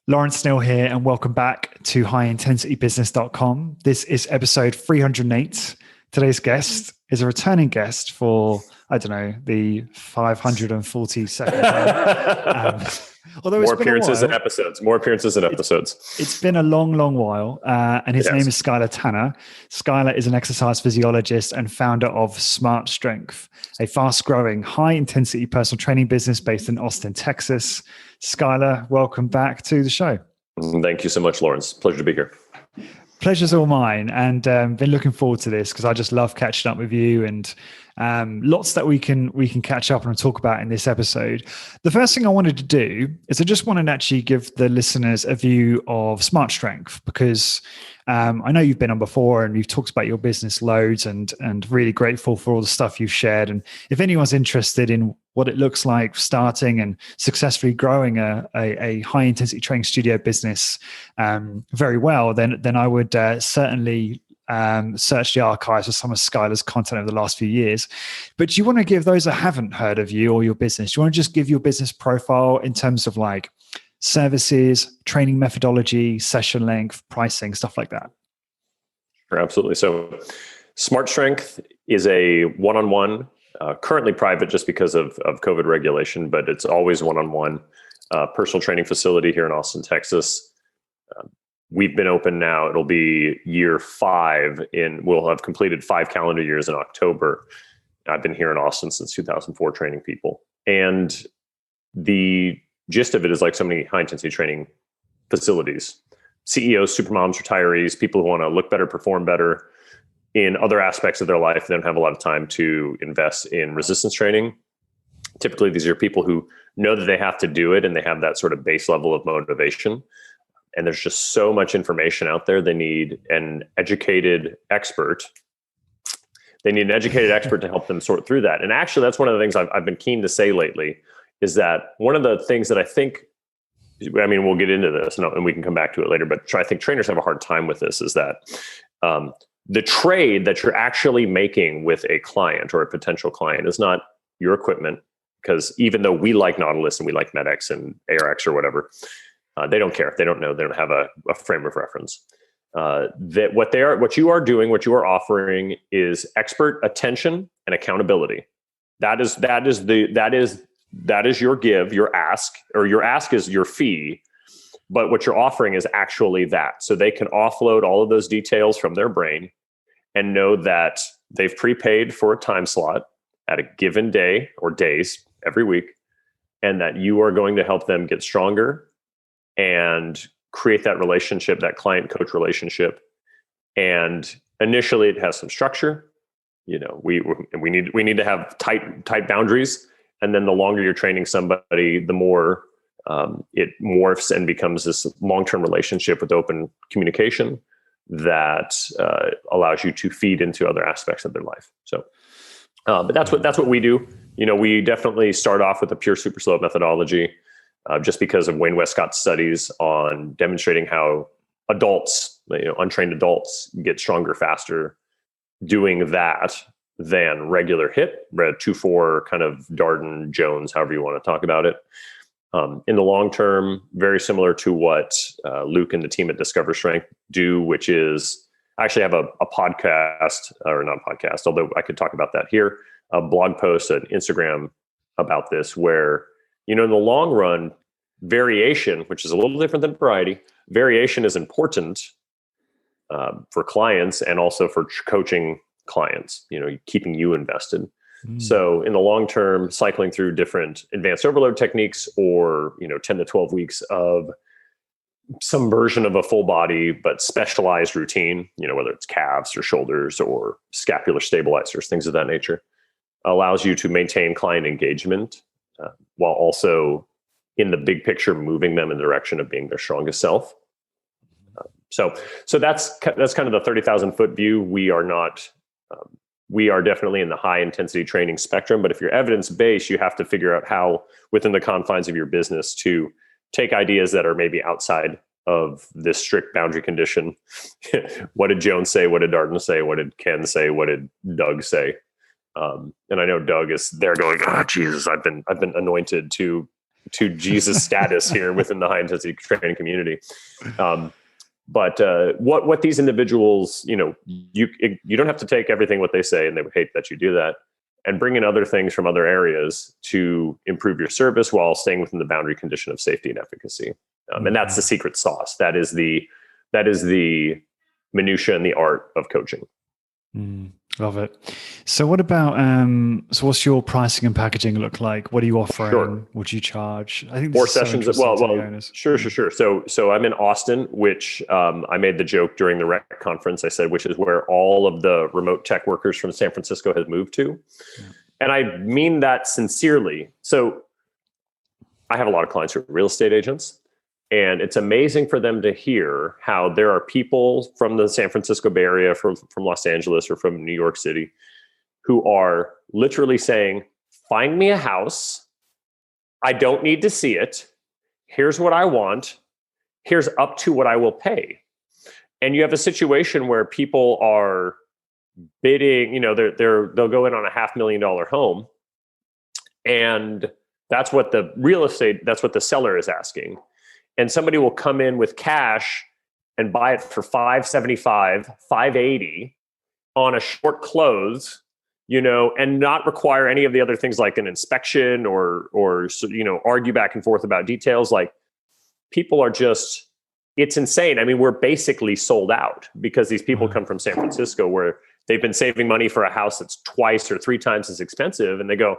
Lawrence Neal here, and welcome back to highintensitybusiness.com. This is episode 308. Today's guest is a returning guest for, I don't know, the 542nd time. Although more appearances and episodes. More appearances and episodes. It's been a long, long while. And his name is Skylar Tanner. Skylar is an exercise physiologist and founder of Smart Strength, a fast-growing, high-intensity personal training business based in Austin, Texas. Skylar, welcome back to the show. Thank you so much, Lawrence. Pleasure to be here. Pleasure's all mine, and been looking forward to this because I just love catching up with you, and lots that we can catch up and talk about in this episode. The first thing I wanted to do is I just wanted to actually give the listeners a view of Smart Strength, because I know you've been on before and you've talked about your business loads, and really grateful for all the stuff you've shared. And if anyone's interested in what it looks like starting and successfully growing a high intensity training studio business very well, then I would certainly search the archives for some of Skylar's content over the last few years. But do you want to give those that haven't heard of you or your business, do you want to just give your business profile in terms of like services, training methodology, session length, pricing, stuff like that? Sure, absolutely. So Smart Strength is a one-on-one, currently private just because of COVID regulation, but it's always one-on-one personal training facility here in Austin, Texas. We've been open now. It'll be year 5 we'll have completed 5 calendar years in October. I've been here in Austin since 2004 training people. And the gist of it is like so many high intensity training facilities, CEOs, supermoms, retirees, people who want to look better, perform better in other aspects of their life. They don't have a lot of time to invest in resistance training. Typically, these are people who know that they have to do it and they have that sort of base level of motivation. And there's just so much information out there. They need an educated expert. They need an educated expert to help them sort through that. And actually, that's one of the things I've been keen to say lately, is that one of the things that I think, I mean, we'll get into this and we can come back to it later, but I think trainers have a hard time with this, is that the trade that you're actually making with a client or a potential client is not your equipment, because even though we like Nautilus and we like MedX and ARX or whatever, they don't care. They don't know. They don't have a frame of reference. That what you are doing, what you are offering, is expert attention and accountability. That is your give, your ask, or your ask is your fee. But what you're offering is actually that. So they can offload all of those details from their brain and know that they've prepaid for a time slot at a given day or days every week, and that you are going to help them get stronger and create that relationship, that client-coach relationship. And initially, it has some structure. You know, we need to have tight boundaries. And then the longer you're training somebody, the more it morphs and becomes this long-term relationship with open communication that allows you to feed into other aspects of their life. So, but that's what we do. You know, we definitely start off with a pure super slope methodology. Just because of Wayne Westcott's studies on demonstrating how adults, untrained adults, get stronger faster doing that than regular HIIT, 2-4 kind of Darden, Jones, however you want to talk about it. In the long term, very similar to what Luke and the team at Discover Strength do, which is, I actually have a podcast, or not podcast, although I could talk about that here, a blog post, an Instagram about this, where in the long run, variation, which is a little different than variety, variation is important for clients and also for coaching clients, keeping you invested. So in the long term, cycling through different advanced overload techniques or, 10 to 12 weeks of some version of a full body, but specialized routine, whether it's calves or shoulders or scapular stabilizers, things of that nature, allows you to maintain client engagement while also in the big picture moving them in the direction of being their strongest self. So that's kind of the 30,000 foot view. We are not, we are definitely in the high intensity training spectrum, but if you're evidence based, you have to figure out how within the confines of your business to take ideas that are maybe outside of this strict boundary condition. What did Jones say? What did Darden say? What did Ken say? What did Doug say? And I know Doug is there going, oh, Jesus, I've been anointed to to Jesus status here within the high intensity training community. But what these individuals, you don't have to take everything what they say, and they would hate that you do that, and bring in other things from other areas to improve your service while staying within the boundary condition of safety and efficacy. And that's the secret sauce. That is the minutia and the art of coaching. Love it. So what about, so what's your pricing and packaging look like? What are you offering? Sure. What do you charge? I think 4 sessions. Sure. So I'm in Austin, which I made the joke during the REC conference. I said, which is where all of the remote tech workers from San Francisco has moved to. Yeah. And I mean that sincerely. So I have a lot of clients who are real estate agents. And it's amazing for them to hear how there are people from the San Francisco Bay Area, from Los Angeles, or from New York City, who are literally saying, find me a house. I don't need to see it. Here's what I want. Here's up to what I will pay. And you have a situation where people are bidding, they'll go in on a $500,000 home. And that's what that's what the seller is asking. And somebody will come in with cash and buy it for $575, $580 on a short close, and not require any of the other things like an inspection or argue back and forth about details. Like, people are just, it's insane. I mean, we're basically sold out because these people come from San Francisco, where they've been saving money for a house that's 2 or 3 times as expensive. And they go,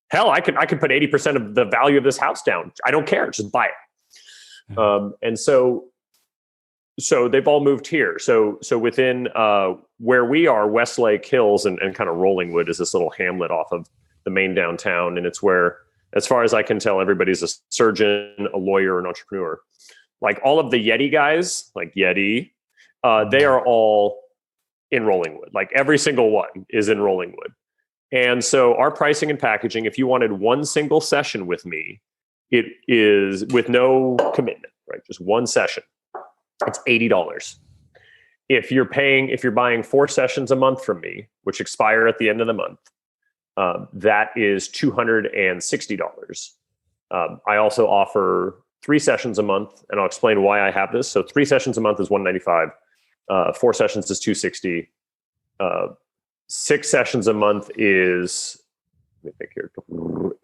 hell, I could put 80% of the value of this house down. I don't care. Just buy it. And so they've all moved here. So within where we are, Westlake Hills and kind of Rollingwood is this little hamlet off of the main downtown. And it's where, as far as I can tell, everybody's a surgeon, a lawyer, an entrepreneur. Like all of the Yeti guys, like Yeti, they are all in Rollingwood. Like every single one is in Rollingwood. And so our pricing and packaging, if you wanted one single session with me, it is with no commitment, right? Just one session. It's $80. If you're buying 4 sessions a month from me, which expire at the end of the month, that is $260. I also offer 3 sessions a month, and I'll explain why I have this. So 3 sessions a month is $195. 4 sessions is $260. 6 sessions a month is, let me think here,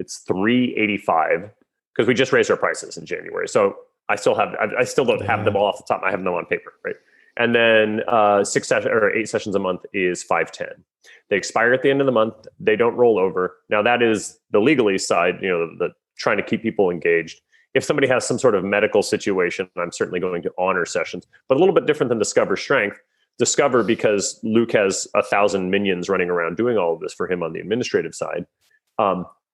it's $385. Because we just raised our prices in January. So I still don't have them all off the top. I have them on paper, right? And then 8 sessions a month is $510. They expire at the end of the month. They don't roll over. Now that is the legally side, the trying to keep people engaged. If somebody has some sort of medical situation, I'm certainly going to honor sessions, but a little bit different than Discover Strength. Discover, because Luke has 1,000 minions running around doing all of this for him on the administrative side.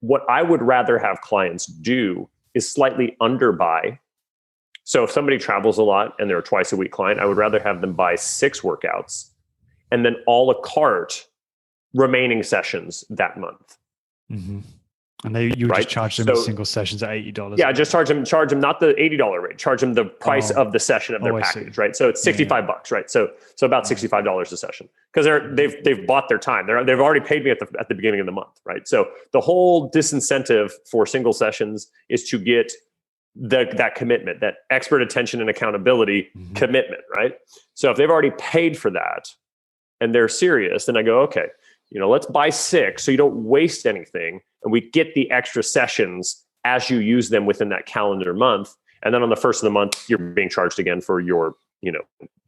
What I would rather have clients do is slightly underbuy. So if somebody travels a lot and they're a twice a week client, I would rather have them buy 6 workouts and then a la carte remaining sessions that month. Mm-hmm. And you just charge them single sessions at $80. Yeah, just charge them not the $80 rate, charge them the price of the session of their package, right? So it's $65, right? So about $65 a session, because they've bought their time. They've already paid me at the beginning of the month, right? So the whole disincentive for single sessions is to get that commitment, that expert attention and accountability commitment, right? So if they've already paid for that and they're serious, then I go, okay, let's buy 6 so you don't waste anything. And we get the extra sessions as you use them within that calendar month. And then on the first of the month, you're being charged again for your,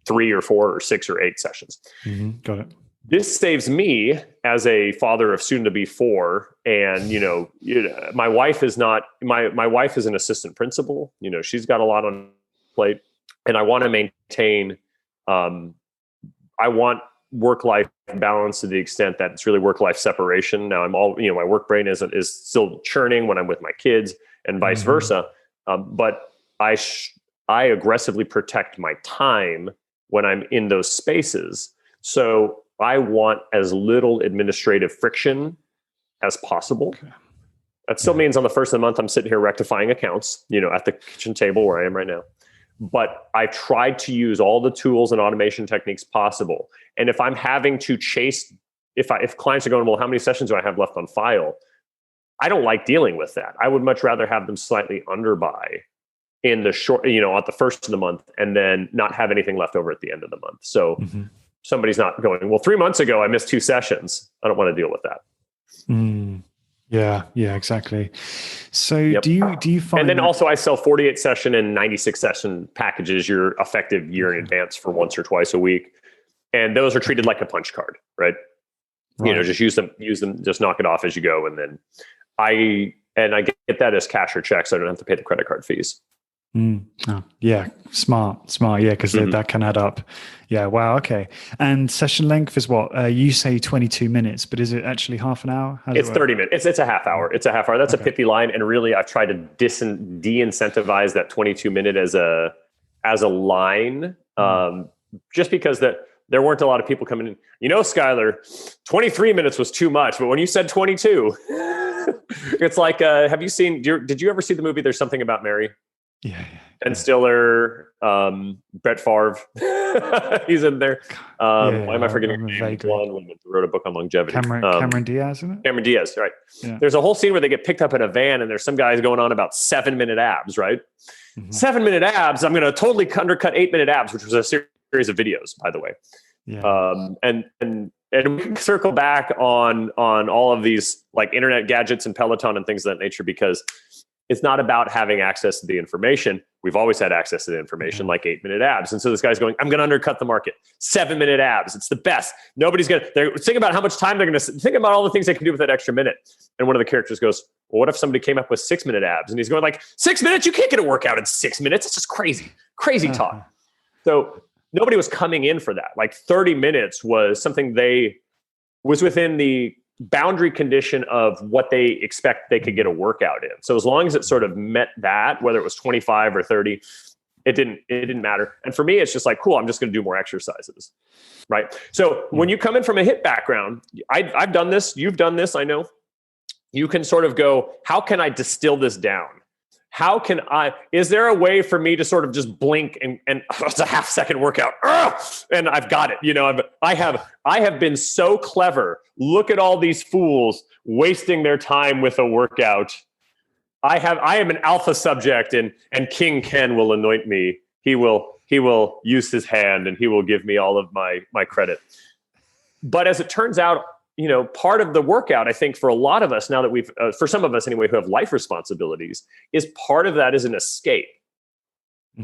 3 or 4 or 6 or 8 sessions. Mm-hmm. Got it. This saves me as a father of soon to be 4. And, my wife is not, my wife is an assistant principal. She's got a lot on plate, and I want to maintain, I want work-life balance to the extent that it's really work-life separation. Now I'm my work brain is still churning when I'm with my kids and vice versa. But I aggressively protect my time when I'm in those spaces. So I want as little administrative friction as possible. Okay. That still means on the first of the month, I'm sitting here rectifying accounts, at the kitchen table where I am right now. But I tried to use all the tools and automation techniques possible. And if I'm having to chase, if clients are going, well, how many sessions do I have left on file? I don't like dealing with that. I would much rather have them slightly underbuy in the short, at the first of the month, and then not have anything left over at the end of the month. So somebody's not going, well, 3 months ago, I missed 2 sessions. I don't want to deal with that. Yeah, exactly. So do you find, and then also I sell 48 session and 96 session packages, your effective year in advance for once or twice a week. And those are treated like a punch card, right? Just use them, just knock it off as you go. And then I get that as cash or check, so I don't have to pay the credit card fees. Oh, yeah, smart. Yeah, because that can add up. Yeah, wow, okay. And session length is what? You say 22 minutes, but is it actually half an hour? It's 30 minutes. It's a half hour. It's a half hour. That's a pithy line. And really, I've tried to de-incentivize that 22 minute as a line, just because there weren't a lot of people coming in. Skylar, 23 minutes was too much, but when you said 22, it's like, have you seen? Did you ever see the movie There's Something About Mary? Yeah. And Stiller, Brett Favre, he's in there. Why am I forgetting her name? Blonde woman who wrote a book on longevity. Cameron Diaz, isn't it? Cameron Diaz, right. Yeah. There's a whole scene where they get picked up in a van and there's some guys going on about 7-minute abs, right? 7-minute abs, I'm going to totally undercut 8-minute abs, which was a series of videos, by the way. Yeah. And we can circle back on all of these like internet gadgets and Peloton and things of that nature, because it's not about having access to the information. We've always had access to the information, like 8-minute abs. And so this guy's going, I'm going to undercut the market. 7-minute abs. It's the best. Nobody's going to, they're thinking about how much time they're going to think about all the things they can do with that extra minute. And one of the characters goes, well, what if somebody came up with 6-minute abs? And he's going like, 6 minutes? You can't get a workout in 6 minutes. It's just crazy talk. So nobody was coming in for that. Like 30 minutes was something was within the boundary condition of what they expect they could get a workout in. So as long as it sort of met that, whether it was 25 or 30, it didn't matter. And for me, it's just like, cool, I'm just going to do more exercises. Right. So when you come in from a HIIT background, I've done this, you've done this, I know. You can sort of go, how can I distill this down? Is there a way for me to sort of just blink and it's a half-second workout, and I've got it. I have been so clever. Look at all these fools wasting their time with a workout. I am an alpha subject, and King Ken will anoint me. He will use his hand and he will give me all of my credit. But as it turns out, part of the workout, I think for a lot of us now that for some of us anyway, who have life responsibilities, is part of that is an escape.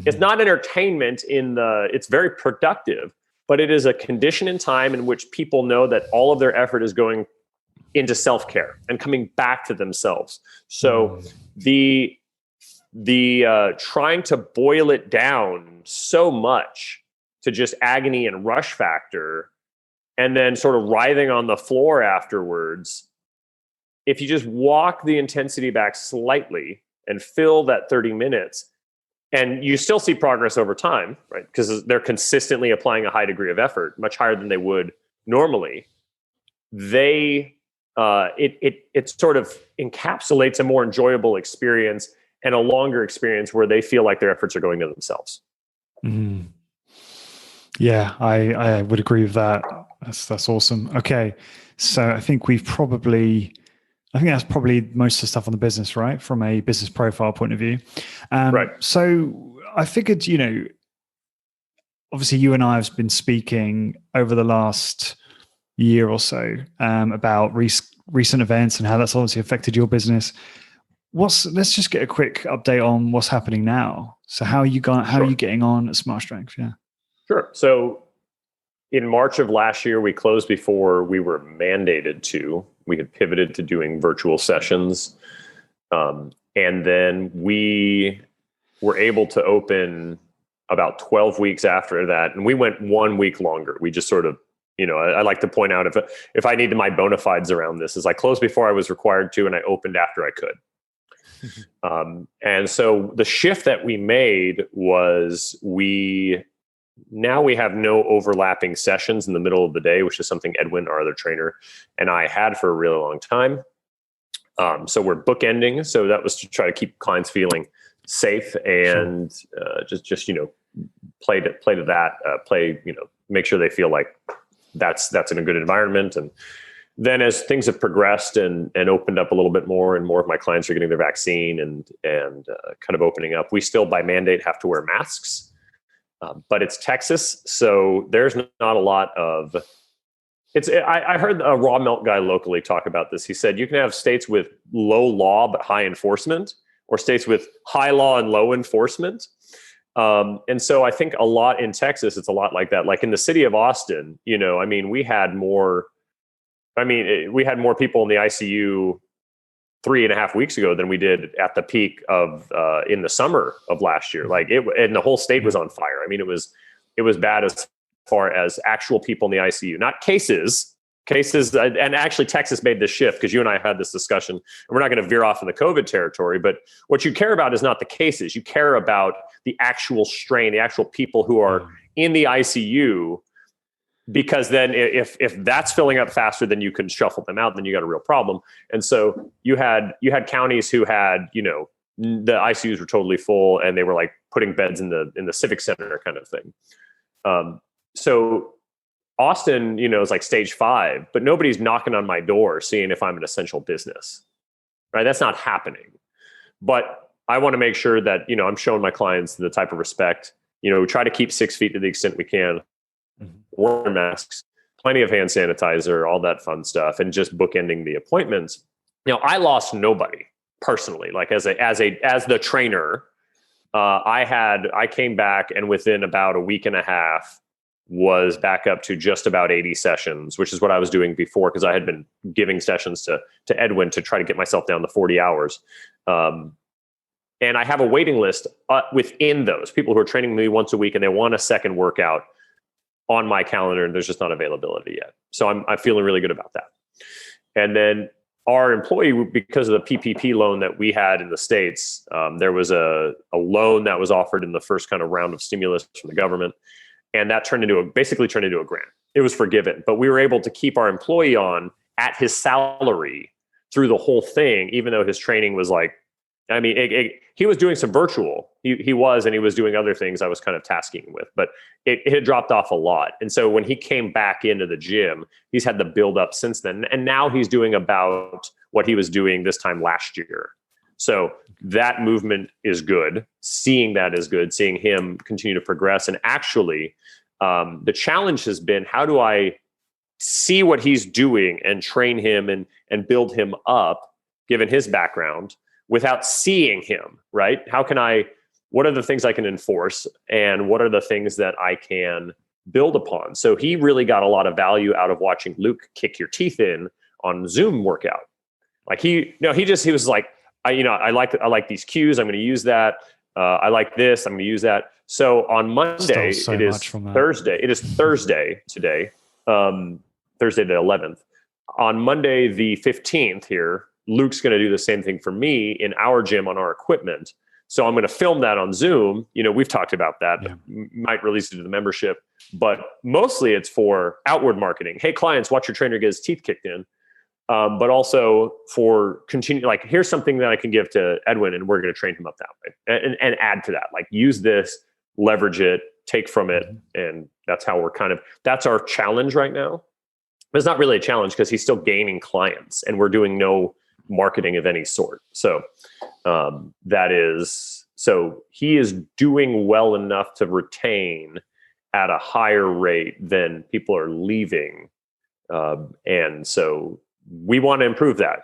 It's not entertainment it's very productive, but it is a condition in time in which people know that all of their effort is going into self-care and coming back to themselves. So the trying to boil it down so much to just agony and rush factor, and then sort of writhing on the floor afterwards, if you just walk the intensity back slightly and fill that 30 minutes, and you still see progress over time, right? Because they're consistently applying a high degree of effort, much higher than they would normally. It sort of encapsulates a more enjoyable experience and a longer experience where they feel like their efforts are going to themselves. Yeah, I would agree with that. That's awesome. Okay, so I think that's probably most of the stuff on the business, right? From a business profile point of view. Right. So I figured, obviously you and I have been speaking over the last year or so about recent events and how that's obviously affected your business. Let's just get a quick update on what's happening now. So how are you getting on at Smart Strength? Yeah. Sure. So in March of last year, we closed before we were mandated to. We had pivoted to doing virtual sessions. And then we were able to open about 12 weeks after that. And we went 1 week longer. We just sort of, I like to point out if I needed my bona fides around this, is I closed before I was required to, and I opened after I could. And so the shift that we made was now we have no overlapping sessions in the middle of the day, which is something Edwin, our other trainer, and I had for a really long time. So we're bookending. So that was to try to keep clients feeling safe and just play to that, make sure they feel like that's in a good environment. And then as things have progressed and opened up a little bit more, and more of my clients are getting their vaccine and kind of opening up, we still by mandate have to wear masks. But it's Texas, so there's not a lot of. I heard a raw milk guy locally talk about this. He said you can have states with low law but high enforcement, or states with high law and low enforcement. And so I think a lot in Texas, it's a lot like that. Like in the city of Austin, we had more people in the ICU 3.5 weeks ago than we did at the peak of in the summer of last year. And the whole state was on fire. I mean, it was bad as far as actual people in the ICU, not cases. And actually Texas made this shift, because you and I had this discussion, and we're not going to veer off in the COVID territory, but what you care about is not the cases. You care about the actual strain, the actual people who are in the ICU, because then if that's filling up faster than you can shuffle them out, then you got a real problem. And so you had counties who had, the ICUs were totally full, and they were like putting beds in the civic center kind of thing. So Austin, is like stage 5, but nobody's knocking on my door seeing if I'm an essential business, right? That's not happening. But I want to make sure that, I'm showing my clients the type of respect, we try to keep 6 feet to the extent we can, wear masks, plenty of hand sanitizer, all that fun stuff, and just bookending the appointments. I lost nobody personally, like as the trainer. I came back, and within about a week and a half was back up to just about 80 sessions, which is what I was doing before, because I had been giving sessions to Edwin to try to get myself down to 40 hours. And I have a waiting list within those people who are training me once a week, and they want a second workout on my calendar, and there's just not availability yet. So I'm feeling really good about that. And then our employee, because of the PPP loan that we had in the States, there was a loan that was offered in the first kind of round of stimulus from the government. And that basically turned into a grant. It was forgiven, but we were able to keep our employee on at his salary through the whole thing, even though his training was he was doing some virtual. He was doing other things I was kind of tasking him with, but it had dropped off a lot. And so when he came back into the gym, he's had the build up since then. And now he's doing about what he was doing this time last year. So that movement is good. Seeing that is good. Seeing him continue to progress. And actually, the challenge has been, how do I see what he's doing and train him and build him up, given his background, without seeing him, right? What are the things I can enforce, and what are the things that I can build upon? So he really got a lot of value out of watching Luke kick your teeth in on Zoom workout. Like he was like, I like these cues. I'm going to use that. I like this. I'm going to use that. So on Monday, it is Thursday. It is Thursday today, Thursday the 11th. On Monday, the 15th here, Luke's going to do the same thing for me in our gym on our equipment. So I'm going to film that on Zoom. We've talked about that. Yeah. Might release it to the membership, but mostly it's for outward marketing. Hey, clients, watch your trainer get his teeth kicked in. But also for continue, like, here's something that I can give to Edwin, and we're going to train him up that way, and add to that, like, use this, leverage it, take from it. And that's how that's our challenge right now. It's not really a challenge, because he's still gaining clients, and we're doing no marketing of any sort. So he is doing well enough to retain at a higher rate than people are leaving. And so we want to improve that,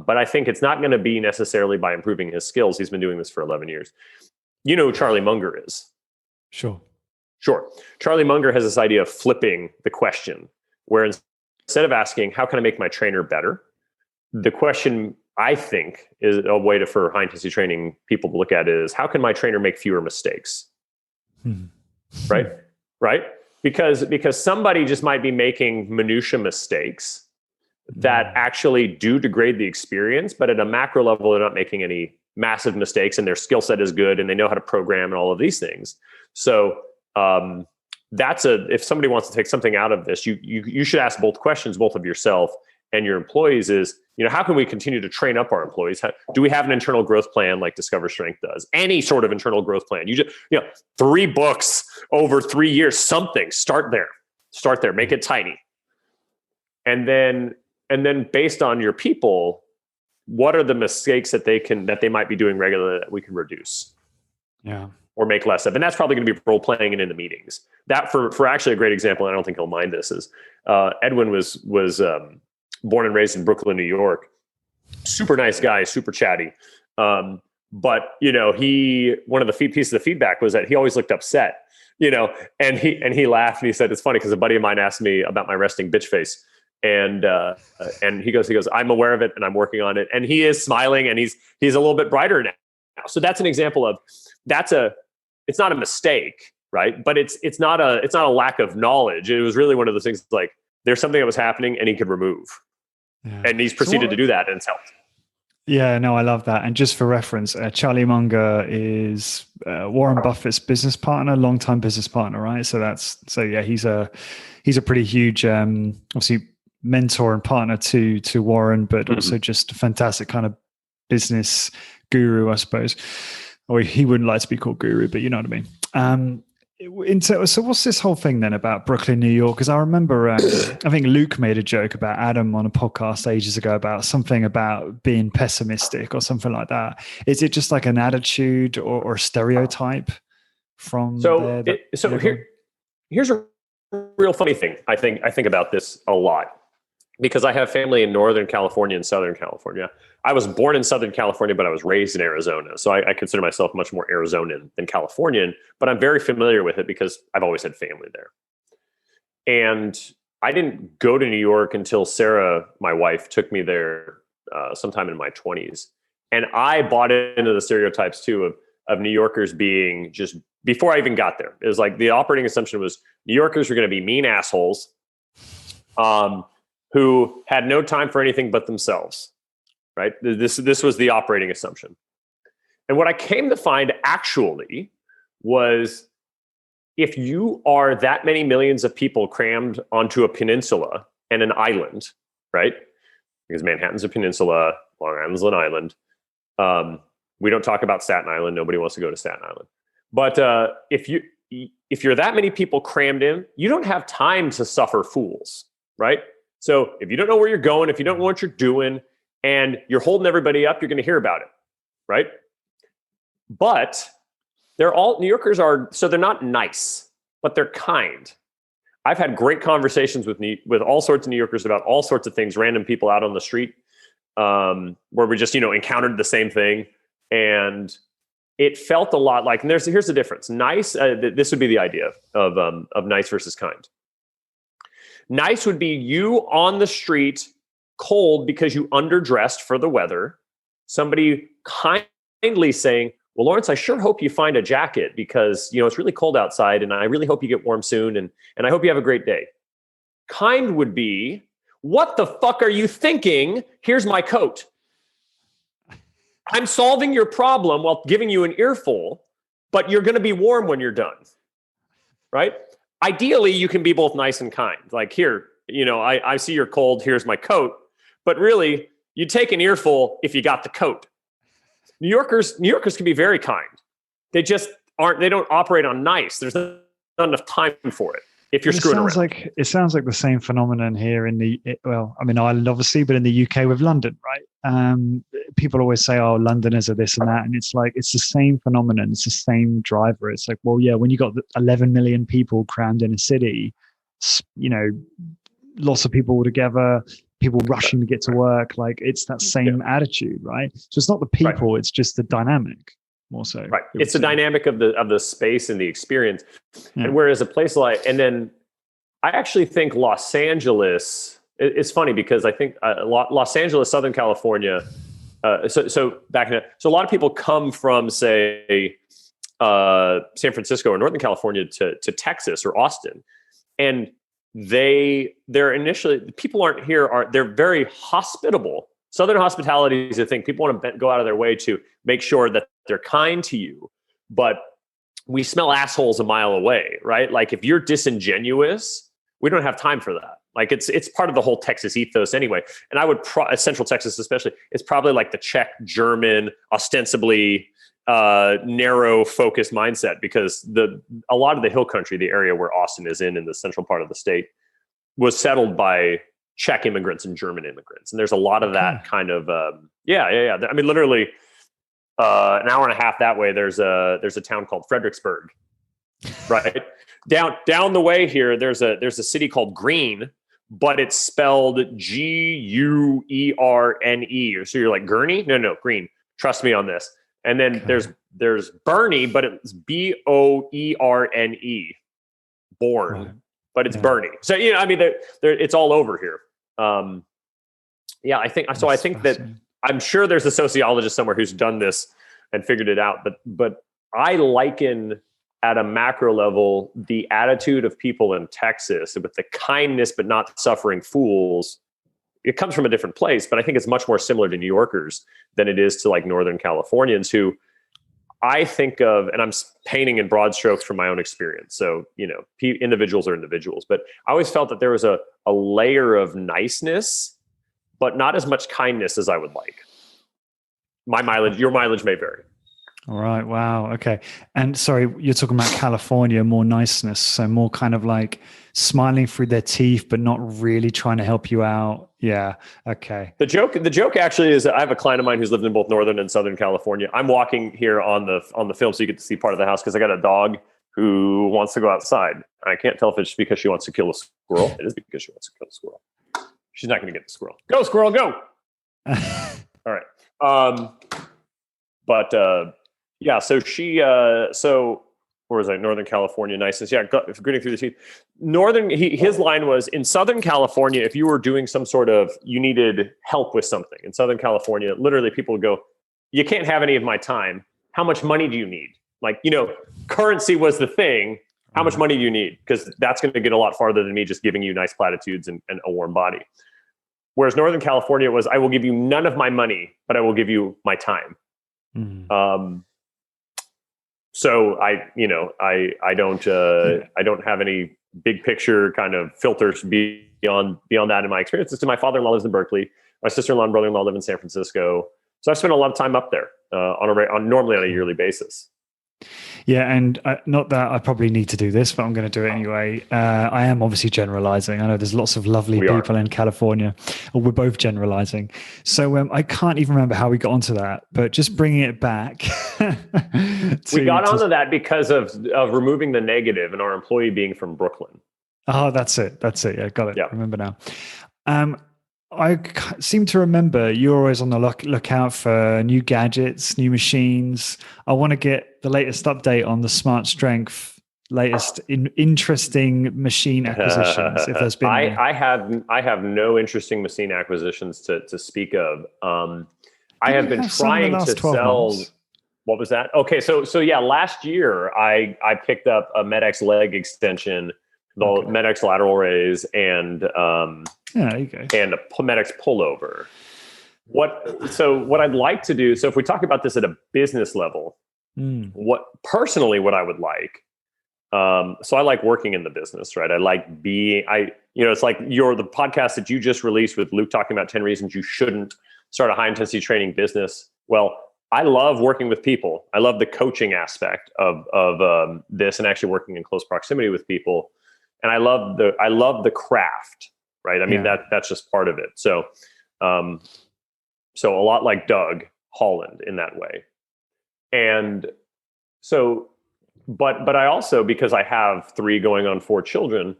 but I think it's not going to be necessarily by improving his skills. He's been doing this for 11 years. Who Charlie Munger is? Sure. Charlie Munger has this idea of flipping the question, where instead of asking, how can I make my trainer better? The question, I think, is a way for high intensity training people to look at it, is, how can my trainer make fewer mistakes? Right? Because somebody just might be making minutia mistakes that actually do degrade the experience, but at a macro level, they're not making any massive mistakes, and their skill set is good, and they know how to program and all of these things. So if somebody wants to take something out of this, you should ask both questions, both of yourself and your employees, is, how can we continue to train up our employees? Do we have an internal growth plan like Discover Strength does? Any sort of internal growth plan. 3 books over 3 years, something. Start there. Make it tiny. And then based on your people, what are the mistakes that they might be doing regularly that we can reduce? Yeah. Or make less of. And that's probably going to be role playing and in the meetings. That for actually a great example, and I don't think he'll mind this, is Edwin was born and raised in Brooklyn, New York. Super nice guy, super chatty. But one of the pieces of feedback was that he always looked upset, and he laughed and he said, it's funny because a buddy of mine asked me about my resting bitch face. And he goes, I'm aware of it and I'm working on it. And he is smiling and he's a little bit brighter now. So that's an example of it's not a mistake, right? But it's not a lack of knowledge. It was really one of those things like there's something that was happening and he could remove. Yeah. And he's proceeded to do that and it's helped. Yeah, no, I love that. And just for reference, Charlie Munger is Warren Buffett's business partner, longtime business partner, right? So yeah, he's a pretty huge, obviously mentor and partner to Warren, but also just a fantastic kind of business guru, I suppose. Or he wouldn't like to be called guru, but you know what I mean. So what's this whole thing then about Brooklyn, New York? Because I remember, I think Luke made a joke about Adam on a podcast ages ago about something about being pessimistic or something like that. Is it just like an attitude or a stereotype from there? Here's a real funny thing. I think about this a lot because I have family in Northern California and Southern California. I was born in Southern California, but I was raised in Arizona. So I consider myself much more Arizonan than Californian, but I'm very familiar with it because I've always had family there. And I didn't go to New York until Sarah, my wife, took me there sometime in my 20s. And I bought into the stereotypes too of New Yorkers being just, before I even got there, it was like the operating assumption was New Yorkers were going to be mean assholes who had no time for anything but themselves. Right? This was the operating assumption. And what I came to find actually was if you are that many millions of people crammed onto a peninsula and an island, right? Because Manhattan's a peninsula, Long Island's an island. We don't talk about Staten Island. Nobody wants to go to Staten Island. But if you're that many people crammed in, you don't have time to suffer fools, right? So if you don't know where you're going, if you don't know what you're doing, and you're holding everybody up, you're going to hear about it, right? But New Yorkers so they're not nice, but they're kind. I've had great conversations with all sorts of New Yorkers about all sorts of things, random people out on the street, where we just, encountered the same thing. And it felt a lot like, and here's the difference. Nice, this would be the idea of nice versus kind. Nice would be you on the street, cold because you underdressed for the weather, somebody kindly saying, well, Lawrence, I sure hope you find a jacket because, it's really cold outside and I really hope you get warm soon and I hope you have a great day. Kind would be, what the fuck are you thinking? Here's my coat. I'm solving your problem while giving you an earful, but you're going to be warm when you're done, right? Ideally, you can be both nice and kind. Like, here, I see you're cold, here's my coat. But really, you take an earful if you got the coat. New Yorkers can be very kind. They just they don't operate on nice. There's not enough time for it if you're screwing around. It sounds like the same phenomenon here in Ireland, obviously, but in the UK with London, right? People always say, oh, Londoners are this and that. And it's like, it's the same phenomenon. It's the same driver. It's like, well, yeah, when you got 11 million people crammed in a city, lots of people together, people rushing to get to work, like it's that same attitude, right? So it's not the people, it's just the dynamic more so. Right. It's the dynamic of the space and the experience. Yeah. And whereas a place I actually think Los Angeles, it's funny because I think Los Angeles, Southern California, so a lot of people come from, say, San Francisco or Northern California to Texas or Austin. And they're initially, people aren't here, they're very hospitable. Southern hospitality is a thing. People want to go out of their way to make sure that they're kind to you, but we smell assholes a mile away, right? Like if you're disingenuous, we don't have time for that. Like it's part of the whole Texas ethos anyway. And I would Central Texas especially, it's probably like the Czech, German, ostensibly narrow focused mindset because a lot of the hill country, the area where Austin is in the central part of the state, was settled by Czech immigrants and German immigrants. And there's a lot of that kind of, yeah. I mean, literally an hour and a half that way, there's a town called Fredericksburg, right? Down the way here, there's a city called Green, but it's spelled Guerne. So you're like, Gurney? No, Green. Trust me on this. And then there's Bernie, but it's Boerne, born, Right. but it's Bernie. So, I mean, it's all over here. I think so. I think that I'm sure there's a sociologist somewhere who's done this and figured it out, but I liken at a macro level the attitude of people in Texas with the kindness but not suffering fools. It comes from a different place, but I think it's much more similar to New Yorkers than it is to like Northern Californians, who I think of, and I'm painting in broad strokes from my own experience. So, individuals are individuals, but I always felt that there was a layer of niceness, but not as much kindness as I would like. Your mileage may vary. All right. Wow. Okay. And sorry, you're talking about California, more niceness. So more kind of like smiling through their teeth, but not really trying to help you out. Yeah. Okay. The joke actually is, I have a client of mine who's lived in both Northern and Southern California. I'm walking here on the film, so you get to see part of the house, because I got a dog who wants to go outside. I can't tell if it's because she wants to kill a squirrel. It is because she wants to kill a squirrel. She's not going to get the squirrel. Go, squirrel, go. All right. Yeah, so she, where was I? Northern California niceness. Yeah, gritting through the teeth. His line was, in Southern California, if you were doing you needed help with something. In Southern California, literally people would go, you can't have any of my time. How much money do you need? Like, currency was the thing. How much money do you need? Because that's going to get a lot farther than me just giving you nice platitudes and a warm body. Whereas Northern California was, I will give you none of my money, but I will give you my time. Mm-hmm. So I don't have any big picture kind of filters beyond that in my experience. My father-in-law lives in Berkeley. My sister-in-law and brother-in-law live in San Francisco. So I spent a lot of time up there normally on a yearly basis. Yeah, and not that I probably need to do this, but I'm going to do it anyway. I am obviously generalizing. I know there's lots of lovely people in California, or we're both generalizing. So I can't even remember how we got onto that, but just bringing it back. We got onto that because of removing the negative and our employee being from Brooklyn. Oh, that's it. Yeah, got it. Yeah. I remember now. I seem to remember you're always on the lookout for new gadgets, new machines. I want to get the latest update on the Smart Strength, latest interesting machine acquisitions. If there's been, I have no interesting machine acquisitions to speak of. I have been trying to sell. Months? What was that? Okay, so yeah, last year I picked up a MedX leg extension, the MedX lateral raise, and there you go. And a MedX pullover. What I'd like to do, so if we talk about this at a business level, what I would like, so I like working in the business, right? I like it's like the podcast that you just released with Luke talking about 10 reasons you shouldn't start a high intensity training business. Well, I love working with people. I love the coaching aspect of this, and actually working in close proximity with people. And I love the craft. Right. I mean, that's just part of it. So, so a lot like Doug Holland in that way. And so, but I also, because I have 3 going on 4 children,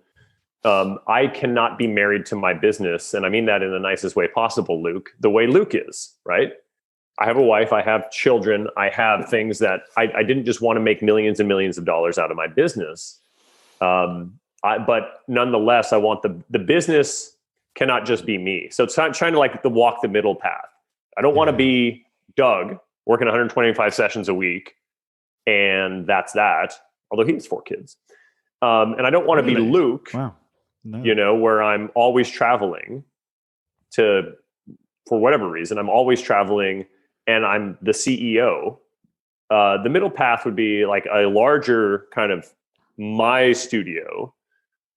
I cannot be married to my business. And I mean that in the nicest way possible, Luke, the way Luke is, right? I have a wife, I have children, I have things that I didn't just want to make millions and millions of dollars out of my business. But nonetheless, I want the business cannot just be me. So it's not trying to walk the middle path. I don't want to be Doug working 125 sessions a week, and that's that. Although he has 4 kids, and I don't want to be Luke. Wow, no. Where I'm always traveling for whatever reason. I'm always traveling, and I'm the CEO. The middle path would be like a larger kind of my studio.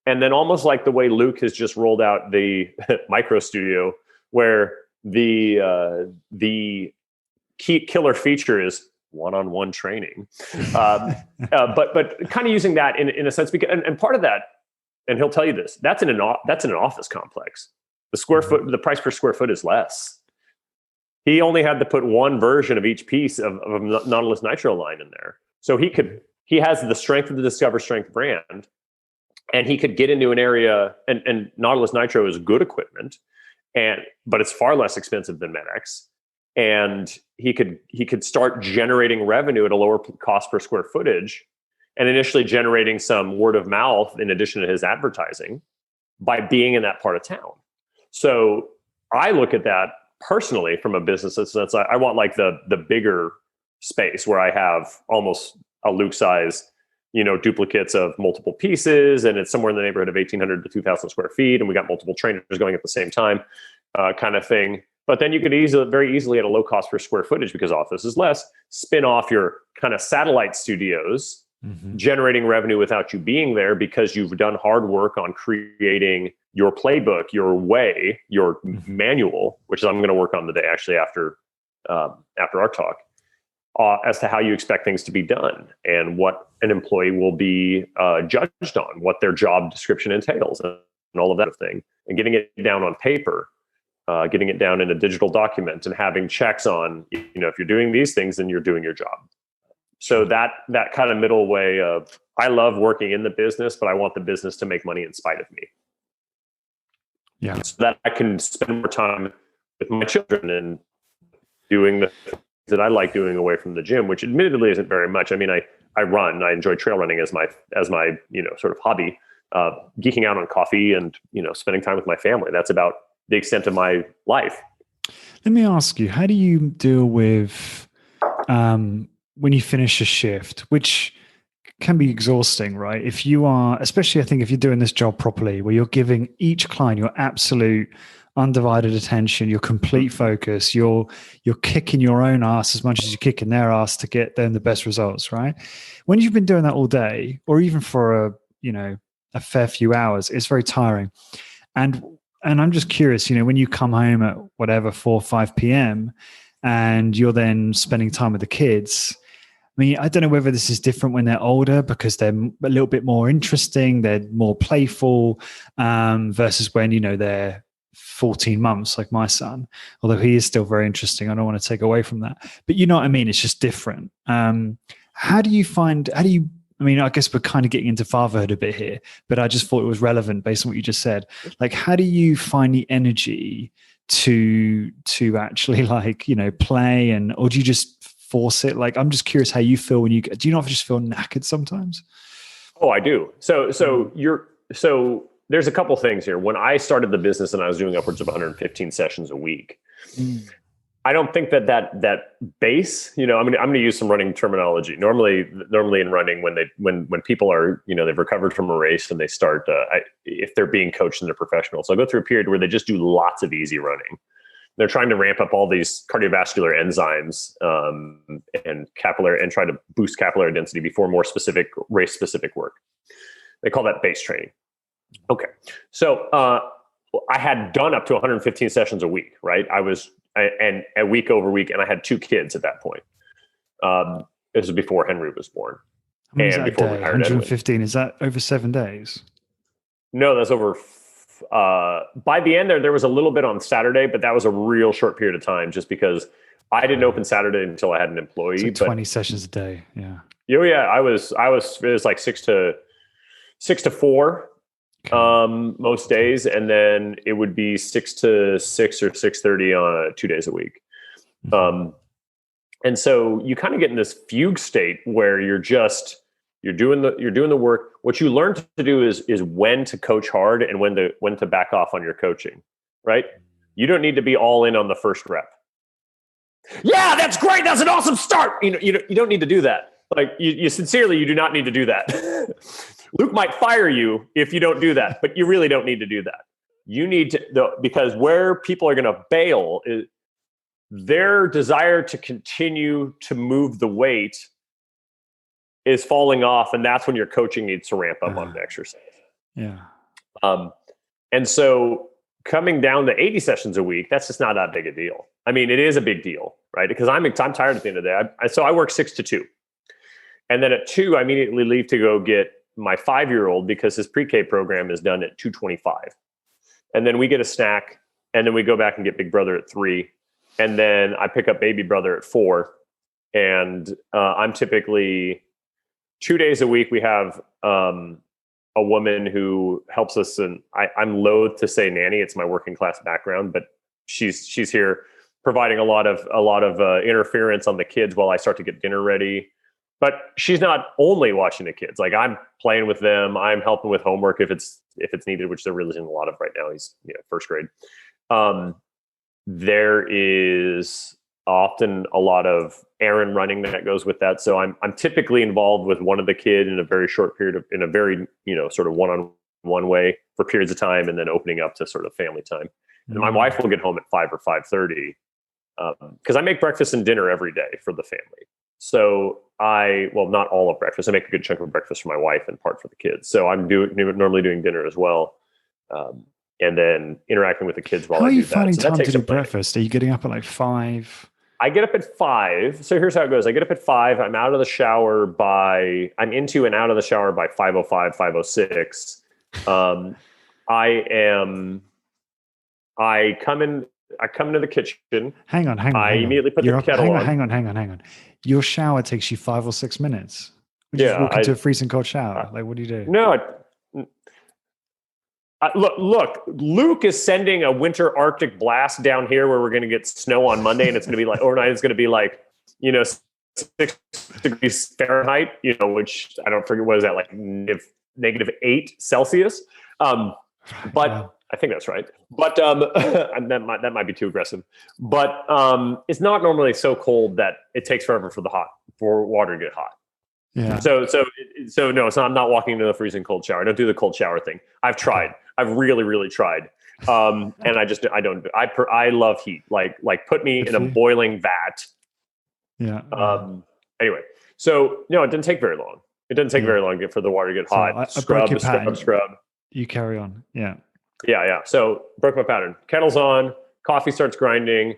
And then almost like the way Luke has just rolled out the micro studio, where the key killer feature is one-on-one training. But kind of using that in a sense, because, and part of that, and he'll tell you this, that's in an office complex. The price per square foot is less. He only had to put one version of each piece of Nautilus Nitro line in there. So he has the strength of the Discover Strength brand, and he could get into an area, and Nautilus Nitro is good equipment, but it's far less expensive than MedX. And he could start generating revenue at a lower cost per square footage, and initially generating some word of mouth in addition to his advertising by being in that part of town. So I look at that personally from a business sense. I want like the bigger space where I have almost a Luke size, duplicates of multiple pieces, and it's somewhere in the neighborhood of 1,800 to 2,000 square feet, and we got multiple trainers going at the same time, kind of thing. But then you could very easily at a low cost per square footage, because office is less, spin off your kind of satellite studios, generating revenue without you being there, because you've done hard work on creating your playbook, your way, your manual, which I'm going to work on today, actually, after our talk, as to how you expect things to be done and what an employee will be judged on, what their job description entails, and all of that thing, and getting it down on paper, getting it down in a digital document, and having checks on, if you're doing these things, then you're doing your job. So that kind of middle way of, I love working in the business, but I want the business to make money in spite of me. Yeah. So that I can spend more time with my children and doing the things that I like doing away from the gym, which admittedly isn't very much. I mean, I run, I enjoy trail running as my sort of hobby, geeking out on coffee and, spending time with my family. That's about the extent of my life. Let me ask you, how do you deal with, when you finish a shift, which can be exhausting, right? If you are, especially I think if you're doing this job properly, where you're giving each client your absolute undivided attention, your complete focus, you're kicking your own ass as much as you're kicking their ass to get them the best results, right? When you've been doing that all day, or even for a fair few hours, it's very tiring. And I'm just curious, when you come home at whatever 4 or 5 p.m. and you're then spending time with the kids, I mean, I don't know whether this is different when they're older because they're a little bit more interesting, they're more playful, versus when, they're 14 months, like my son, although he is still very interesting. I don't want to take away from that, but you know what I mean? It's just different. I mean, I guess we're kind of getting into fatherhood a bit here, but I just thought it was relevant based on what you just said. Like, how do you find the energy to actually play, or do you just force it? Like, I'm just curious how you feel do you not just feel knackered sometimes? Oh, I do. So there's a couple things here. When I started the business and I was doing upwards of 115 sessions a week, I don't think that base, I'm going to use some running terminology. Normally in running, when people are, they've recovered from a race and they start, if they're being coached and they're professionals, so I go through a period where they just do lots of easy running. They're trying to ramp up all these cardiovascular enzymes and try to boost capillary density before more specific race specific work. They call that base training. Okay. So I had done up to 115 sessions a week, right? And a week over week, and I had 2 kids at that point. This was before Henry was born. And before we hired 115, is that over 7 days? No, that's over. By the end there was a little bit on Saturday, but that was a real short period of time just because I didn't open Saturday until I had an employee. So 20 sessions a day. Yeah. Oh yeah. It was like 6 to 4. Most days, and then it would be 6 to 6 or 6:30 on 2 days a week. And so you kind of get in this fugue state where you're doing the work. What you learn to do is when to coach hard and when to back off on your coaching, right? You don't need to be all in on the first rep. Yeah, that's great. That's an awesome start. You don't need to do that. Like you sincerely, you do not need to do that. Luke might fire you if you don't do that, but you really don't need to do that. You need to, because where people are going to bail is their desire to continue to move the weight is falling off. And that's when your coaching needs to ramp up on the exercise. Yeah. And so coming down to 80 sessions a week, that's just not that big a deal. I mean, it is a big deal, right? Because I'm tired at the end of the day. So I work 6 to 2. And then at 2, I immediately leave to go get my 5-year-old because his pre-K program is done at 2:25. and then we get a snack, and then we go back and get big brother at 3, and then I pick up baby brother at 4, and I'm typically 2 days a week. We have a woman who helps us, and I'm loath to say nanny. It's my working class background, but she's here providing a lot of interference on the kids while I start to get dinner ready. But she's not only watching the kids. Like, I'm playing with them. I'm helping with homework if it's needed, which there really isn't a lot of right now. He's first grade. There is often a lot of errand running that goes with that. So I'm typically involved with one of the kid in a very short period in a very, sort of one-on-one way for periods of time, and then opening up to sort of family time. And my wife will get home at 5 or 5:30 because I make breakfast and dinner every day for the family. So not all of breakfast. I make a good chunk of breakfast for my wife and part for the kids. So I'm normally doing dinner as well. And then interacting with the kids while I do that. How are you finding time to do breakfast? Are you getting up at like 5? I get up at 5. So here's how it goes. I get up at 5. I'm out of the shower I'm into and out of the shower by 5:05, 5:06. I come into the kitchen. Hang on. I immediately put the kettle on. Hang on. Your shower takes you 5 or 6 minutes. You just walk into a freezing cold shower. Like, what do you do? No. Look, Luke is sending a winter Arctic blast down here where we're going to get snow on Monday, and it's going to be like overnight. It's going to be like 6 degrees Fahrenheit. Which I don't forget, what is that, like -8 Celsius? But I think that's right. But that might be too aggressive. But it's not normally so cold that it takes forever for water to get hot. Yeah. So no, it's not. I'm not walking into the freezing cold shower. I don't do the cold shower thing. I've tried. I've really, really tried. And I don't. I love heat. Like put me in a boiling vat. Yeah. Anyway, so no, it didn't take very long. It doesn't take very long for the water to get hot. Scrub. You carry on. Yeah. Yeah. So broke my pattern. Kettle's on. Coffee starts grinding.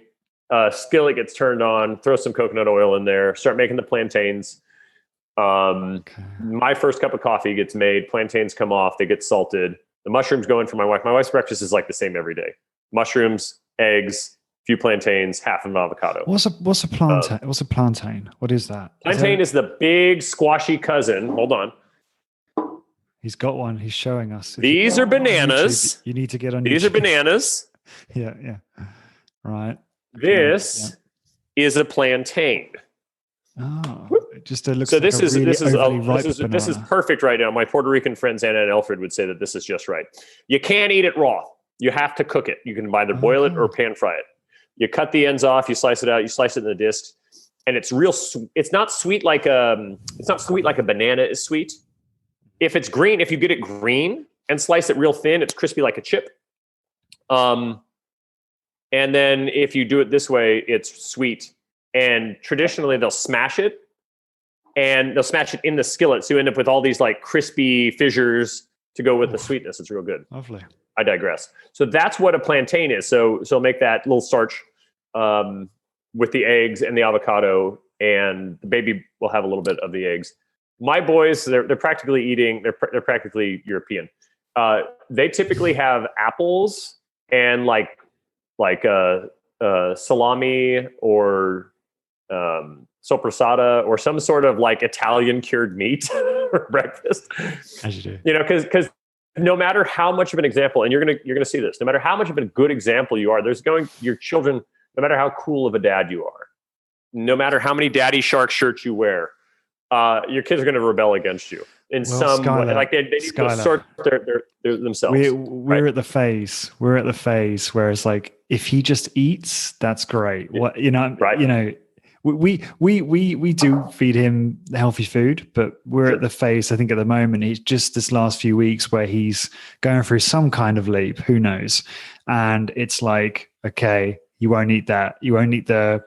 Skillet gets turned on. Throw some coconut oil in there. Start making the plantains. My first cup of coffee gets made. Plantains come off. They get salted. The mushrooms go in for my wife. My wife's breakfast is like the same every day. Mushrooms, eggs, few plantains, half an avocado. What's a plantain? What's a plantain? What is that? Plantain is the big squashy cousin. Hold on. He's got one. He's showing us. These are bananas. You need to get on. These are bananas. Yeah. Right. This is a plantain. Oh, just looks. So like this is banana. perfect right now. My Puerto Rican friends Anna and Alfred would say that this is just right. You can't eat it raw. You have to cook it. You can either boil it or pan fry it. You cut the ends off. You slice it out. You slice it in the discs, and it's real. It's not sweet like a banana is sweet. If it's green, if you get it green and slice it real thin, it's crispy like a chip. And then if you do it this way, it's sweet. And traditionally they'll smash it in the skillet. So you end up with all these like crispy fissures to go with the sweetness. It's real good. Lovely. I digress. So that's what a plantain is. So make that little starch with the eggs and the avocado, and the baby will have a little bit of the eggs. My boys, they're practically eating. They're practically European. They typically have apples and like salami or soppressata or some sort of like Italian cured meat for breakfast. As you do, because no matter how much of an example, and you're gonna see this, no matter how much of a good example you are, your children, no matter how cool of a dad you are, no matter how many Daddy Shark shirts you wear, your kids are going to rebel against you in some way. Like they need to sort their themselves. We're at the phase. We're at the phase where it's like, if he just eats, that's great. What right? We do feed him healthy food, but we're at the phase. I think at the moment he's just this last few weeks where he's going through some kind of leap. Who knows? And it's like, okay, you won't eat that. You won't eat the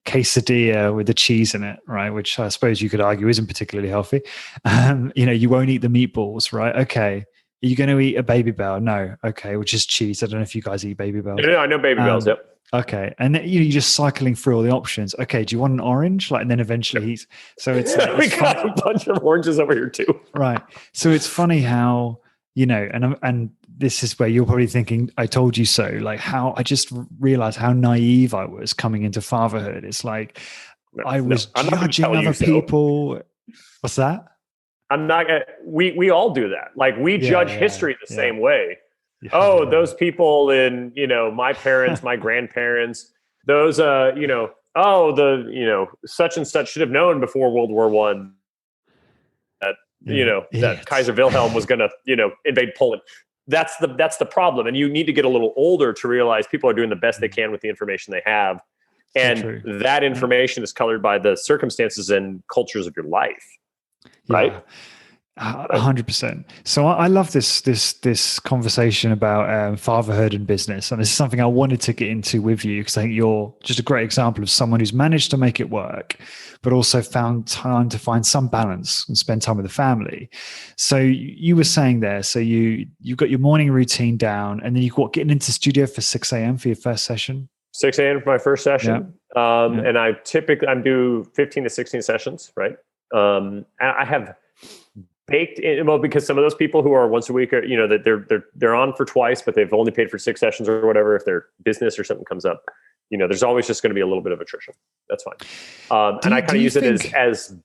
quesadilla with the cheese in it, right? Which I suppose you could argue isn't particularly healthy. You won't eat the meatballs, right? Okay. Are you going to eat a Baby Bell? No. Okay. Which is cheese. I don't know if you guys eat Baby Bells. Yeah, I know Baby Bells. Yep. Okay. And then, you're just cycling through all the options. Okay. Do you want an orange? And then eventually so it's we got a bunch of oranges over here too. Right. So it's funny how, and this is where you're probably thinking, I told you so. Like, how I just realized how naive I was coming into fatherhood. It's like I was judging other people. What's that? I'm not gonna, we all do that. Like, we judge history the same way. Those people in, my parents, my grandparents, those, such and such should have known before World War I that, that Kaiser Wilhelm was going to, invade Poland. That's the problem. And you need to get a little older to realize people are doing the best they can with the information they have. And that information is colored by the circumstances and cultures of your life. Right? 100%. So I love this conversation about fatherhood and business, and this is something I wanted to get into with you because I think you're just a great example of someone who's managed to make it work, but also found time to find some balance and spend time with the family. So you were saying there, so you got your morning routine down, and then you got getting into studio for 6 a.m. for your first session. 6 a.m. for my first session, and I do 15 to 16 sessions, right? I have baked in, because some of those people who are once a week are, that they're on for twice, but they've only paid for 6 sessions or whatever. If their business or something comes up, there's always just going to be a little bit of attrition. That's fine. And I kind of use it as.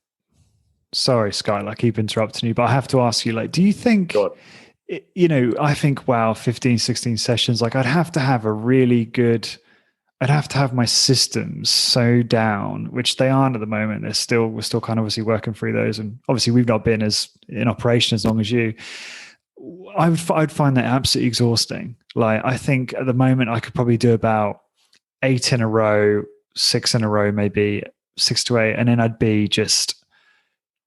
Sorry, Scott, I keep interrupting you, but I have to ask you, do you think, I think, 15, 16 sessions, I'd have to have I'd have to have my systems so down, which they aren't at the moment. We're still kind of obviously working through those. And obviously we've not been as in operation as long as you. I'd find that absolutely exhausting. I think at the moment I could probably do about 8 in a row, 6 in a row, maybe 6 to 8. And then I'd be just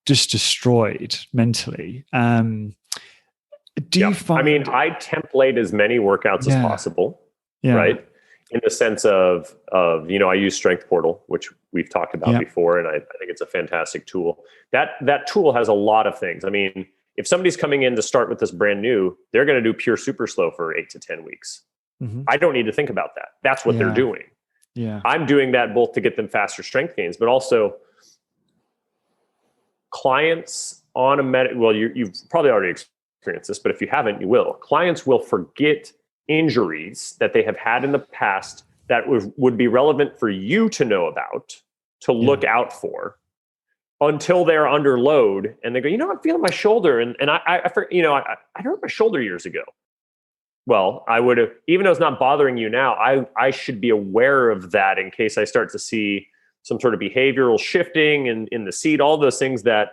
destroyed mentally. Do you find... I template as many workouts as possible, right? In the sense of I use Strength Portal, which we've talked about before, and I think it's a fantastic tool. That tool has a lot of things. If somebody's coming in to start with this brand new, they're going to do pure super slow for 8 to 10 weeks. Mm-hmm. I don't need to think about that. That's what they're doing. Yeah, I'm doing that both to get them faster strength gains, but also clients on you've probably already experienced this, but if you haven't, you will. Clients will forget injuries that they have had in the past that would be relevant for you to know about, to look out for, until they're under load and they go, I'm feeling my shoulder, and I hurt my shoulder years ago. Well, I would have, even though it's not bothering you now, I should be aware of that in case I start to see some sort of behavioral shifting in the seat, all those things that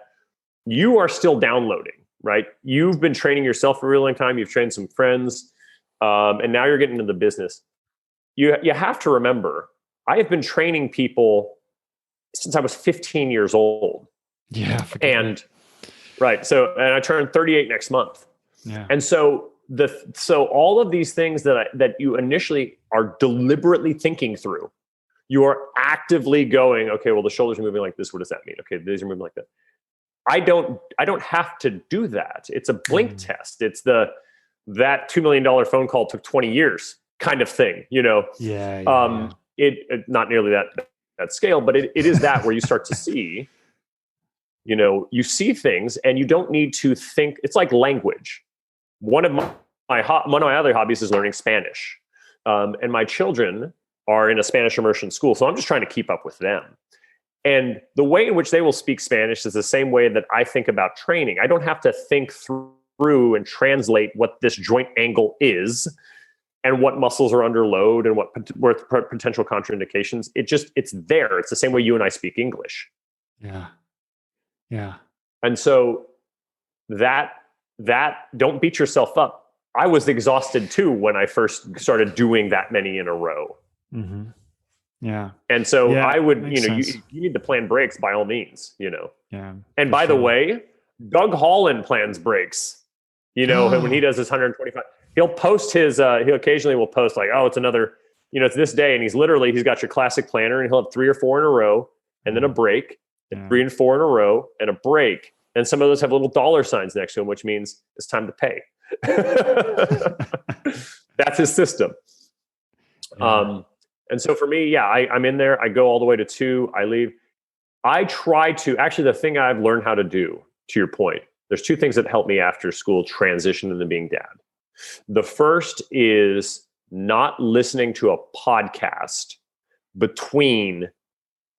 you are still downloading, right? You've been training yourself for a really long time. You've trained some friends. And now you're getting into the business. You have to remember, I have been training people since I was 15 years old. Yeah. And I turn 38 next month. Yeah. And so all of these things that you initially are deliberately thinking through, you are actively going, okay, well, the shoulders are moving like this. What does that mean? Okay, these are moving like that. I don't have to do that. It's a blink test. It's that $2 million phone call took 20 years kind of thing, It not nearly that scale, but it is that where you start to see, you see things and you don't need to think. It's like language. One of my other hobbies is learning Spanish. And my children are in a Spanish immersion school. So I'm just trying to keep up with them. And the way in which they will speak Spanish is the same way that I think about training. I don't have to think through and translate what this joint angle is and what muscles are under load and what potential contraindications. It's there. It's the same way you and I speak English. Yeah. And so that don't beat yourself up. I was exhausted too when I first started doing that many in a row. Mm-hmm. Yeah. And so I would, you need to plan breaks by all means, Yeah. And by the way, Doug Holland plans breaks. When he does his 125, he'll post he occasionally will post it's another, it's this day. And he's got your classic planner and he'll have 3 or 4 in a row and then a break, and 3 and 4 in a row and a break. And some of those have little dollar signs next to them, which means it's time to pay. That's his system. Yeah. And so for me, I'm in there. I go all the way to 2. I leave. I try to, actually, the thing I've learned how to do, to your point, there's two things that help me after school transition into being dad. The first is not listening to a podcast between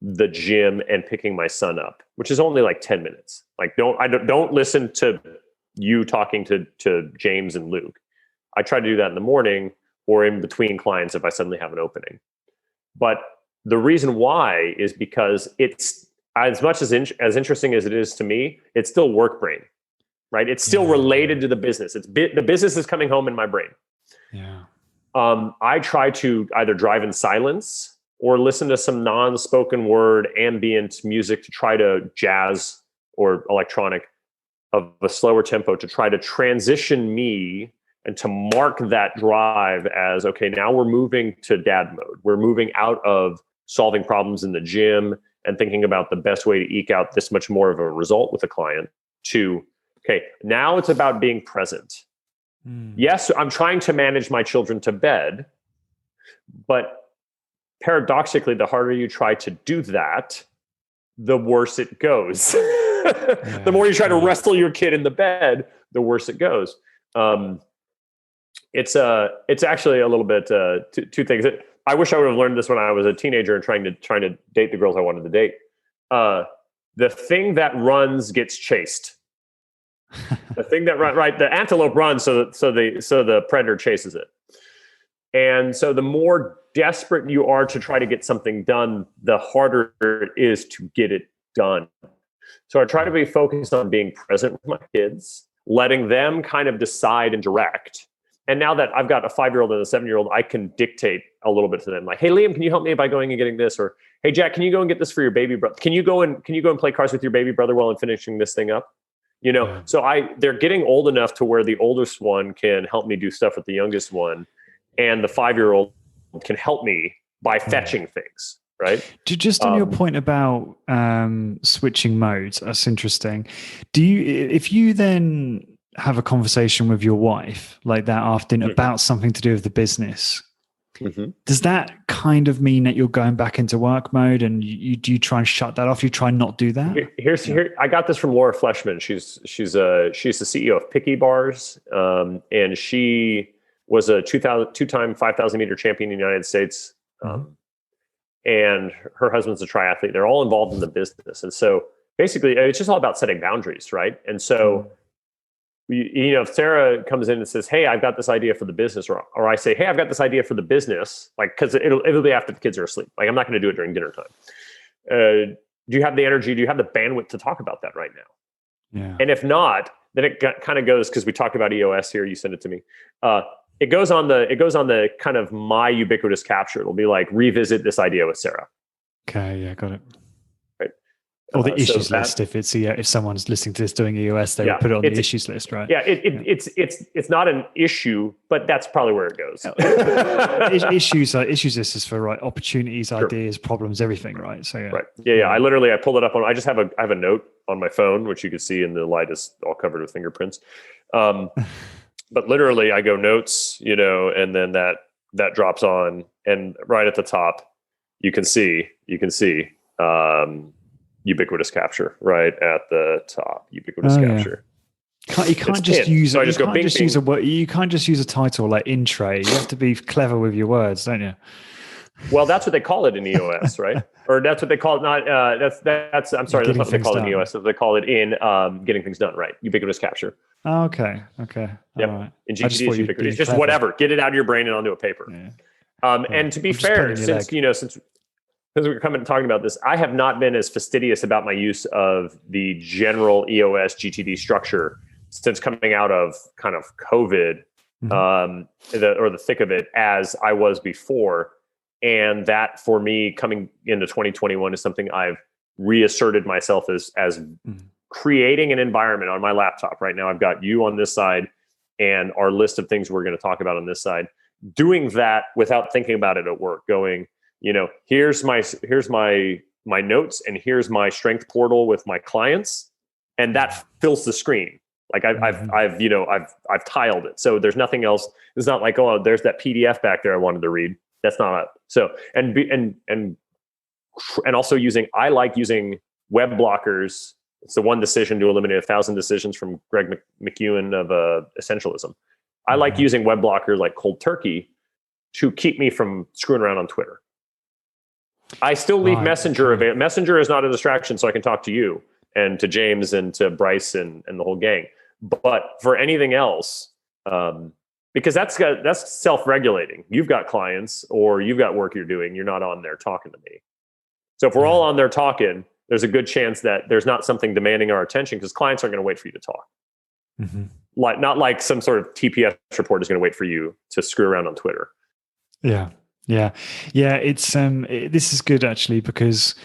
the gym and picking my son up, which is only like 10 minutes. Like don't listen to you talking to James and Luke. I try to do that in the morning or in between clients if I suddenly have an opening. But the reason why is because it's as much as interesting as it is to me, it's still work brain, right? It's still related to the business. The business is coming home in my brain. Yeah. I try to either drive in silence or listen to some non-spoken word ambient music to try to jazz or electronic of a slower tempo to try to transition me and to mark that drive as, okay, now we're moving to dad mode. We're moving out of solving problems in the gym and thinking about the best way to eke out this much more of a result with a client to, okay, now it's about being present. Yes, I'm trying to manage my children to bed, but paradoxically, the harder you try to do that, the worse it goes. The more you try to wrestle your kid in the bed, the worse it goes. It's actually a little bit two things. I wish I would have learned this when I was a teenager and trying to date the girls I wanted to date. The thing that runs gets chased. The thing that right, the antelope runs, so the predator chases it. And so the more desperate you are to try to get something done, the harder it is to get it done. So I try to be focused on being present with my kids, letting them kind of decide and direct. And now that I've got a 5-year-old and a 7-year-old, I can dictate a little bit to them. Like, hey, Liam, can you help me by going and getting this? Or, hey, Jack, can you go and get this for your baby brother? Can you go and play cards with your baby brother while I'm finishing this thing up? So they're getting old enough to where the oldest one can help me do stuff with the youngest one. And the 5-year-old can help me by fetching things, right? Just on your point about switching modes, that's interesting. If you then have a conversation with your wife like that after about something to do with the business, does that kind of mean that you're going back into work mode and do you try and shut that off? You try and not do that? Here, I got this from Laura Fleshman. She's the CEO of Picky Bars, and she was a two-time 5,000 meter champion in the United States. And her husband's a triathlete. They're all involved in the business. And so basically it's just all about setting boundaries, right? And so, if Sarah comes in and says, hey, I've got this idea for the business, or I say, hey, I've got this idea for the business, like, cause it'll be after the kids are asleep. Like, I'm not going to do it during dinner time. Do you have the energy? Do you have the bandwidth to talk about that right now? Yeah. And if not, then it kind of goes, cause we talked about EOS here. You sent it to me. It goes on the kind of my ubiquitous capture. It'll be like, revisit this idea with Sarah. Okay. Yeah. Got it. Right. Or the issues list. If someone's listening to this doing EOS, they would put it on the issues list, right? Yeah. It's not an issue, but that's probably where it goes. Issues list is for opportunities, ideas, problems, everything, right? So right. Yeah. I pulled it up I have a note on my phone, which you can see in the light is all covered with fingerprints. But literally I go notes, and then that drops on, and right at the top, you can see ubiquitous capture right at the top, ubiquitous capture. You can't just use you can't just use a title like in tray. You have to be clever with your words, don't you? Well, that's what they call it in EOS, right? Or that's what they call it. Not that's. I'm sorry, that's not what they call it in EOS. They call it in getting things done, right? Ubiquitous capture. Oh, okay. Yep. Right. In GTD, it's ubiquitous. It's just clever. Whatever. Get it out of your brain and onto a paper. Yeah. And to be fair, since we're talking about this, I have not been as fastidious about my use of the general EOS GTD structure since coming out of kind of COVID, the thick of it, as I was before. And that, for me, coming into 2021 is something I've reasserted myself as creating an environment on my laptop. Right now, I've got you on this side and our list of things we're going to talk about on this side. Doing that without thinking about it at work, going, here's my notes, and here's my strength portal with my clients, and that fills the screen. Like I've tiled it, so there's nothing else. It's not like, oh, there's that PDF back there I wanted to read. That's not so. And also I like using web blockers It's the one decision to eliminate 1,000 decisions from Greg McEwen of Essentialism. I like using web blocker like cold turkey to keep me from screwing around on Twitter. I still leave Messenger available. Messenger is not a distraction, so I can talk to you and to James and to Bryce and the whole gang. But for anything else, because that's self-regulating. You've got clients or you've got work you're doing. You're not on there talking to me. So if we're all on there talking, there's a good chance that there's not something demanding our attention because clients aren't going to wait for you to talk. Not like some sort of TPS report is going to wait for you to screw around on Twitter. Yeah. It's this is good actually, because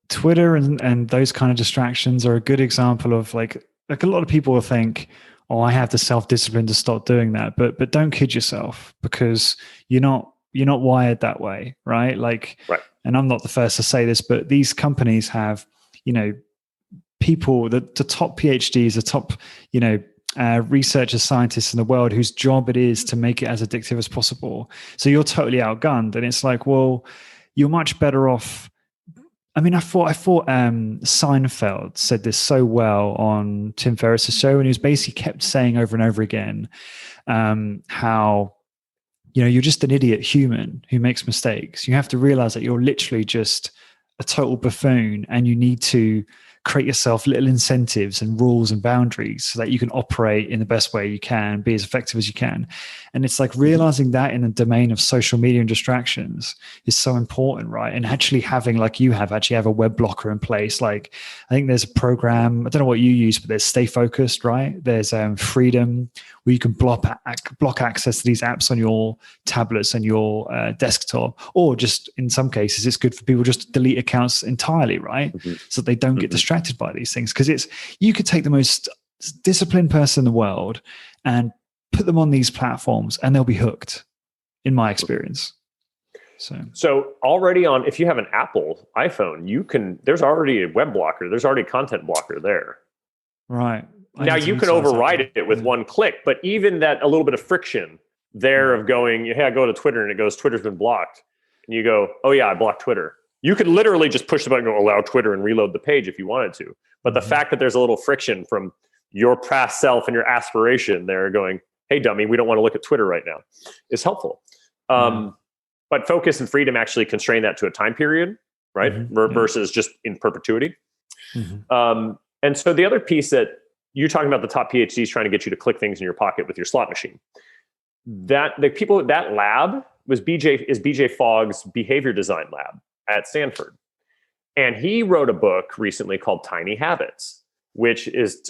Twitter and those kind of distractions are a good example of like a lot of people will think, oh, I have the self-discipline to stop doing that, but don't kid yourself, because you're not wired that way, right? Like, right. And I'm not the first to say this, but these companies have, people, the top PhDs, the top, researchers, scientists in the world whose job it is to make it as addictive as possible. So you're totally outgunned. And it's like, well, you're much better off. I mean, I thought Seinfeld said this so well on Tim Ferriss's show, and he was basically kept saying over and over again how, you're just an idiot human who makes mistakes. You have to realize that you're literally just a total buffoon, and you need to create yourself little incentives and rules and boundaries so that you can operate in the best way you can, be as effective as you can. And it's like realizing that in the domain of social media and distractions is so important, right? And actually having, like you have a web blocker in place. Like, I think there's a program, I don't know what you use, but there's Stay Focused, right? There's Freedom, where you can block access to these apps on your tablets and your desktop, or just in some cases, it's good for people just to delete accounts entirely, right? So they don't get distracted by these things. Because you could take the most disciplined person in the world and put them on these platforms and they'll be hooked, in my experience. So already if you have an Apple iPhone, there's already a web blocker, there's already a content blocker there. Right. Now you can override it with one click, but even that a little bit of friction there of going, hey, I go to Twitter and it goes, Twitter's been blocked. And you go, oh yeah, I blocked Twitter. You could literally just push the button and go allow Twitter and reload the page if you wanted to. But the fact that there's a little friction from your past self and your aspiration there going, hey, dummy, we don't want to look at Twitter right now, is helpful. But focus and freedom actually constrain that to a time period, right? Versus just in perpetuity. And so the other piece that you're talking about, the top PhDs trying to get you to click things in your pocket with your slot machine. That lab is BJ Fogg's behavior design lab at Stanford. And he wrote a book recently called Tiny Habits, which is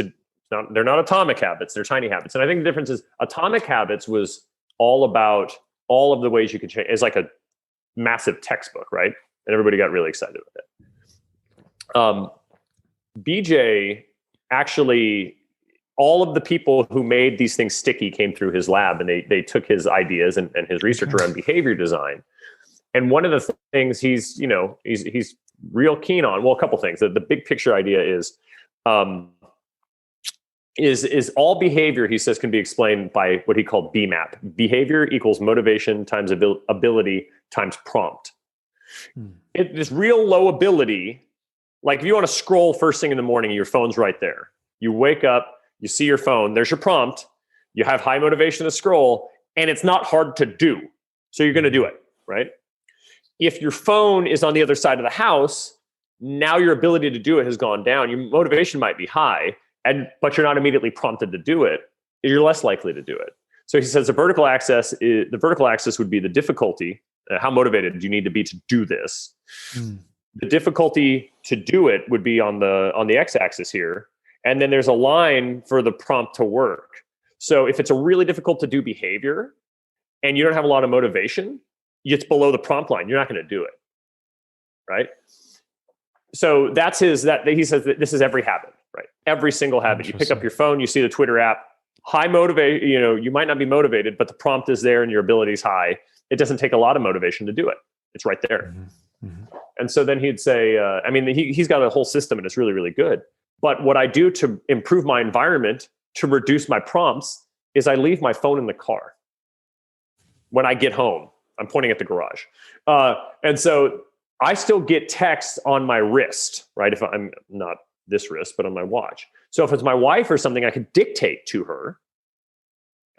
they're not atomic habits, they're tiny habits. And I think the difference is Atomic Habits was all about all of the ways you can change. It's like a massive textbook, right? And everybody got really excited with it. BJ actually, all of the people who made these things sticky came through his lab, and they took his ideas and his research around behavior design. And one of the things he's real keen on, well, a couple things. The big picture idea is all behavior, he says, can be explained by what he called BMAP. Behavior equals motivation times ability times prompt. This real low ability, like if you want to scroll first thing in the morning, your phone's right there. You wake up, you see your phone, there's your prompt, you have high motivation to scroll, and it's not hard to do. So you're going to do it, right? If your phone is on the other side of the house, now your ability to do it has gone down. Your motivation might be high, but you're not immediately prompted to do it. You're less likely to do it. So he says the vertical axis would be the difficulty. How motivated do you need to be to do this? The difficulty to do it would be on the x-axis here. And then there's a line for the prompt to work. So if it's a really difficult to do behavior and you don't have a lot of motivation, it's below the prompt line. You're not going to do it, right? So he says that this is every habit, right? Every single habit. You pick up your phone, you see the Twitter app, high motivate. You might not be motivated, but the prompt is there and your ability is high. It doesn't take a lot of motivation to do it. It's right there. And so then he'd say, he's got a whole system and it's really, really good. But what I do to improve my environment, to reduce my prompts, is I leave my phone in the car. When I get home, I'm pointing at the garage. And so I still get texts on my wrist, right? If I'm not this wrist, but on my watch. So if it's my wife or something, I could dictate to her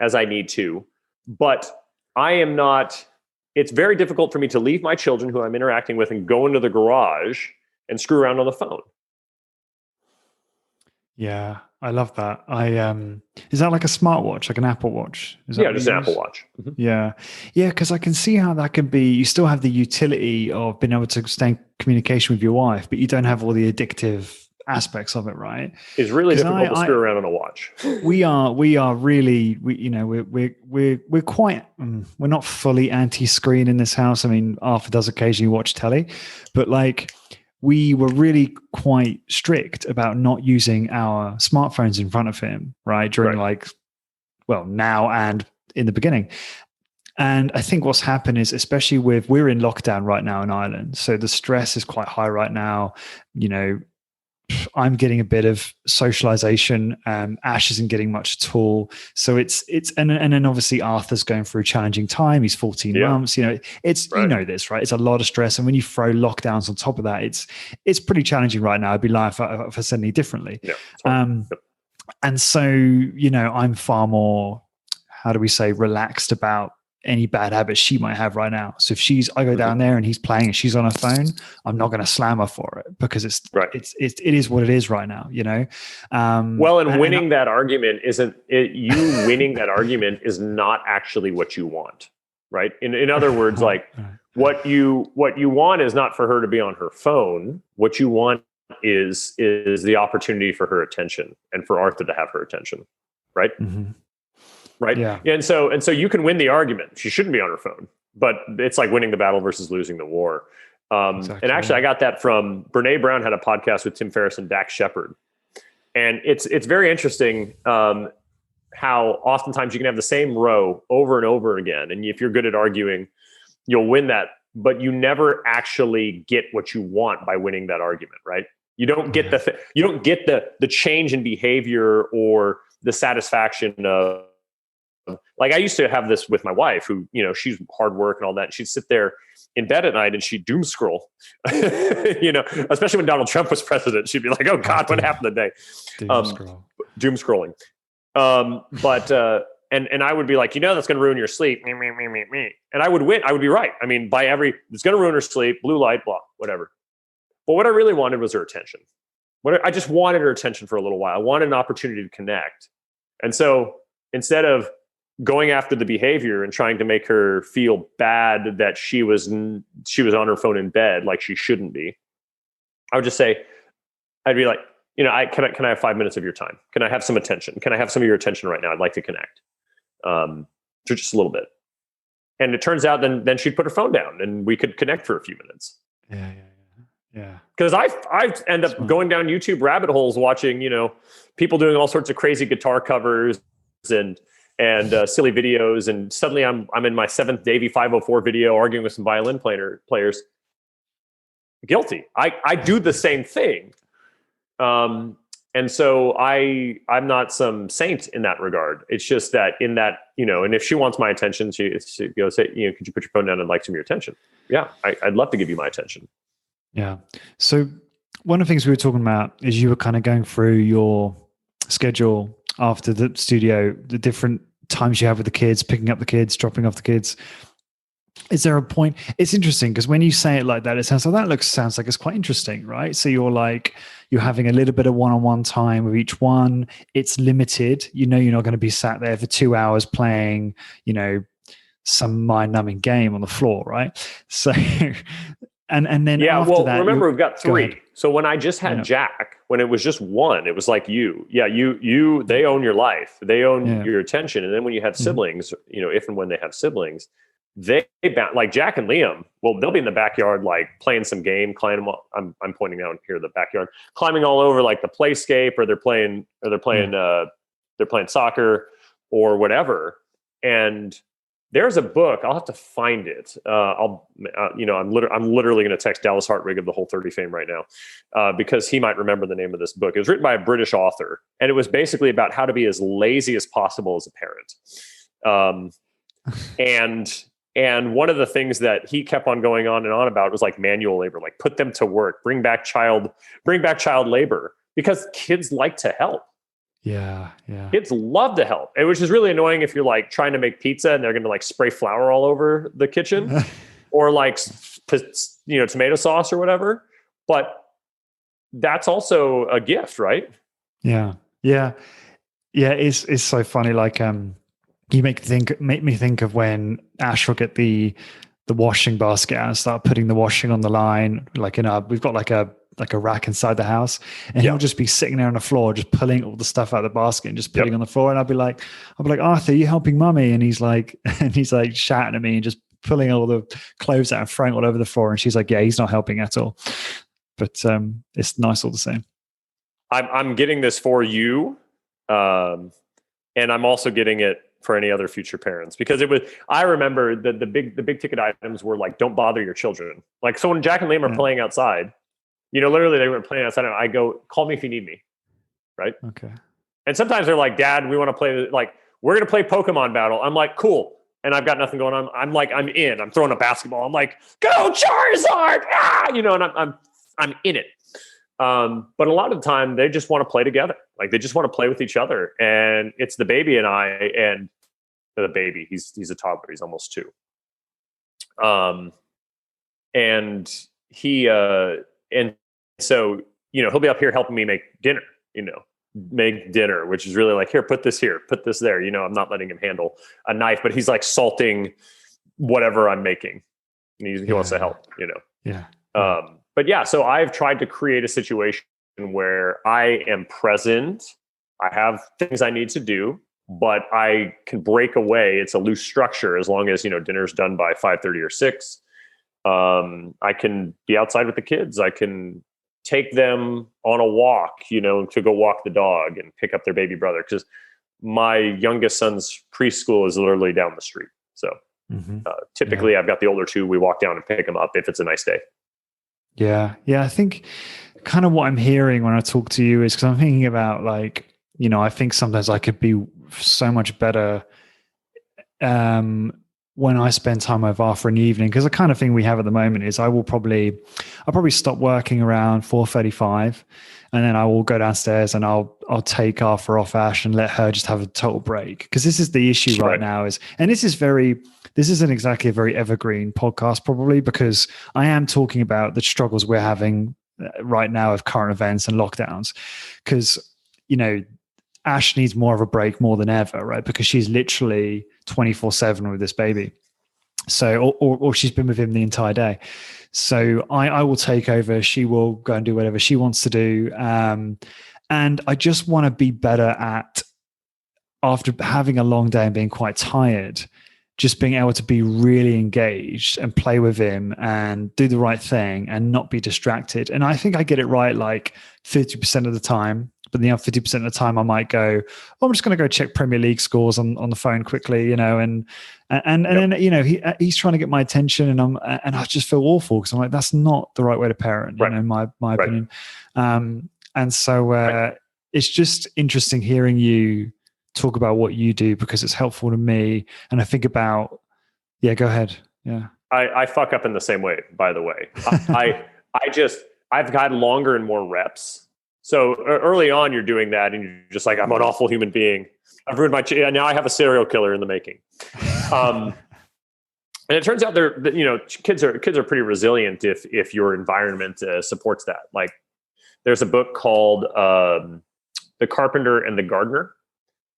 as I need to, but I am not, it's very difficult for me to leave my children who I'm interacting with and go into the garage and screw around on the phone. Yeah, I love that. Is that like a smartwatch, like an Apple Watch? Is that Yeah, what just you an use? Apple Watch. Mm-hmm. Yeah. Yeah, because I can see how that can be, you still have the utility of being able to stay in communication with your wife, but you don't have all the addictive aspects of it, right? It's really 'Cause difficult to screw around on a watch. we are really, we're quite, we're not fully anti-screen in this house. I mean, Arthur does occasionally watch telly, but like, we were really quite strict about not using our smartphones in front of him, right? During now and in the beginning. And I think what's happened is, especially we're in lockdown right now in Ireland. So the stress is quite high right now. I'm getting a bit of socialization. Ash isn't getting much at all. So and then obviously Arthur's going through a challenging time. He's 14 months. It's right. This, right? It's a lot of stress. And when you throw lockdowns on top of that, it's pretty challenging right now. I'd be lying if I said any differently. Yeah, and so, I'm far more, how do we say, relaxed about any bad habits she might have right now. So if I go down there and he's playing and she's on her phone, I'm not going to slam her for it, because it is what it is right now, winning that argument winning that argument is not actually what you want, right? In other words, like what you want is not for her to be on her phone. What you want is the opportunity for her attention and for Arthur to have her attention, right? Mm-hmm. Right. Yeah. And so you can win the argument. She shouldn't be on her phone, but it's like winning the battle versus losing the war. Exactly. And actually, I got that from Brene Brown had a podcast with Tim Ferriss and Dax Shepard. And it's very interesting how oftentimes you can have the same row over and over again. And if you're good at arguing, you'll win that, but you never actually get what you want by winning that argument, right? You don't get the change in behavior or the satisfaction of, like, I used to have this with my wife who, she's hard work and all that. And she'd sit there in bed at night and she'd doom scroll, especially when Donald Trump was president. She'd be like, oh God, what happened today? Doom scrolling. And I would be like, that's going to ruin your sleep. Me. And I would win. I would be right. I mean, it's going to ruin her sleep, blue light, blah, whatever. But what I really wanted was her attention. I just wanted her attention for a little while. I wanted an opportunity to connect. And so instead of going after the behavior and trying to make her feel bad that she was on her phone in bed like she shouldn't be, I would just say, I'd be like, can I have 5 minutes of your time? Can I have some attention? Can I have some of your attention right now? I'd like to connect, for just a little bit. And it turns out then she'd put her phone down and we could connect for a few minutes. Yeah. Because I end up going down YouTube rabbit holes watching, people doing all sorts of crazy guitar covers and silly videos, and suddenly I'm in my 7th Davy 504 video arguing with some violin players. Guilty. I do the same thing, and so I'm not some saint in that regard. It's just that and if she wants my attention, she goes, hey, could you put your phone down and like some of your attention? Yeah, I'd love to give you my attention. Yeah. So one of the things we were talking about is you were kind of going through your schedule after the studio, the different times you have with the kids, picking up the kids, dropping off the kids. Is there a point? It's interesting because when you say it like that, it sounds like it's quite interesting, right? So you're having a little bit of one-on-one time with each one. It's limited. You're not going to be sat there for 2 hours playing, some mind-numbing game on the floor, right? So, and then after that, remember we've got 3. So when I just had Jack, when it was just 1, it was like you, they own your life, they own your attention. And then when you have siblings, if and when they have siblings, they like Jack and Liam, well, they'll be in the backyard, like playing some game, climbing. I'm pointing out here the backyard, climbing all over like the playscape, or they're playing soccer or whatever. And there's a book. I'll have to find it. I'm literally going to text Dallas Hartwig of the Whole30 fame right now, because he might remember the name of this book. It was written by a British author, and it was basically about how to be as lazy as possible as a parent. And one of the things that he kept on going on and on about was like manual labor, like put them to work, bring back child labor, because kids like to help. Yeah. Yeah. Kids love to help, which is really annoying if you're like trying to make pizza and they're going to like spray flour all over the kitchen or like, tomato sauce or whatever. But that's also a gift, right? Yeah. Yeah. Yeah. It's so funny. Like, you make me think of when Ash will get the washing basket out and start putting the washing on the line. Like we've got like a rack inside the house, and he'll just be sitting there on the floor, just pulling all the stuff out of the basket and just putting on the floor. And I'll be like, Arthur, you helping mummy? And he's like shouting at me and just pulling all the clothes out and throwing all over the floor. And she's like, yeah, he's not helping at all. But it's nice all the same. I'm getting this for you. And I'm also getting it for any other future parents, because I remember the big ticket items were like, don't bother your children. Like, so when Jack and Liam are playing outside, literally they were playing outside and I go, call me if you need me. Right. Okay. And sometimes they're like, Dad, we want to play, like, we're going to play Pokemon battle. I'm like, cool. And I've got nothing going on. I'm like, I'm throwing a basketball. I'm like, go Charizard. And I'm in it. But a lot of the time they just want to play together. Like, they just want to play with each other. And it's the baby and I, and the baby, he's a toddler. He's almost 2. And he, and so, he'll be up here helping me make dinner, which is really like, here, put this there. I'm not letting him handle a knife, but he's like salting whatever I'm making. And he wants to help, Yeah. But yeah, so I've tried to create a situation where I am present. I have things I need to do, but I can break away. It's a loose structure as long as, dinner's done by 5:30 or 6. I can be outside with the kids. I can take them on a walk, to go walk the dog and pick up their baby brother. Because my youngest son's preschool is literally down the street. So typically I've got the older 2. We walk down and pick them up if it's a nice day. Yeah. Yeah. I think kind of what I'm hearing when I talk to you is, because I'm thinking about like, I think sometimes I could be so much better when I spend time with Arthur in the evening, because the kind of thing we have at the moment is I'll probably stop working around 4:35, and then I will go downstairs and I'll take Arthur off Ash and let her just have a total break. Because this is the issue right now this isn't exactly a very evergreen podcast probably, because I am talking about the struggles we're having right now of current events and lockdowns. Because, Ash needs more of a break more than ever, right? Because she's literally 24/7 with this baby. So, or she's been with him the entire day. So I will take over. She will go and do whatever she wants to do. And I just want to be better at, after having a long day and being quite tired, just being able to be really engaged and play with him and do the right thing and not be distracted. And I think I get it right like 50% of the time. But the other 50% of the time I might go, I'm just going to go check Premier League scores on the phone quickly, and then, he's trying to get my attention, and I just feel awful, because I'm like, that's not the right way to parent, in my opinion. And so it's just interesting hearing you talk about what you do, because it's helpful to me. And I think about, go ahead. Yeah. I fuck up in the same way, by the way. I've got longer and more reps. So early on, you're doing that, and you're just like, I'm an awful human being. I've ruined now I have a serial killer in the making. And it turns out kids are pretty resilient if your environment supports that. Like, there's a book called The Carpenter and the Gardener,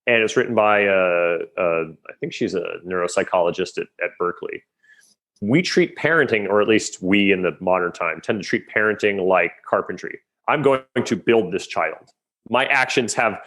and it's written by I think she's a neuropsychologist at Berkeley. We treat parenting, or at least we in the modern time, tend to treat parenting like carpentry. I'm going to build this child. My actions have,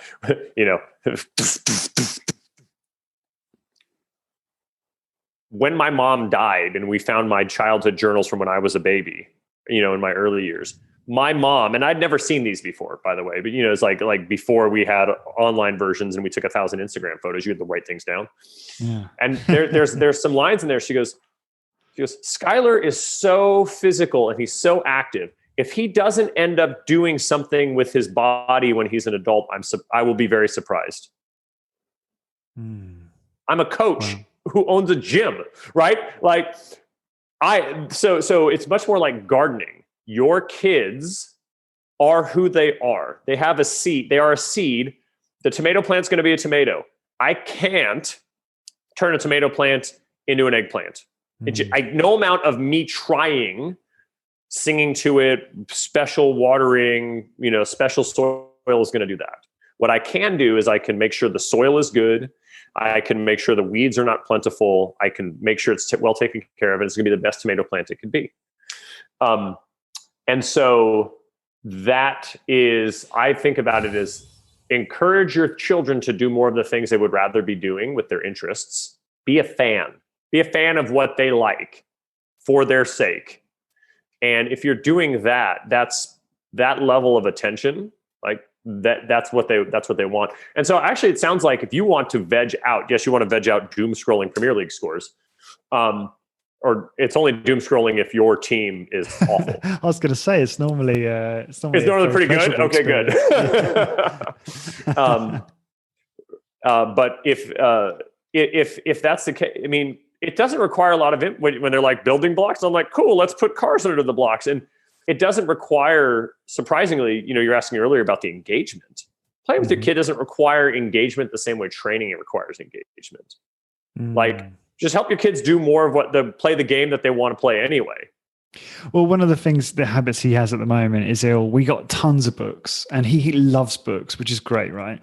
when my mom died and we found my childhood journals from when I was a baby, in my early years, my mom, and I'd never seen these before, by the way, but it's like before we had online versions and we took 1,000 Instagram photos, you had to write things down. Yeah. And there's some lines in there. She goes, Skylar is so physical and he's so active. If he doesn't end up doing something with his body when he's an adult, I will be very surprised. I'm a coach who owns a gym, right? Like so it's much more like gardening. Your kids are who they are. They have a seed. They are a seed. The tomato plant's going to be a tomato. I can't turn a tomato plant into an eggplant. No amount of me trying, singing to it, special watering, special soil is going to do that. What I can do is I can make sure the soil is good. I can make sure the weeds are not plentiful. I can make sure it's well taken care of, and it's going to be the best tomato plant it could be. And so that is, I think about it as encourage your children to do more of the things they would rather be doing with their interests. Be a fan. Be a fan of what they like for their sake. And if you're doing that, that's that level of attention, like that's what they want. And so actually it sounds like if you want to veg out, yes, you want to veg out doom scrolling Premier League scores. Or it's only doom scrolling if your team is awful. I was going to say it's normally pretty good. Okay, good. But if that's the case, I mean, it doesn't require a lot of it when they're like building blocks. I'm like, cool, let's put cars under the blocks, and it doesn't require. Surprisingly, you're asking earlier about the engagement. Playing with your kid doesn't require engagement the same way training it requires engagement. Like, just help your kids do more of play the game that they want to play anyway. Well, one of the habits he has at the moment is we got tons of books, and he loves books, which is great, right?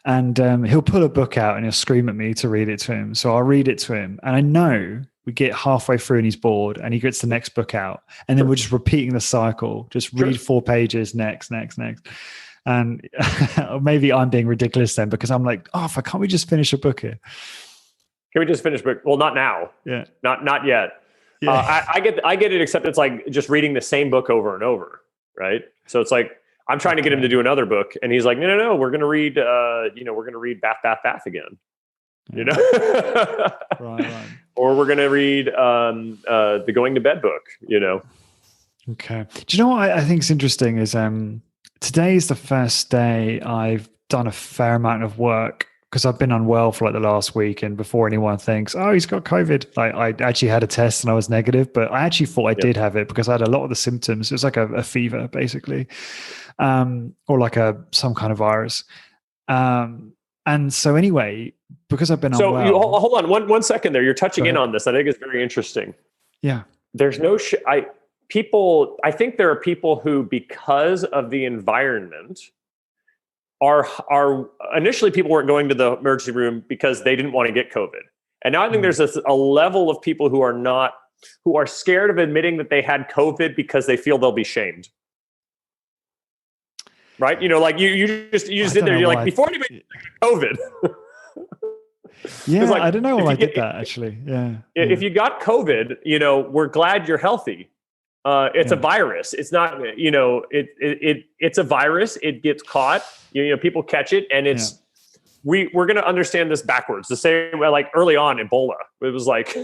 And he'll pull a book out and he'll scream at me to read it to him. So I'll read it to him, and I know we get halfway through and he's bored, and he gets the next book out, and then we're just repeating the cycle. Just read 4 pages, next. And maybe I'm being ridiculous then, because I'm like, can't we just finish a book here? Can we just finish book? Well, not now. Yeah. Not yet. Yeah. I get it, except it's like just reading the same book over and over, right? So it's like I'm trying to get him to do another book, and he's like, no, we're gonna read Bath again, right. Or we're gonna read the Going to Bed book, Okay. Do you know what I think is interesting is today is the first day I've done a fair amount of work, because I've been unwell for like the last week, and before anyone thinks, he's got COVID, like I actually had a test and I was negative, but I actually thought I did have it because I had a lot of the symptoms. It was like a fever, basically, or like some kind of virus. And so anyway, because I've been unwell. So hold on one second there. You're touching in on this. I think it's very interesting. Yeah. There's no I think there are people who, because of the environment, are initially people weren't going to the emergency room because they didn't want to get COVID. And now I think there's a level of people who are scared of admitting that they had COVID because they feel they'll be shamed. Right? Like you just sit there, you're like, before anybody COVID. Yeah, I don't know why I did that actually. Yeah. If you got COVID, we're glad you're healthy. It's a virus. It's not, it's a virus. It gets caught. People catch it, and it's we're going to understand this backwards. The same way, like early on Ebola, it was like,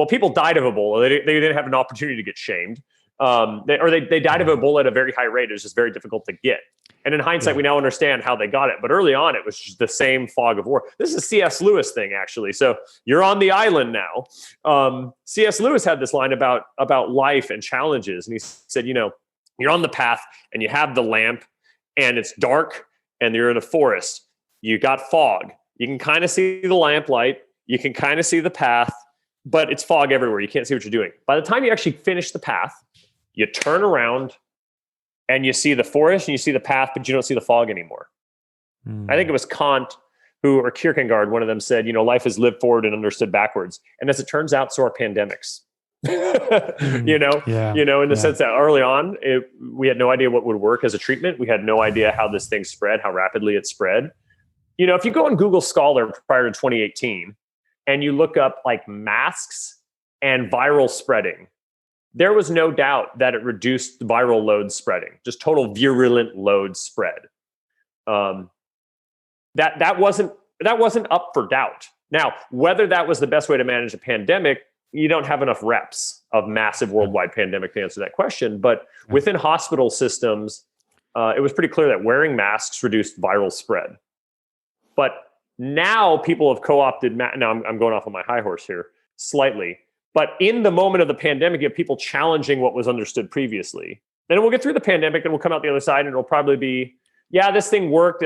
people died of Ebola. They didn't have an opportunity to get shamed. They died of Ebola at a very high rate. It was just very difficult to get. And in hindsight, we now understand how they got it. But early on, it was just the same fog of war. This is a C.S. Lewis thing, actually. So you're on the island now. C.S. Lewis had this line about life and challenges. And he said, you're on the path and you have the lamp and it's dark and you're in a forest. You got fog. You can kind of see the lamplight. You can kind of see the path, but it's fog everywhere. You can't see what you're doing. By the time you actually finish the path, you turn around and you see the forest and you see the path, but you don't see the fog anymore. I think it was Kant or Kierkegaard, one of them said, life is lived forward and understood backwards. And as it turns out, so are pandemics. In the sense that early on, we had no idea what would work as a treatment. We had no idea how this thing spread, how rapidly it spread. If you go on Google Scholar prior to 2018 and you look up like masks and viral spreading, there was no doubt that it reduced viral load spreading, just total virulent load spread. That wasn't up for doubt. Now, whether that was the best way to manage a pandemic, you don't have enough reps of massive worldwide pandemic to answer that question. But within hospital systems, it was pretty clear that wearing masks reduced viral spread. But now people have co-opted. Now I'm going off on my high horse here slightly. But in the moment of the pandemic, you have people challenging what was understood previously. then we'll get through the pandemic and we'll come out the other side and it'll probably be, yeah, this thing worked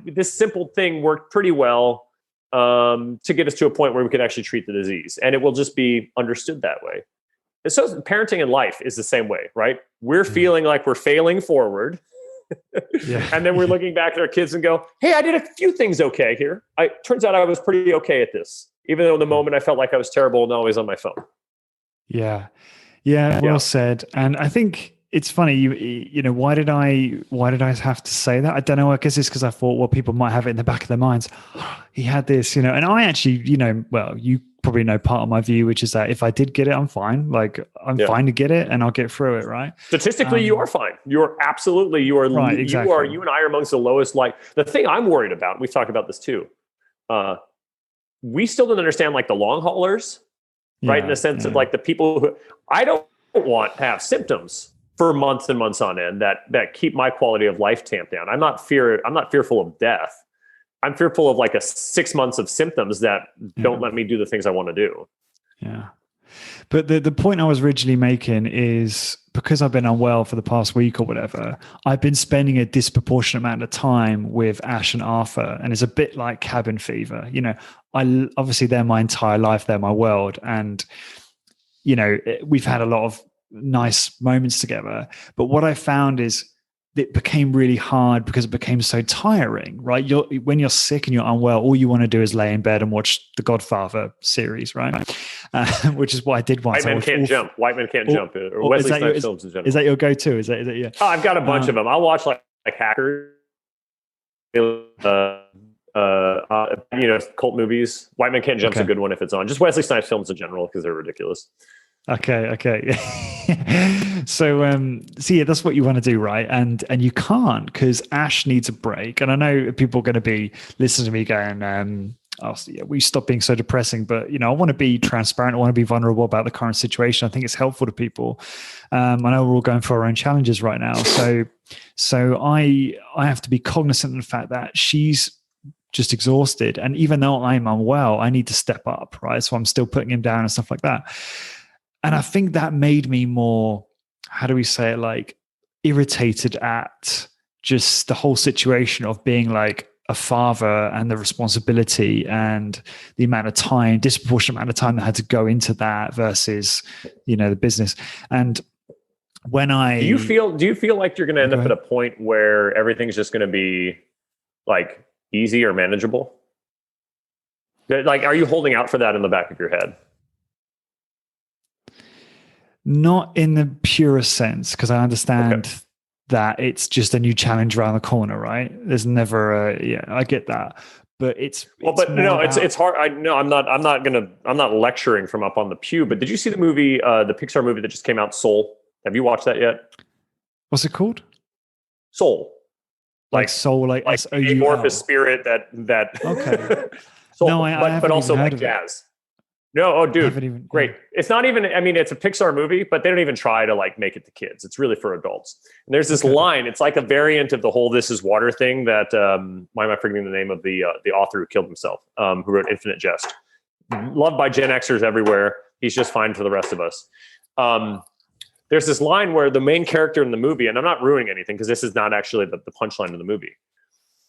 this simple thing worked pretty well to get us to a point where we could actually treat the disease. And it will just be understood that way. And so parenting in life is the same way, right? We're feeling like we're failing forward. And then we're looking back at our kids and go, hey, I did a few things okay here. Turns out I was pretty okay at this, even though in the moment I felt like I was terrible and always on my phone. Yeah. Well said. And I think it's funny, you know, why did I have to say that? I don't know. I guess it's because I thought, well, people might have it in the back of their minds. He had this, you know, and I actually, you know, well, you probably know part of my view, which is that if I did get it, I'm fine. Like I'm fine to get it and I'll get through it. Right. Statistically, you are fine. You are absolutely, right, exactly. You and I are amongst the lowest. Like the thing I'm worried about, we've talked about this too. We still don't understand like the long haulers, right? In the sense of like the people who I don't want to have symptoms for months and months on end that keep my quality of life tamped down. I'm not fearful of death. I'm fearful of like 6 months of symptoms that don't let me do the things I want to do. Yeah. But the point I was originally making is because I've been unwell for the past week or whatever, I've been spending a disproportionate amount of time with Ash and Arthur. And it's a bit like cabin fever. You know, obviously they're my entire life. They're my world. And, you know, we've had a lot of nice moments together. But what I found is it became really hard because it became so tiring, right? When you're sick and you're unwell, all you want to do is lay in bed and watch the Godfather series, right? Which is what I did once. White Men Can't Jump. White Men Can't Jump. Or Wesley Snipes films in general. Is that your go-to? Is that yeah? Oh, I've got a bunch of them. I'll watch like Hackers, you know, cult movies. White Men Can't Jump's a good one if it's on. Just Wesley Snipes films in general because they're ridiculous. Okay. So yeah, that's what you want to do, right? And you can't because Ash needs a break. And I know people are going to be listening to me going, we stop being so depressing. But you know, I want to be transparent. I want to be vulnerable about the current situation. I think it's helpful to people. I know we're all going through our own challenges right now. So I have to be cognizant of the fact that she's just exhausted, and even though I'm unwell, I need to step up, right? So I'm still putting him down and stuff like that. And I think that made me more, how do we say it, like irritated at just the whole situation of being like a father and the responsibility and the amount of time, disproportionate amount of time that had to go into that versus, you know, the business. And when do you feel like you're going to end up at a point where everything's just going to be like easy or manageable? Like, are you holding out for that in the back of your head? Not in the purest sense, because I understand that it's just a new challenge around the corner, right? There's never I get that, but it's hard. I'm not lecturing from up on the pew. But did you see the movie, the Pixar movie that just came out, Soul? Have you watched that yet? What's it called? Soul. Like soul, like S-O-U-L. Amorphous spirit that. Okay. Soul, no, I haven't but also even heard like of jazz. No, oh, dude, great. It's not even, I mean, it's a Pixar movie, but they don't even try to like make it to kids. It's really for adults. And there's this line, it's like a variant of the whole "This Is Water" thing that, why am I forgetting the name of the author who killed himself, who wrote Infinite Jest. Loved by Gen Xers everywhere. He's just fine for the rest of us. There's this line where the main character in the movie, and I'm not ruining anything because this is not actually the punchline of the movie.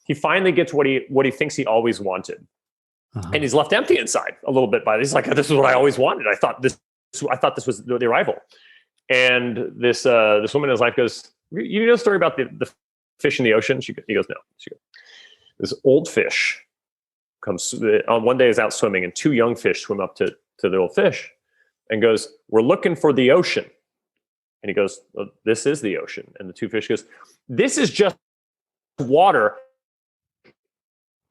He finally gets what he thinks he always wanted. And he's left empty inside a little bit by this. He's like, this is what I always wanted. I thought this was the arrival. And this woman in his life goes, you know the story about the fish in the ocean? He goes, no. She goes, this old fish comes on one day is out swimming, and two young fish swim up to the old fish and goes, we're looking for the ocean. And he goes, well, this is the ocean. And the two fish goes, this is just water.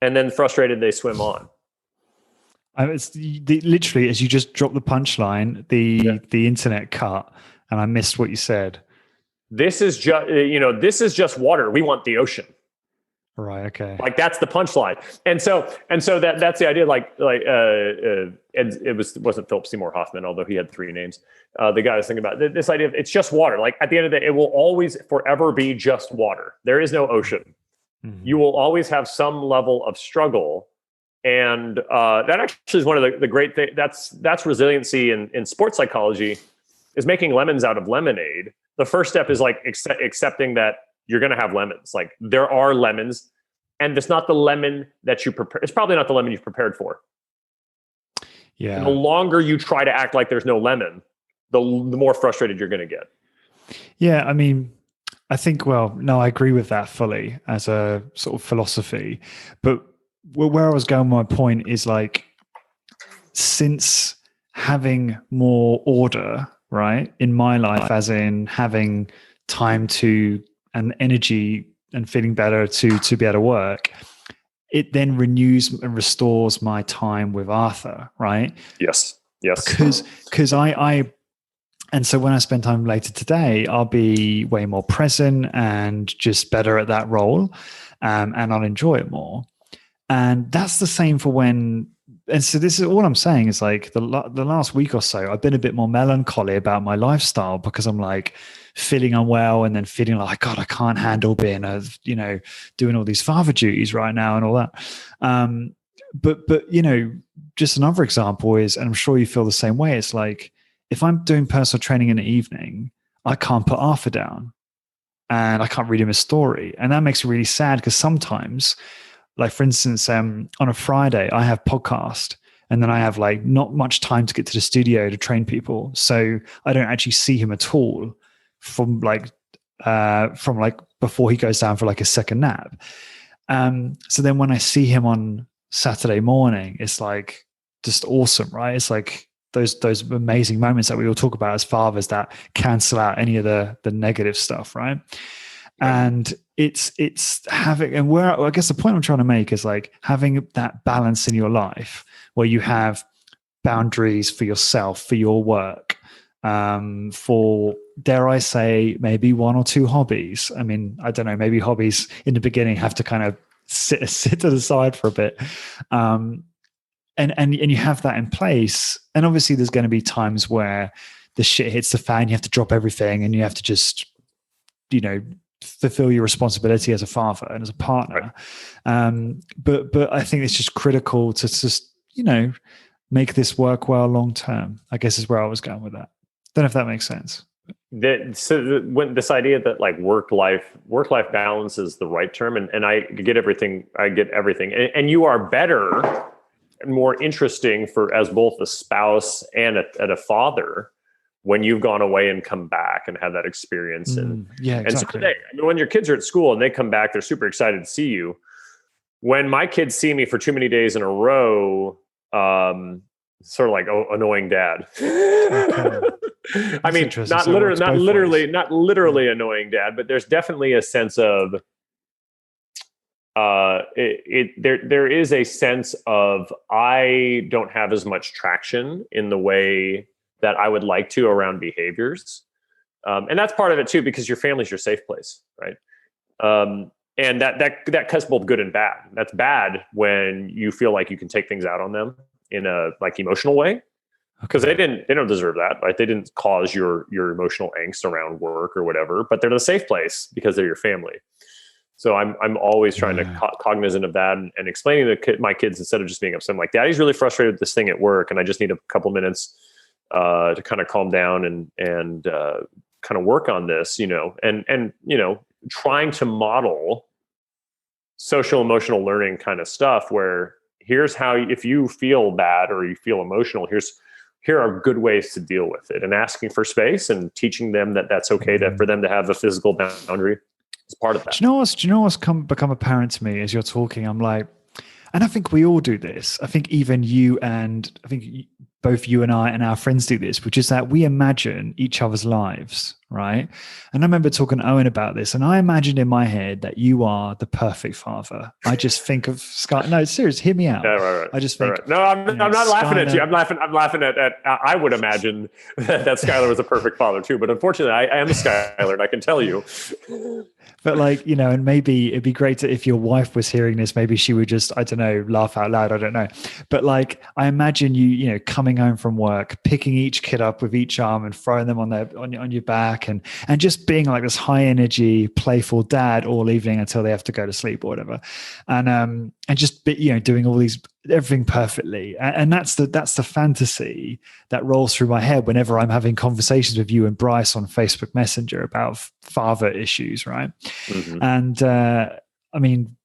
And then frustrated, they swim on. It's literally, as you just dropped the punchline, the internet cut, and I missed what you said. This is just water. We want the ocean. Right. Okay. Like that's the punchline. And so that's the idea. It wasn't Philip Seymour Hoffman, although he had three names. The guy was thinking about this idea of it's just water. Like at the end of the day, it will always forever be just water. There is no ocean. Mm-hmm. You will always have some level of struggle. And that actually is one of the great things. That's resiliency in sports psychology, is making lemons out of lemonade. The first step is like accepting that you're going to have lemons. Like there are lemons, and it's not the lemon that you prepare. It's probably not the lemon you've prepared for. Yeah. And the longer you try to act like there's no lemon, the more frustrated you're going to get. Yeah. I mean, I think, well, no, I agree with that fully as a sort of philosophy. But where I was going, my point is like, since having more order, right, in my life, as in having time to and energy and feeling better to be able to work, it then renews and restores my time with Arthur, right? Yes. Because I and so when I spend time later today, I'll be way more present and just better at that role, and I'll enjoy it more. And that's the same for when. And so this is all I'm saying is like the last week or so, I've been a bit more melancholy about my lifestyle because I'm like feeling unwell and then feeling like, God, I can't handle being doing all these father duties right now and all that. But just another example is, and I'm sure you feel the same way. It's like, if I'm doing personal training in the evening, I can't put Arthur down and I can't read him a story. And that makes me really sad because sometimes, like for instance, on a Friday, I have podcast and then I have like not much time to get to the studio to train people. So I don't actually see him at all from like before he goes down for like a second nap. So then when I see him on Saturday morning, it's like just awesome, right? It's like those amazing moments that we all talk about as fathers that cancel out any of the negative stuff, right? And it's having, and where I guess the point I'm trying to make is like having that balance in your life where you have boundaries for yourself, for your work, for, dare I say, maybe one or two hobbies. I mean, I don't know, maybe hobbies in the beginning have to kind of sit to the side for a bit. And you have that in place. And obviously there's going to be times where the shit hits the fan, you have to drop everything and you have to just, fulfill your responsibility as a father and as a partner. Right. But I think it's just critical to just, make this work well long term, I guess is where I was going with that. Don't know if that makes sense. When this idea that like work life balance is the right term, and I get everything, and you are better and more interesting as both a spouse and a father when you've gone away and come back and have that experience. And so when your kids are at school and they come back, they're super excited to see you. When my kids see me for too many days in a row, sort of like, oh, annoying dad. Okay. I mean, not literally annoying dad, but there's definitely a sense of there is a sense of I don't have as much traction in the way that I would like to around behaviors. And that's part of it too, because your family's your safe place, right? And that cuts both good and bad. That's bad when you feel like you can take things out on them in a like emotional way, because they don't deserve that, right? They didn't cause your emotional angst around work or whatever, but they're the safe place because they're your family. So I'm always trying to cognizant of that and explaining to my kids, instead of just being upset, I'm like, Daddy's really frustrated with this thing at work, and I just need a couple minutes to kind of calm down and kind of work on this, and trying to model social emotional learning kind of stuff where here's how, if you feel bad or you feel emotional, here are good ways to deal with it, and asking for space and teaching them that that's okay for them to have a physical boundary is part of that. Do you know what's become apparent to me as you're talking? I'm like, and I think we all do this. I think even you, and I think both you and I and our friends do this, which is that we imagine each other's lives, right? And I remember talking to Owen about this, and I imagined in my head that you are the perfect father. I just think of Sky. No, serious. Hear me out. Yeah, right. I just think. Right. No, I'm not laughing at you. I'm laughing at. I would imagine that Skylar was a perfect father too, but unfortunately, I am a Skylar, and I can tell you. But like, and maybe it'd be great if your wife was hearing this, maybe she would just, I don't know, laugh out loud. I don't know. But like, I imagine you, coming home from work, picking each kid up with each arm and throwing them on your back and just being like this high energy, playful dad all evening until they have to go to sleep or whatever. And just, doing all these everything perfectly. And that's the fantasy that rolls through my head whenever I'm having conversations with you and Bryce on Facebook Messenger about father issues, right? Mm-hmm. And I mean,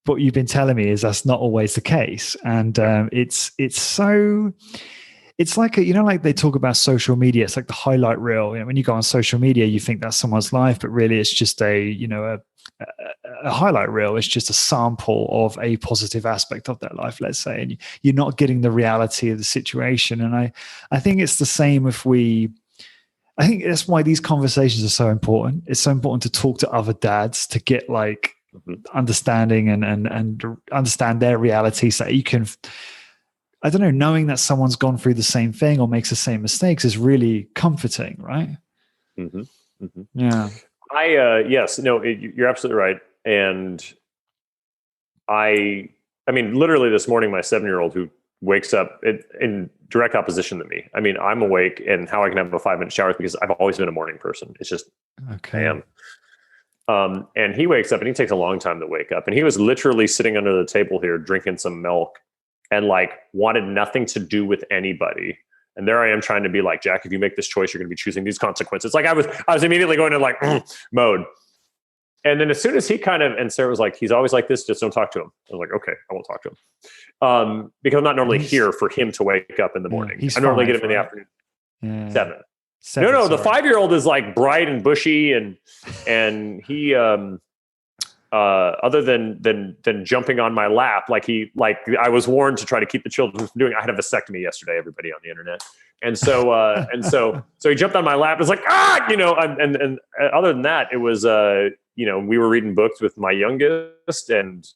what you've been telling me is that's not always the case. And it's so, it's like, like they talk about social media. It's like the highlight reel. When you go on social media, you think that's someone's life, but really it's just a highlight reel. It's just a sample of a positive aspect of their life, let's say, and you're not getting the reality of the situation. And I think it's the same I think that's why these conversations are so important. It's so important to talk to other dads to get like understanding and understand their reality, so that you can, I don't know, knowing that someone's gone through the same thing or makes the same mistakes is really comforting, right? Mm-hmm. Mm-hmm. Yeah. Yes, no, you're absolutely right. And I mean, literally this morning, my 7-year-old who wakes up in direct opposition to me. I mean, I'm awake, and how I can have a 5-minute shower is because I've always been a morning person. It's just, okay. I am. And he wakes up, and he takes a long time to wake up. And he was literally sitting under the table here, drinking some milk, and like wanted nothing to do with anybody. And there I am trying to be like, Jack, if you make this choice, you're going to be choosing these consequences. Like I was immediately going into like mode. And then as soon as he and Sarah was like, he's always like this, just don't talk to him. I was like, okay, I won't talk to him. Because I'm not normally here for him to wake up in the morning. I normally get him in the afternoon. Yeah. 7. No, the 5-year-old is like bright and bushy, and he other than jumping on my lap, like I was warned to try to keep the children from doing. I had a vasectomy yesterday, everybody on the internet, and so so he jumped on my lap. It's like and other than that, it was we were reading books with my youngest, and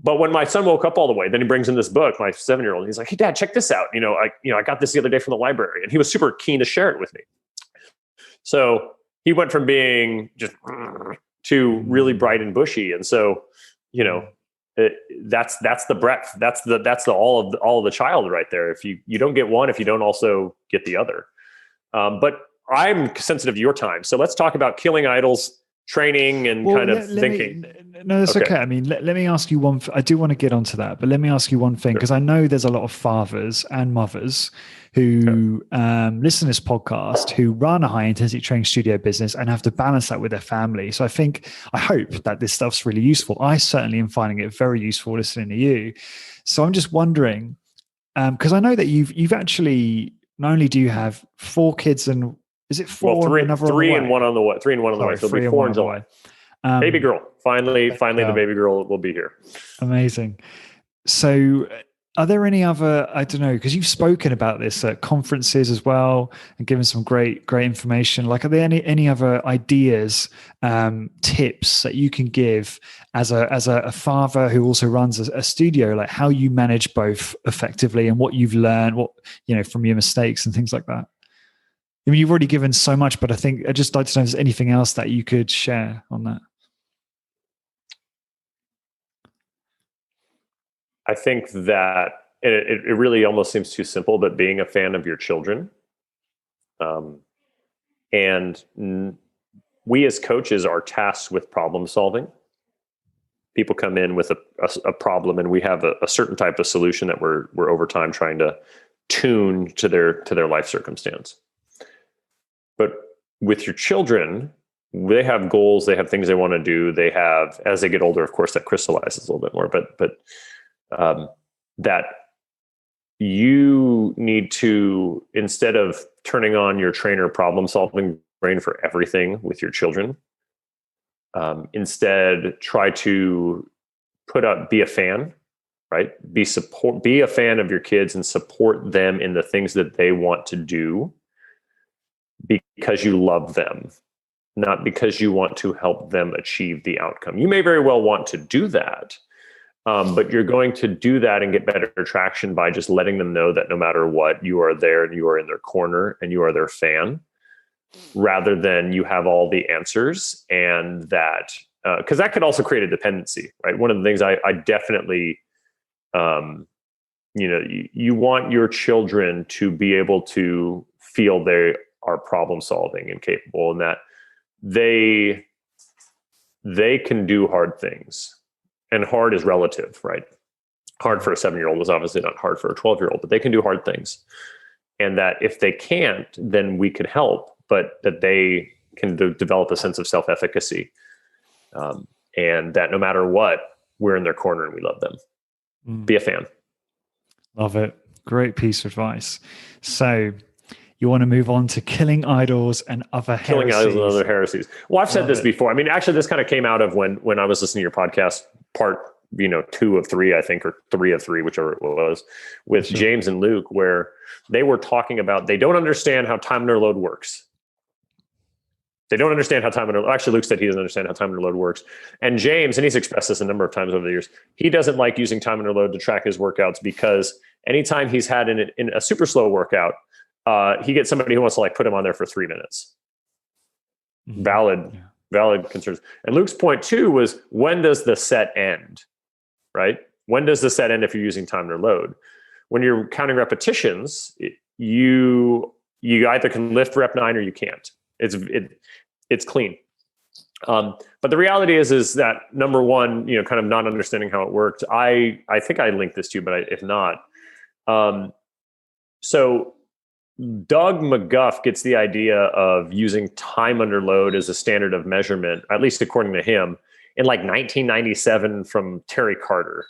But when my son woke up all the way, then he brings in this book, my 7-year-old. He's like, "Hey, Dad, check this out. I got this the other day from the library," and he was super keen to share it with me. So he went from being just to really bright and bushy, and so that's the breadth. That's the all of the child right there. If you don't get one, if you don't also get the other. But I'm sensitive to your time, so let's talk about killing idols, training, and thinking. No, that's okay. I mean, let me ask you one. I do want to get onto that, but let me ask you one thing, because I know there's a lot of fathers and mothers who listen to this podcast, who run a high-intensity training studio business and have to balance that with their family. So I hope that this stuff's really useful. I certainly am finding it very useful listening to you. So I'm just wondering, because I know that you've actually, not only do you have 4 kids, and is it 4? Well, three and one on the way. 3 and 1 on the way. So it'll be 4 in July. Baby girl. Finally, the baby girl will be here. Amazing. So are there any other, I don't know, because you've spoken about this at conferences as well and given some great information. Like, are there any other ideas, tips that you can give as a father who also runs a studio, like how you manage both effectively and what you've learned, from your mistakes and things like that? I mean, you've already given so much, but I think I'd just like to know if there's anything else that you could share on that. I think that it really almost seems too simple, but being a fan of your children. And we as coaches are tasked with problem solving. People come in with a problem, and we have a certain type of solution that we're over time trying to tune to their life circumstance. But with your children, they have goals, they have things they want to do. They have, as they get older, of course, that crystallizes a little bit more, but that you need to, instead of turning on your trainer problem solving brain for everything with your children, instead try to be a fan, right? Be a fan of your kids and support them in the things that they want to do, because you love them, not because you want to help them achieve the outcome. You may very well want to do that, but you're going to do that and get better traction by just letting them know that no matter what, you are there and you are in their corner and you are their fan, rather than you have all the answers. And that, because that could also create a dependency, right? One of the things I definitely, you want your children to be able to feel they are problem solving and capable, and that they can do hard things. and hard is relative, right? Hard for a 7-year-old is obviously not hard for a 12-year-old, but they can do hard things. And that if they can't, then we could help, but that they can develop a sense of self-efficacy. And that no matter what, we're in their corner and we love them. Be a fan. Love it. Great piece of advice. So you want to move on to killing idols and other heresies. Killing idols and other heresies. Well, I've said this before. I mean, actually, this kind of came out of when I was listening to your podcast, part 2 of 3, I think, or 3 of 3, whichever it was, with James and Luke, where they were talking about they don't understand how time under load works. They don't understand how time under load. Actually, Luke said he doesn't understand how time under load works. And James, and he's expressed this a number of times over the years, he doesn't like using time under load to track his workouts because anytime he's had in a super slow workout, he gets somebody who wants to put him on there for 3 minutes. Valid concerns. And Luke's point too was, when does the set end? Right? When does the set end if you're using time under load? When you're counting repetitions, you either can lift rep 9 or you can't. It's clean. But the reality is that number one, kind of not understanding how it worked. I think I linked this to you, but if not, so Doug McGuff gets the idea of using time under load as a standard of measurement, at least according to him, in 1997 from Terry Carter.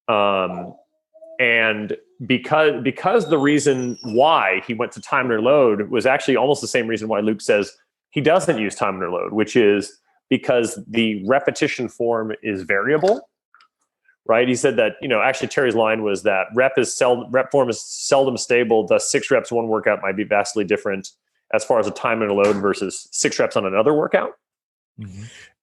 And because the reason why he went to time under load was actually almost the same reason why Luke says he doesn't use time under load, which is because the repetition form is variable, right? He said that, actually Terry's line was that rep form is seldom stable. Thus 6 reps, one workout might be vastly different as far as a time under load versus 6 reps on another workout.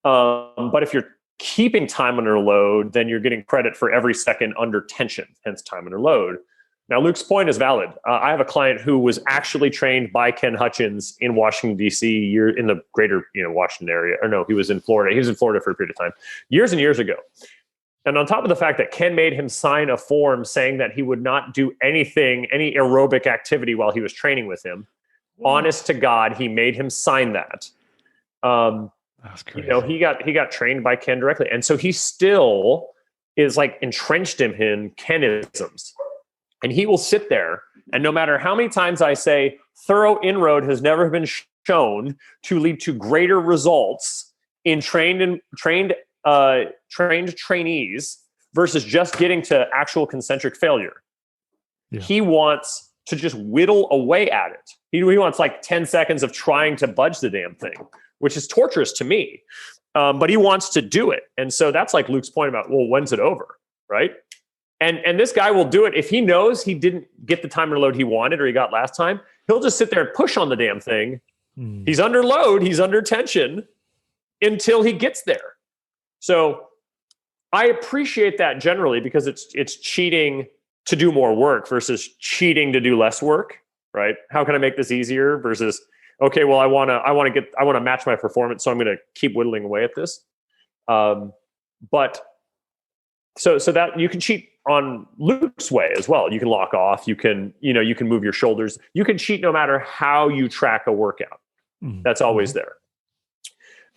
But if you're keeping time under load, then you're getting credit for every second under tension, hence time under load. Now, Luke's point is valid. I have a client who was actually trained by Ken Hutchins in Washington, D.C., in the greater Washington area. Or no, he was in Florida. He was in Florida for a period of time, years and years ago. And on top of the fact that Ken made him sign a form saying that he would not do any aerobic activity while he was training with him, honest to God, he made him sign that. That's crazy. He got trained by Ken directly. And so he still is entrenched in Kenisms. And he will sit there, and no matter how many times I say thorough inroad has never been shown to lead to greater results in trained trainees versus just getting to actual concentric failure. Yeah. He wants to just whittle away at it. He wants 10 seconds of trying to budge the damn thing, which is torturous to me. But he wants to do it. And so that's Luke's point about, well, when's it over, right? And this guy will do it. If he knows he didn't get the time under load he wanted or he got last time, he'll just sit there and push on the damn thing. He's under load, he's under tension until he gets there. So I appreciate that generally because it's cheating to do more work versus cheating to do less work, right? How can I make this easier versus, okay, well, I want to match my performance, so I'm going to keep whittling away at this. But so that you can cheat on Luke's way as well. You can lock off. You can move your shoulders. You can cheat no matter how you track a workout. That's always there.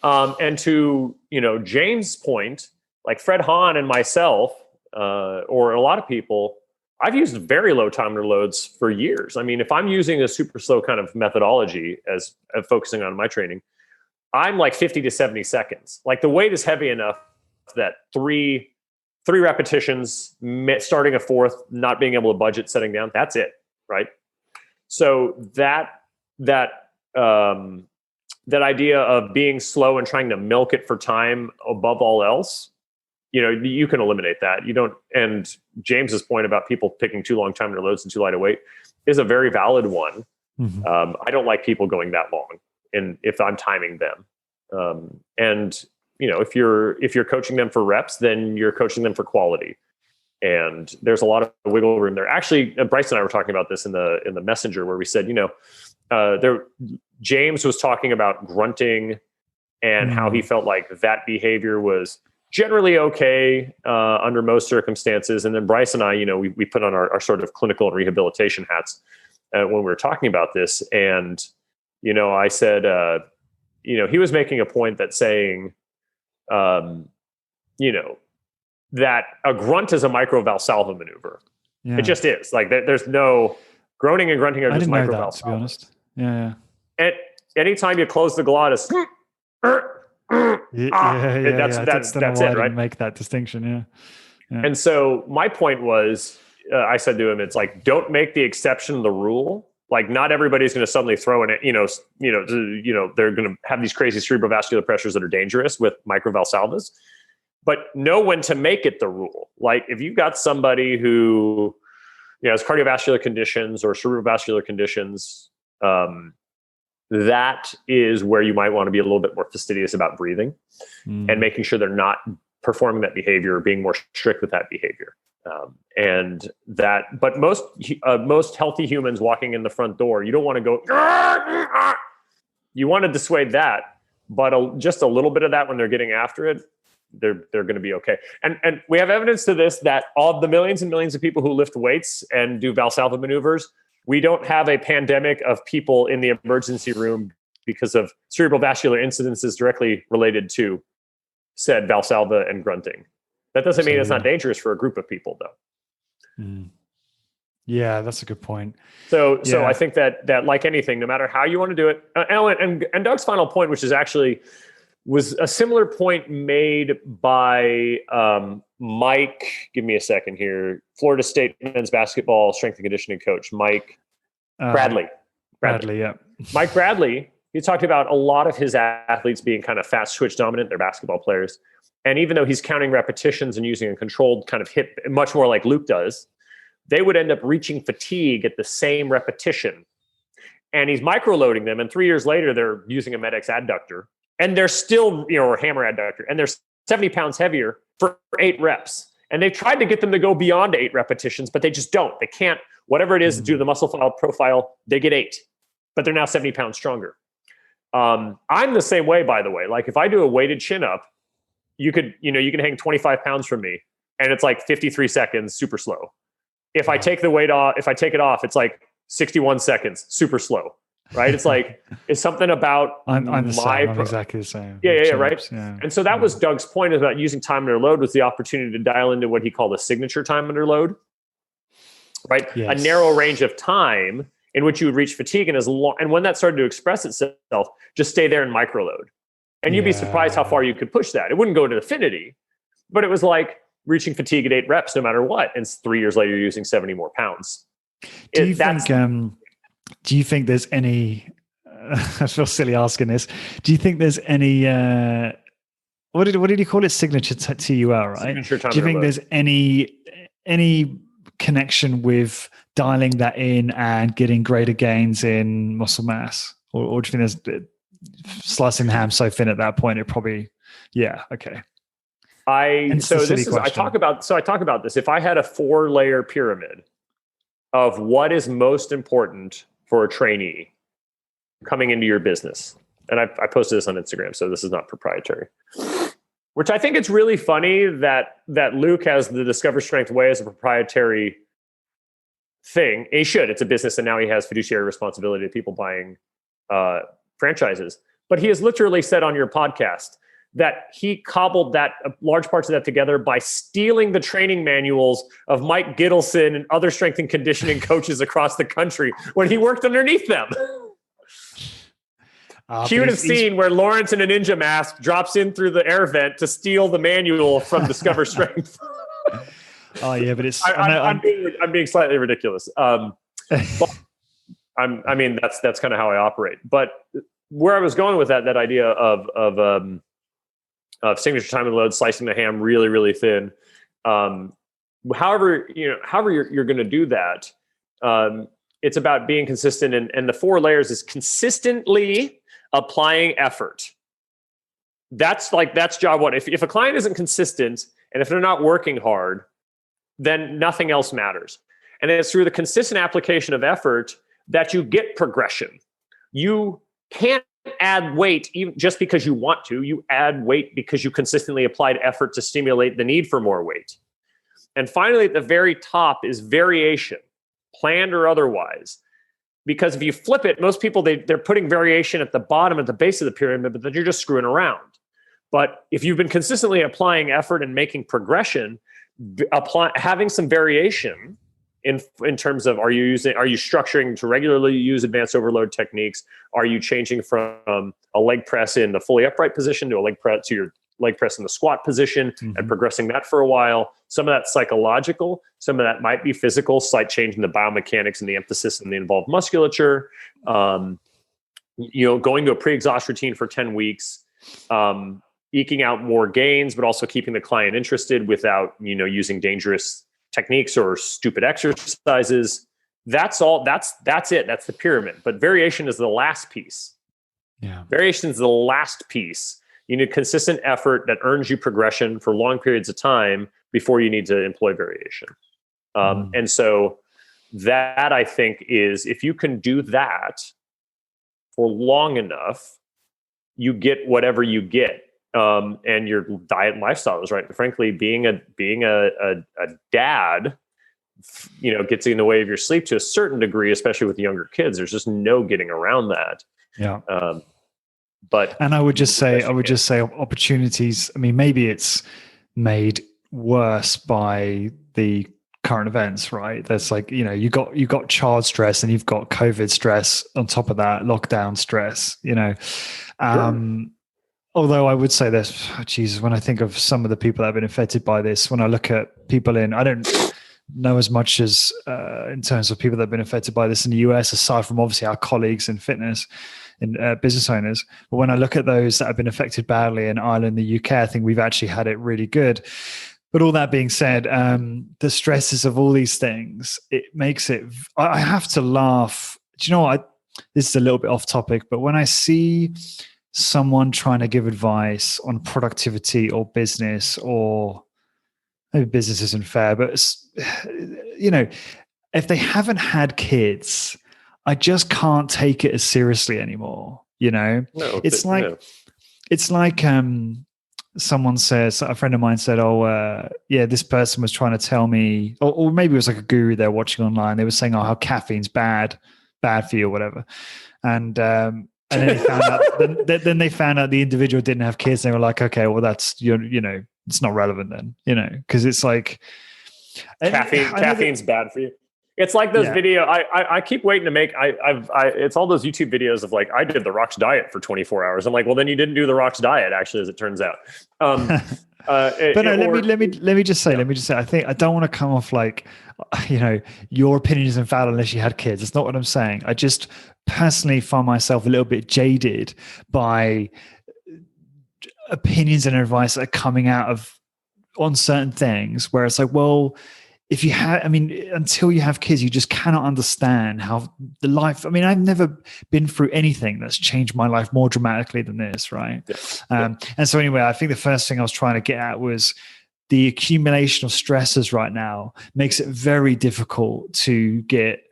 And to James' point, Fred Hahn and myself, or a lot of people, I've used very low time under loads for years. I mean, if I'm using a super slow kind of methodology as focusing on my training, I'm 50 to 70 seconds. The weight is heavy enough that three repetitions, starting a fourth, not being able to budget, setting down, that's it, right? So that idea of being slow and trying to milk it for time above all else, you can eliminate that. You don't. And James's point about people picking too long time under loads and too light a weight is a very valid one. I don't like people going that long, and if I'm timing them, and if you're coaching them for reps, then you're coaching them for quality. And there's a lot of wiggle room there. Actually, Bryce and I were talking about this in the messenger where we said, James was talking about grunting and how he felt like that behavior was generally okay under most circumstances. And then Bryce and I, we put on our sort of clinical and rehabilitation hats when we were talking about this. And, I said, he was making a point that saying, that a grunt is a micro Valsalva maneuver. Yeah. It just is. Like there's no groaning and grunting are I just didn't know micro that, Valsalva. to be honest. Yeah. And anytime you close the glottis, Yeah. that's I that's don't know that's why I it, right? didn't make that distinction. Yeah. And so my point was, I said to him, it's like, don't make the exception the rule. Like, not everybody's going to suddenly throw in it. They're going to have these crazy cerebrovascular pressures that are dangerous with microvalsalvas. But know when to make it the rule. Like, if you've got somebody who has cardiovascular conditions or cerebrovascular conditions, that is where you might want to be a little bit more fastidious about breathing and making sure they're not performing that behavior or being more strict with that behavior. But most healthy humans walking in the front door, you don't want to go, you want to dissuade that, but just a little bit of that when they're getting after it, they're going to be okay. And we have evidence to this, that of the millions and millions of people who lift weights and do Valsalva maneuvers, we don't have a pandemic of people in the emergency room because of cerebral vascular incidences directly related to said Valsalva and grunting. That doesn't mean it's not dangerous for a group of people, though. Yeah, that's a good point. So I think that like anything, no matter how you want to do it, and Doug's final point, which is actually was a similar point made by Mike. Give me a second here. Florida State men's basketball strength and conditioning coach Mike Bradley. Yeah. Mike Bradley. He talked about a lot of his athletes being kind of fast twitch dominant. They're basketball players. And even though he's counting repetitions and using a controlled kind of hit, much more like Luke does, they would end up reaching fatigue at the same repetition. And he's microloading them. And 3 years later, they're using a Med-X adductor. And they're still, or hammer adductor. And they're 70 pounds heavier for 8 reps. And they've tried to get them to go beyond 8 repetitions, but they just don't. They can't. Whatever it is, due to the muscle file profile, they get 8. But they're now 70 pounds stronger. I'm the same way, by the way. Like, if I do a weighted chin up, you can hang 25 pounds from me and it's like 53 seconds, super slow. If I take the weight off, if I take it off, it's like 61 seconds, super slow. Right. It's like, it's something about I'm the same. I'm exactly the same. Yeah. Right. Yeah. And so that was Doug's point, is about using time under load, was the opportunity to dial into what he called a signature time under load. Right. Yes. A narrow range of time in which you would reach fatigue. And when that started to express itself, just stay there and microload. And you'd be surprised how far you could push that. It wouldn't go to infinity, but it was like reaching fatigue at 8 reps no matter what. And 3 years later, you're using 70 more pounds. Do you think there's any, I feel silly asking this, do you think there's any, what did he call it? Signature TUL, right? Signature time. Do you think there's any connection with dialing that in and getting greater gains in muscle mass? Or do you think there's slicing the ham so thin at that point, it probably, okay. I talk about this. If I had a 4-layer pyramid of what is most important for a trainee coming into your business, and I posted this on Instagram, so this is not proprietary, which I think it's really funny that Luke has the Discover Strength Way as a proprietary thing. He should. It's a business, and now he has fiduciary responsibility to people buying franchises. But he has literally said on your podcast that he cobbled that large parts of that together by stealing the training manuals of Mike Gittleson and other strength and conditioning coaches across the country when he worked underneath them. He would have seen where Lawrence in a ninja mask drops in through the air vent to steal the manual from Discover Strength. Oh yeah, but it's I'm being slightly ridiculous. But I mean that's kind of how I operate. But where I was going with that idea of signature time and load, slicing the ham really, really thin. However you're going to do that, it's about being consistent. And the 4 layers is consistently applying effort. That's job one. If a client isn't consistent and if they're not working hard, then nothing else matters. And it's through the consistent application of effort that you get progression. You can't add weight even just because you want to. You add weight because you consistently applied effort to stimulate the need for more weight. And finally, at the very top is variation, planned or otherwise. Because if you flip it, most people, they're putting variation at the bottom, at the base of the pyramid, but then you're just screwing around. But if you've been consistently applying effort and making progression, having some variation in terms of, are you structuring to regularly use advanced overload techniques? Are you changing from a leg press in the fully upright position to your leg press in the squat position, and progressing that for a while? Some of that's psychological, some of that might be physical, slight change in the biomechanics and the emphasis in the involved musculature. Going to a pre-exhaust routine for 10 weeks, eking out more gains, but also keeping the client interested without, using dangerous techniques or stupid exercises. That's all. That's it. That's the pyramid. But variation is the last piece. Yeah. Variation is the last piece. You need consistent effort that earns you progression for long periods of time before you need to employ variation. And so that, I think, is, if you can do that for long enough, you get whatever you get. And your diet and lifestyle is right. Frankly, being a dad, gets in the way of your sleep to a certain degree, especially with younger kids. There's just no getting around that. Yeah. And I would just say opportunities. I mean, maybe it's made worse by the current events, right? There's you got child stress, and you've got COVID stress on top of that, lockdown stress. Sure. Although I would say this, Jesus, when I think of some of the people that have been affected by this, when I look at people I don't know as much as in terms of people that have been affected by this in the US, aside from obviously our colleagues in fitness and business owners. But when I look at those that have been affected badly in Ireland, the UK, I think we've actually had it really good. But all that being said, the stresses of all these things, it makes it, I have to laugh. Do you know what? This is a little bit off topic, but when I see someone trying to give advice on productivity or business, or maybe business isn't fair, but if they haven't had kids, I just can't take it as seriously anymore. No, it's like someone says, a friend of mine said, this person was trying to tell me, or maybe it was like a guru they're watching online. They were saying, how caffeine's bad for you or whatever. And then they found out. Then they found out the individual didn't have kids. And they were like, "Okay, well, that's it's not relevant then, because it's like caffeine's bad for you." It's like those video. I keep waiting to make. It's all those YouTube videos of I did the Rock's diet for 24 hours. I'm like, well, then you didn't do the Rock's diet, actually, as it turns out. Let me just say, I think I don't want to come off like, your opinion isn't valid unless you had kids. That's not what I'm saying. I just personally find myself a little bit jaded by opinions and advice that are coming out on certain things, where it's like, well, if you have, until you have kids, you just cannot understand how the life. I've never been through anything that's changed my life more dramatically than this, right? And so anyway, I think the first thing I was trying to get at was the accumulation of stresses right now makes it very difficult to get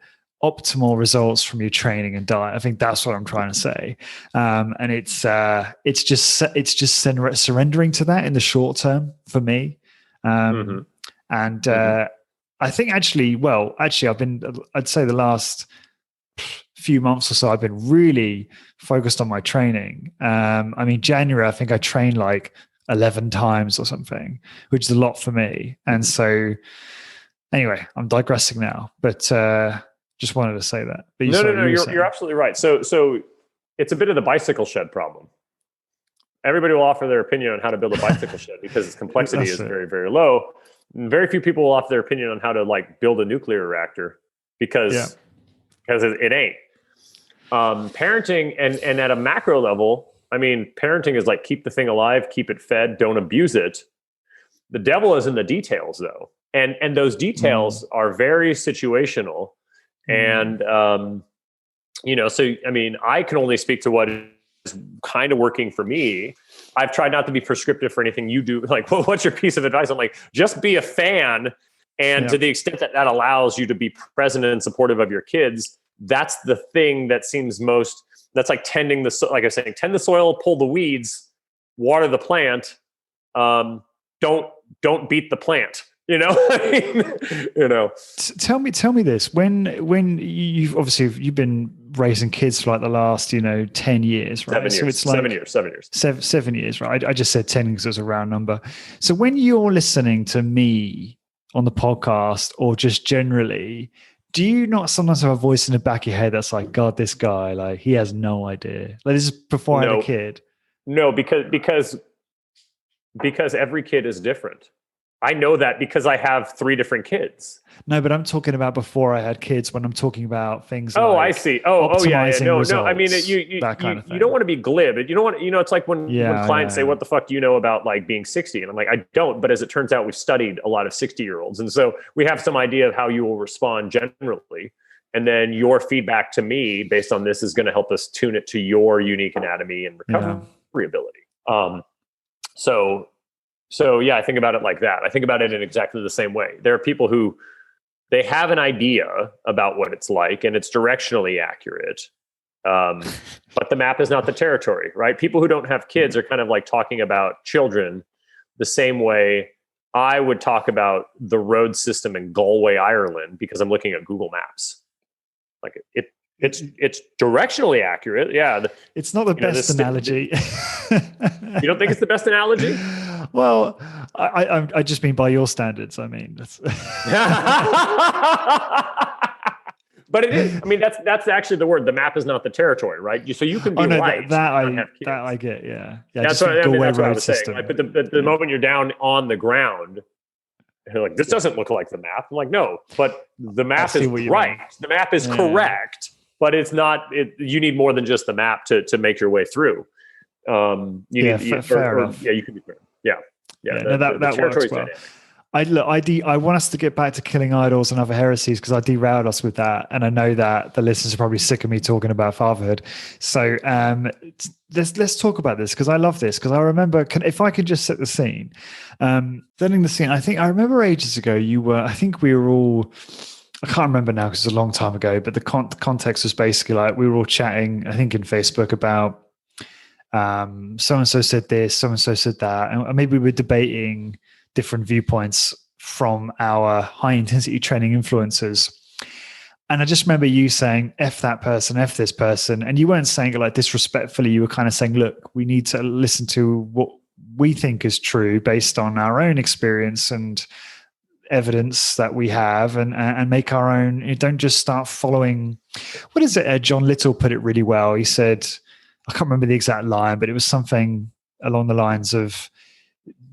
optimal results from your training and diet. I think that's what I'm trying to say. And it's just surrendering to that in the short term for me. And I think I'd say the last few months or so, I've been really focused on my training. January, I think I trained 11 times or something, which is a lot for me. And so anyway, I'm digressing now, but just wanted to say that. But you're absolutely right. So it's a bit of the bicycle shed problem. Everybody will offer their opinion on how to build a bicycle shed because its complexity is very, very low. And very few people will offer their opinion on how to build a nuclear reactor because it ain't. Parenting and at a macro level, parenting is keep the thing alive, keep it fed, don't abuse it. The devil is in the details, though, and those details are very situational. And I can only speak to what is kind of working for me. I've tried not to be prescriptive for anything you do. What's your piece of advice? I'm just be a fan. And to the extent that allows you to be present and supportive of your kids, that's the thing that seems most, that's tending like I was saying, tend the soil, pull the weeds, water the plant. Don't beat the plant. Tell me this, when you've been raising kids for like the last, 10 years, right? 7 years. So it's like 7 years. 7 years, right? I just said 10 because it was a round number. So when you're listening to me on the podcast or just generally, do you not sometimes have a voice in the back of your head that's like, God, this guy, like he has no idea. Like this is before I had a kid. No, because every kid is different. I know that because I have 3 different kids. No, but I'm talking about before I had kids. When I'm talking about things like, I see. Yeah. No. I mean, that kind of thing. You don't want to be glib. You don't want. It's like when clients say, "What the fuck do you know about like being 60?" And I'm like, I don't. But as it turns out, we've studied a lot of 60-year-olds, and so we have some idea of how you will respond generally. And then your feedback to me based on this is going to help us tune it to your unique anatomy and recovery ability. So yeah, I think about it like that. I think about it in exactly the same way. There are people who they have an idea about what it's like and it's directionally accurate. But the map is not the territory, right? People who don't have kids are kind of like talking about children the same way I would talk about the road system in Galway, Ireland, because I'm looking at Google Maps. Like it's directionally accurate. Yeah. It's not the best analogy. You don't think it's the best analogy? Well, I just mean by your standards. I mean, that's but it is. I mean, that's actually the word. The map is not the territory, right? So you can be right. That I get. Yeah. That's what I was saying. Like, but the moment you're down on the ground, you're like, this doesn't look like the map. I'm like, no, but the map is right. The map is correct, but it's not. You need more than just the map to make your way through. Fair enough. Yeah, you can be fair. Yeah. That works well. I want us to get back to killing idols and other heresies because I derailed us with that, and I know that the listeners are probably sick of me talking about fatherhood. So let's talk about this because I love this because I remember if I could just set the scene, setting the scene. I remember ages ago I think we were all. I can't remember now because it's a long time ago, but the context was basically like we were all chatting. I think in Facebook about. So-and-so said this, so-and-so said that. And maybe we were debating different viewpoints from our high intensity training influencers. And I just remember you saying, F that person, F this person. And you weren't saying it like disrespectfully. You were kind of saying, look, we need to listen to what we think is true based on our own experience and evidence that we have and make our own. You don't just start following. What is it? John Little put it really well. He said, I can't remember the exact line, but it was something along the lines of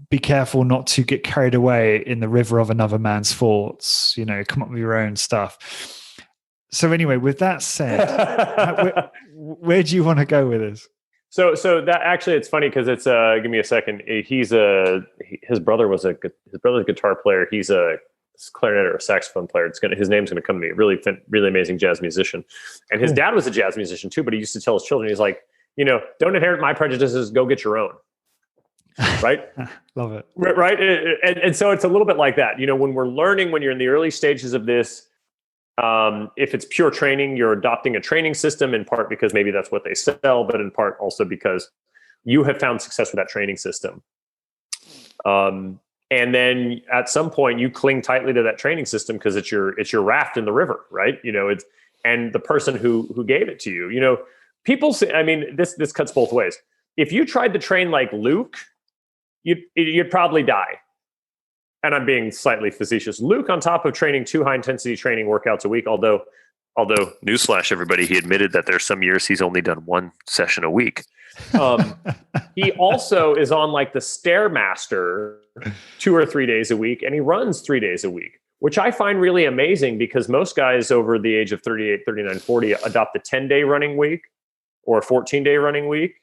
be careful not to get carried away in the river of another man's thoughts, come up with your own stuff. So anyway, with that said, where do you want to go with this? So that actually, it's funny because it's, give me a second. His brother's a guitar player. He's a clarinet or a saxophone player. His name's going to come to me. Really amazing jazz musician. And his dad was a jazz musician too, but he used to tell his children, he's like, don't inherit my prejudices, go get your own. Right? Love it. Right. And so it's a little bit like that. When we're learning, when you're in the early stages of this, if it's pure training, you're adopting a training system in part because maybe that's what they sell, but in part also because you have found success with that training system. And then at some point you cling tightly to that training system because it's your raft in the river, right? And the person who gave it to you, people say, I mean, this cuts both ways. If you tried to train like Luke, you'd probably die. And I'm being slightly facetious. Luke, on top of training 2 high intensity training workouts a week, although newsflash, everybody, he admitted that there's some years he's only done 1 session a week. He also is on like the Stairmaster 2 or 3 days a week, and he runs 3 days a week, which I find really amazing because most guys over the age of 38, 39, 40 adopt a 10-day running week or a 14-day running week.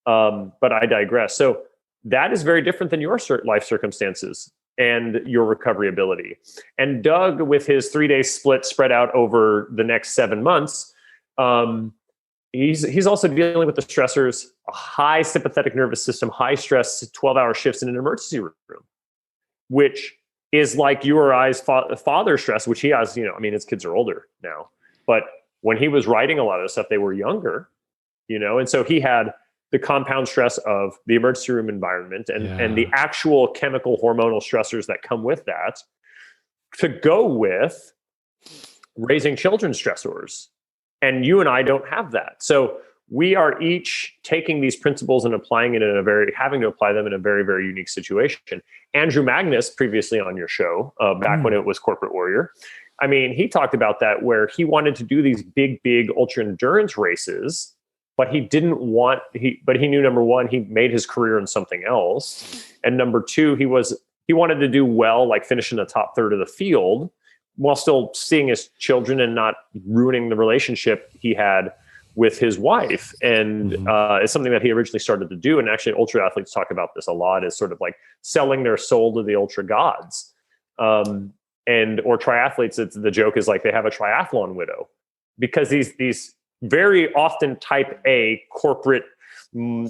But I digress. So that is very different than your life circumstances and your recovery ability. And Doug, with his 3-day split spread out over the next 7 months, he's also dealing with the stressors, a high sympathetic nervous system, high stress, 12-hour shifts in an emergency room, which is like you or I's father stress, which he has, his kids are older now, but when he was writing a lot of the stuff, they were younger, and so he had the compound stress of the emergency room environment and the actual chemical hormonal stressors that come with that to go with raising children's stressors And you and I don't have that. So we are each taking these principles and applying it having to apply them in a very, very unique situation. Andrew Magnus, previously on your show, back when it was Corporate Warrior, I mean, he talked about that, where he wanted to do these big ultra endurance races, but he knew, number one, he made his career in something else. And number two, he wanted to do well, like finish in the top third of the field, while still seeing his children and not ruining the relationship he had with his wife. And it's something that he originally started to do. And actually, ultra athletes talk about this a lot, is sort of like selling their soul to the ultra gods. Or triathletes, the joke is like they have a triathlon widow, because these very often type A corporate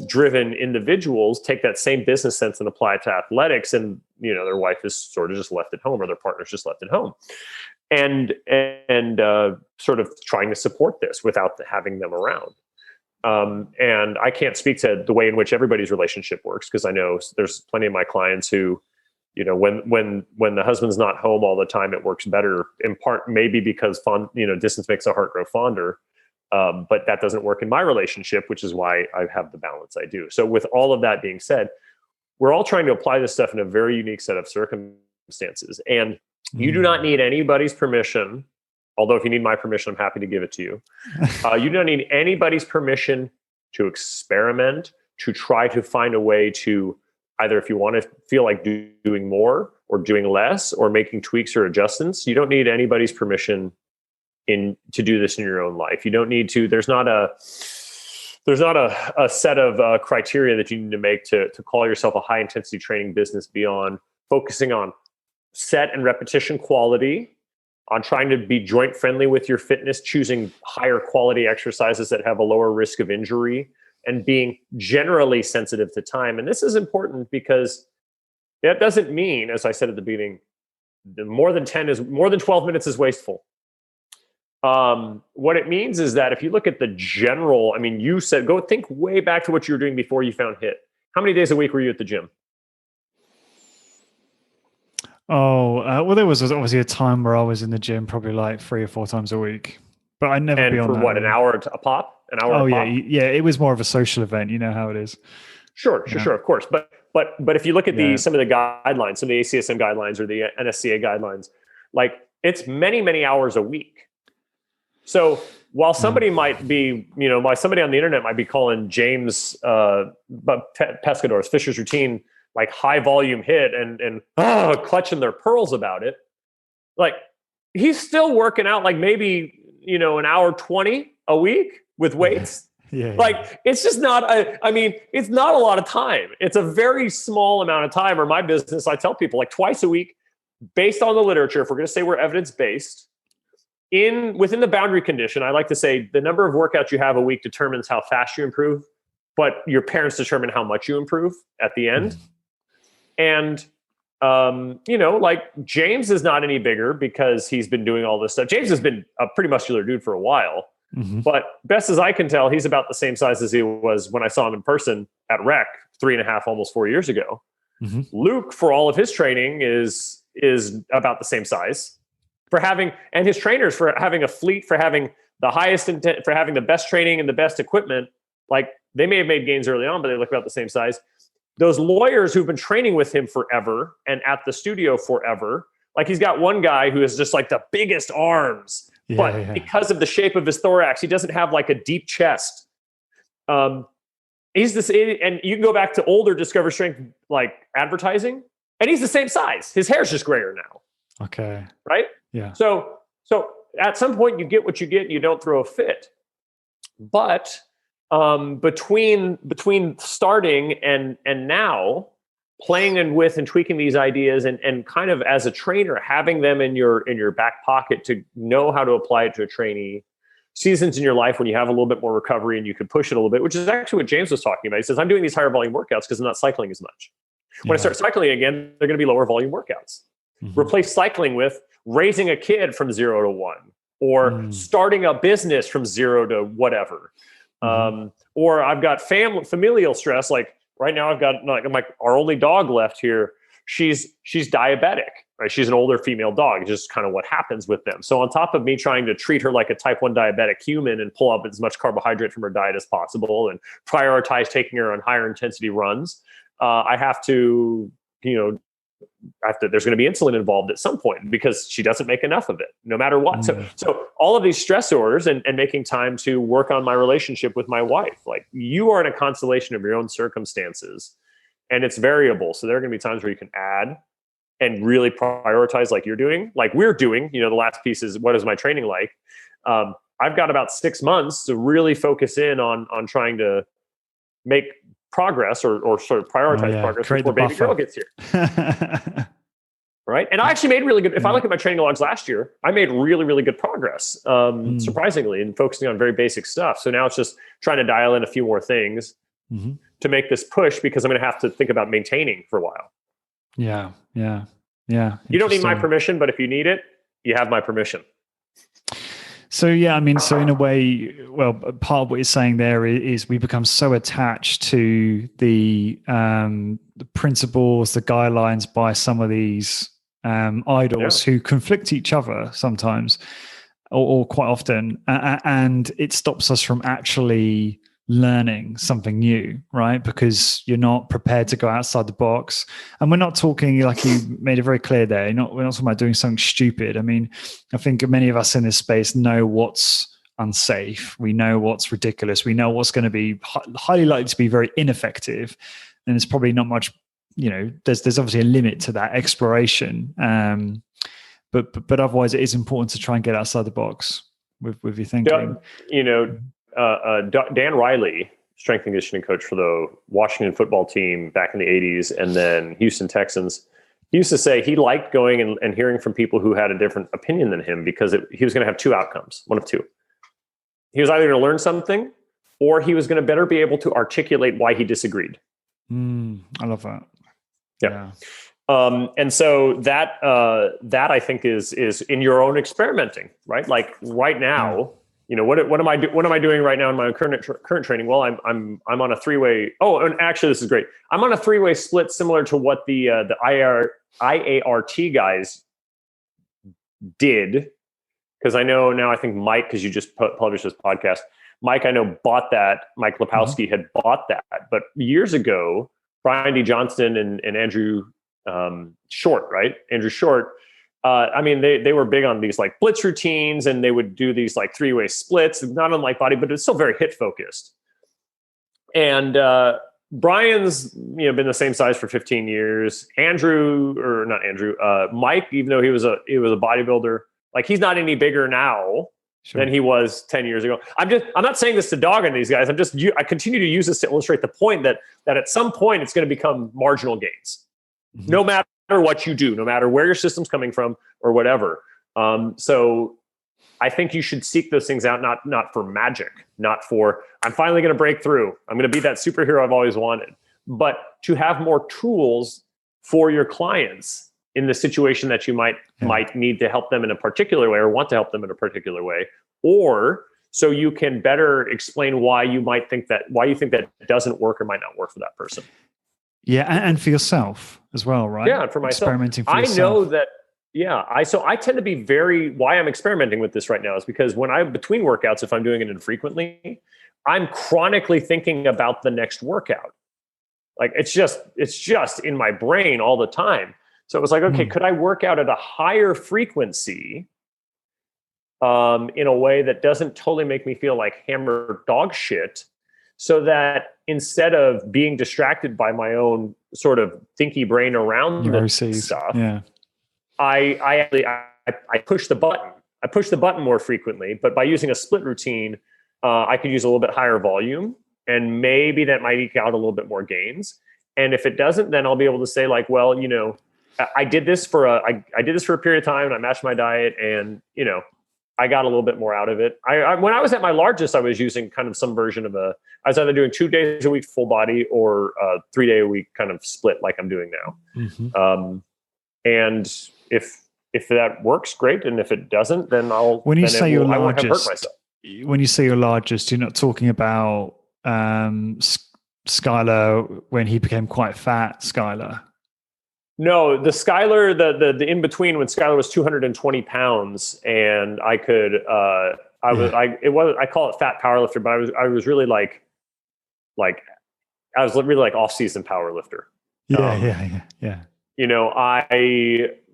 driven individuals take that same business sense and apply it to athletics, and their wife is sort of just left at home, or their partner's just left at home, and sort of trying to support this without having them around. And I can't speak to the way in which everybody's relationship works, because I know there's plenty of my clients who, when the husband's not home all the time, it works better, in part maybe because distance makes the heart grow fonder. But that doesn't work in my relationship, which is why I have the balance I do. So with all of that being said, we're all trying to apply this stuff in a very unique set of circumstances. And you do not need anybody's permission, although if you need my permission, I'm happy to give it to you. You don't need anybody's permission to experiment, to try to find a way to either, if you want to feel like doing more or doing less or making tweaks or adjustments, you don't need anybody's permission to do this in your own life. You don't need to. There's not a set of criteria that you need to make to call yourself a high intensity training business, beyond focusing on set and repetition quality, on trying to be joint friendly with your fitness, choosing higher quality exercises that have a lower risk of injury, and being generally sensitive to time. And this is important because that doesn't mean, as I said at the beginning, more than 12 minutes is wasteful. What it means is that if you look at the general, I mean, you said, go think way back to what you were doing before you found HIIT. How many days a week were you at the gym? Well, there was obviously a time where I was in the gym probably like 3 or 4 times a week, but I never and beyond for that. What, an hour a pop? An hour? Oh a yeah, pop? yeah. It was more of a social event. You know how it is. Sure, of course. But if you look at some of the guidelines, some of the ACSM guidelines or the NSCA guidelines, like it's many hours a week. So while somebody might be, somebody on the internet might be calling James Pescador's Fisher's routine like high volume HIIT and clutching their pearls about it, like he's still working out like maybe an hour 20 a week with weights. Yeah. Like it's just not it's not a lot of time. It's a very small amount of time. Or my business, I tell people like twice a week, based on the literature, if we're going to say we're evidence-based, within the boundary condition, I like to say the number of workouts you have a week determines how fast you improve, but your parents determine how much you improve at the end. And, like James is not any bigger because he's been doing all this stuff. James has been a pretty muscular dude for a while, but best as I can tell, he's about the same size as he was when I saw him in person at Rec 3.5, almost 4 years ago. Luke, for all of his training, is about the same size. And his trainers, for having a fleet, for having the highest intent, for having the best training and the best equipment, like they may have made gains early on, but they look about the same size. Those lawyers who've been training with him forever and at the studio forever, like he's got one guy who has just like the biggest arms, because of the shape of his thorax, he doesn't have like a deep chest. He's this, and you can go back to older Discover Strength like advertising, and he's the same size. His hair's just grayer now. Okay. Right? Yeah. So at some point you get what you get and you don't throw a fit. But between starting and now, playing with and tweaking these ideas and kind of as a trainer, having them in your back pocket to know how to apply it to a trainee, seasons in your life when you have a little bit more recovery and you can push it a little bit, which is actually what James was talking about. He says, I'm doing these higher volume workouts because I'm not cycling as much. When I start cycling again, they're going to be lower volume workouts. Replace cycling with raising a kid from 0 to 1, or starting a business from 0 to whatever. Or I've got familial stress. Like right now I've got our only dog left here. she's diabetic, right? She's an older female dog, just kind of what happens with them. So on top of me trying to treat her like a type 1 diabetic human and pull up as much carbohydrate from her diet as possible and prioritize taking her on higher intensity runs, I have to, there's going to be insulin involved at some point because she doesn't make enough of it, no matter what. So all of these stressors and making time to work on my relationship with my wife, like you are in a constellation of your own circumstances and it's variable. So there are going to be times where you can add and really prioritize like you're doing, like we're doing. The last piece is, what is my training like? I've got about 6 months to really focus in on trying to make progress or sort of prioritize progress before baby girl gets here. Right. And I actually made really good, if I look at my training logs last year, I made really, really good progress, surprisingly, and focusing on very basic stuff. So now it's just trying to dial in a few more things to make this push, because I'm going to have to think about maintaining for a while. Yeah. You don't need my permission, but if you need it, you have my permission. So, so in a way, well, part of what you're saying there is we become so attached to the principles, the guidelines by some of these idols who conflict each other sometimes or quite often. And it stops us from actually learning something new, right? Because you're not prepared to go outside the box. And we're not talking, like you made it very clear there, we're not talking about doing something stupid. I mean, I think many of us in this space know what's unsafe. We know what's ridiculous. We know what's going to be highly likely to be very ineffective. And it's probably not much, there's obviously a limit to that exploration. But otherwise it is important to try and get outside the box with your thinking. Dan Riley, strength and conditioning coach for the Washington football team back in the 80s and then Houston Texans, he used to say he liked going and hearing from people who had a different opinion than him because he was going to have two outcomes, one of two. He was either going to learn something or he was going to better be able to articulate why he disagreed. I love that. Yeah. And so that I think is in your own experimenting, right? Like right now, what am I doing right now in my current training? Well, I'm on a 3-way. Oh, and actually, this is great. I'm on a 3-way split, similar to what the IART guys did. Because I know now, I think Mike, because you just published this podcast, Mike, I know bought that. Mike Lepowski had bought that, but years ago, Brian D. Johnston and Andrew Short, right? Andrew Short. They were big on these like blitz routines, and they would do these like 3-way splits, not unlike body, but it's still very hit focused. And Brian's been the same size for 15 years. Mike, even though he was a bodybuilder, like he's not any bigger now than he was 10 years ago. I'm not saying this to dog on these guys. I continue to use this to illustrate the point that at some point it's going to become marginal gains, no matter what you do, no matter where your system's coming from or whatever. So I think you should seek those things out, not for magic, not for, I'm finally going to break through. I'm going to be that superhero I've always wanted, but to have more tools for your clients in the situation that you might need to help them in a particular way or want to help them in a particular way, or so you can better explain why you think that doesn't work or might not work for that person. Yeah, and for yourself as well, right? Yeah, and for myself. Experimenting for yourself. I know that, I tend to be why I'm experimenting with this right now is because between workouts, if I'm doing it infrequently, I'm chronically thinking about the next workout. Like it's just in my brain all the time. So it was like, okay, could I work out at a higher frequency in a way that doesn't totally make me feel like hammered dog shit, so that instead of being distracted by my own sort of thinky brain around Heresies stuff, I push the button. I push the button more frequently, but by using a split routine, I could use a little bit higher volume, and maybe that might eke out a little bit more gains. And if it doesn't, then I'll be able to say like, well, I did this for a period of time, and I matched my diet, and I got a little bit more out of it. When I was at my largest, I was using kind of some version of I was either doing 2 days a week full body or 3-day a week kind of split like I'm doing now. And if that works, great. And if it doesn't, then I won't have hurt myself. When you say your largest, you're not talking about Skylar when he became quite fat, Skylar. No, the Skylar, the in between when Skylar was 220 pounds, and I could, I call it fat powerlifter, but I was really like I was really like off season powerlifter. Yeah. You know,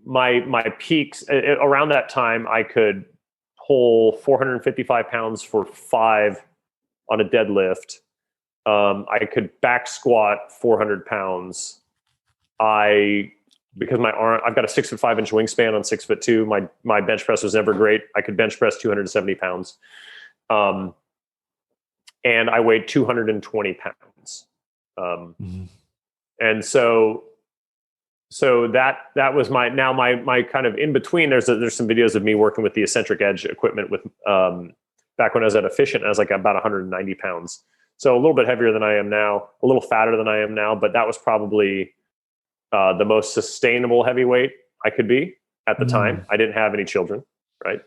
my peaks around that time, I could pull 455 pounds for 5 on a deadlift. I could back squat 400 pounds. Because my arm, I've got a 6'5" wingspan on 6'2". My bench press was never great. I could bench press 270 pounds. And I weighed 220 pounds. And so that was my kind of in between. There's some videos of me working with the eccentric edge equipment with, back when I was at Efficient, I was like about 190 pounds. So a little bit heavier than I am now, a little fatter than I am now, but that was probably the most sustainable heavyweight I could be at the time. I didn't have any children, right?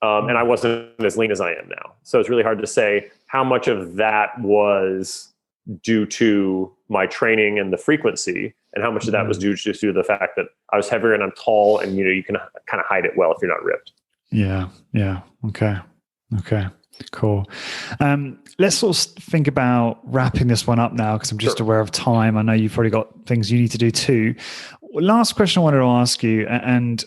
And I wasn't as lean as I am now. So it's really hard to say how much of that was due to my training and the frequency, and how much of that was due to the fact that I was heavier and I'm tall, and you can kind of hide it well if you're not ripped. Yeah. Okay. Cool. Let's sort of think about wrapping this one up now, because I'm just aware of time. I know you've probably got things you need to do too. Last question I wanted to ask you, and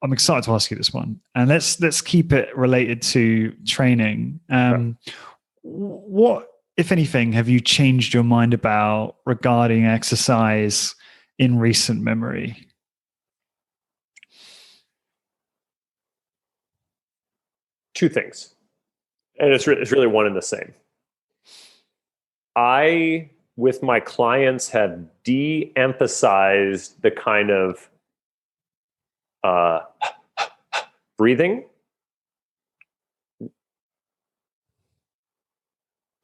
I'm excited to ask you this one, and let's keep it related to training. What, if anything, have you changed your mind about regarding exercise in recent memory? Two things, and it's really one and the same. I, with my clients, have de-emphasized the kind of breathing.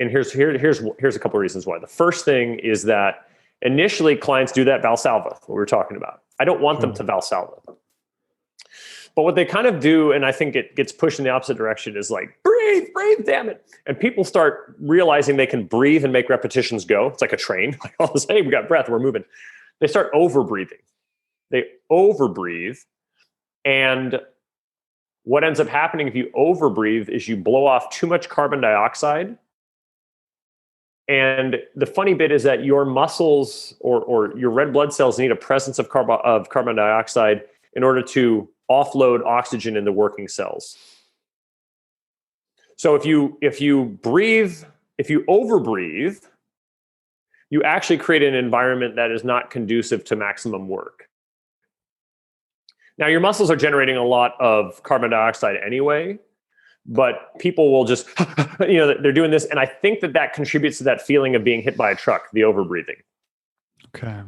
And here's a couple of reasons why. The first thing is that initially clients do that Valsalva, what we were talking about. I don't want them to Valsalva. But what they kind of do, and I think it gets pushed in the opposite direction, is like, breathe, damn it. And people start realizing they can breathe and make repetitions go. It's like a train. Like all of a sudden, hey, we got breath, we're moving. They start over-breathing. They over-breathe. And what ends up happening if you over-breathe is you blow off too much carbon dioxide. And the funny bit is that your muscles or your red blood cells need a presence of carbon dioxide in order to offload oxygen in the working cells. So if you overbreathe, you actually create an environment that is not conducive to maximum work. Now, your muscles are generating a lot of carbon dioxide anyway, but people will just, they're doing this. And I think that contributes to that feeling of being hit by a truck, the overbreathing. Okay.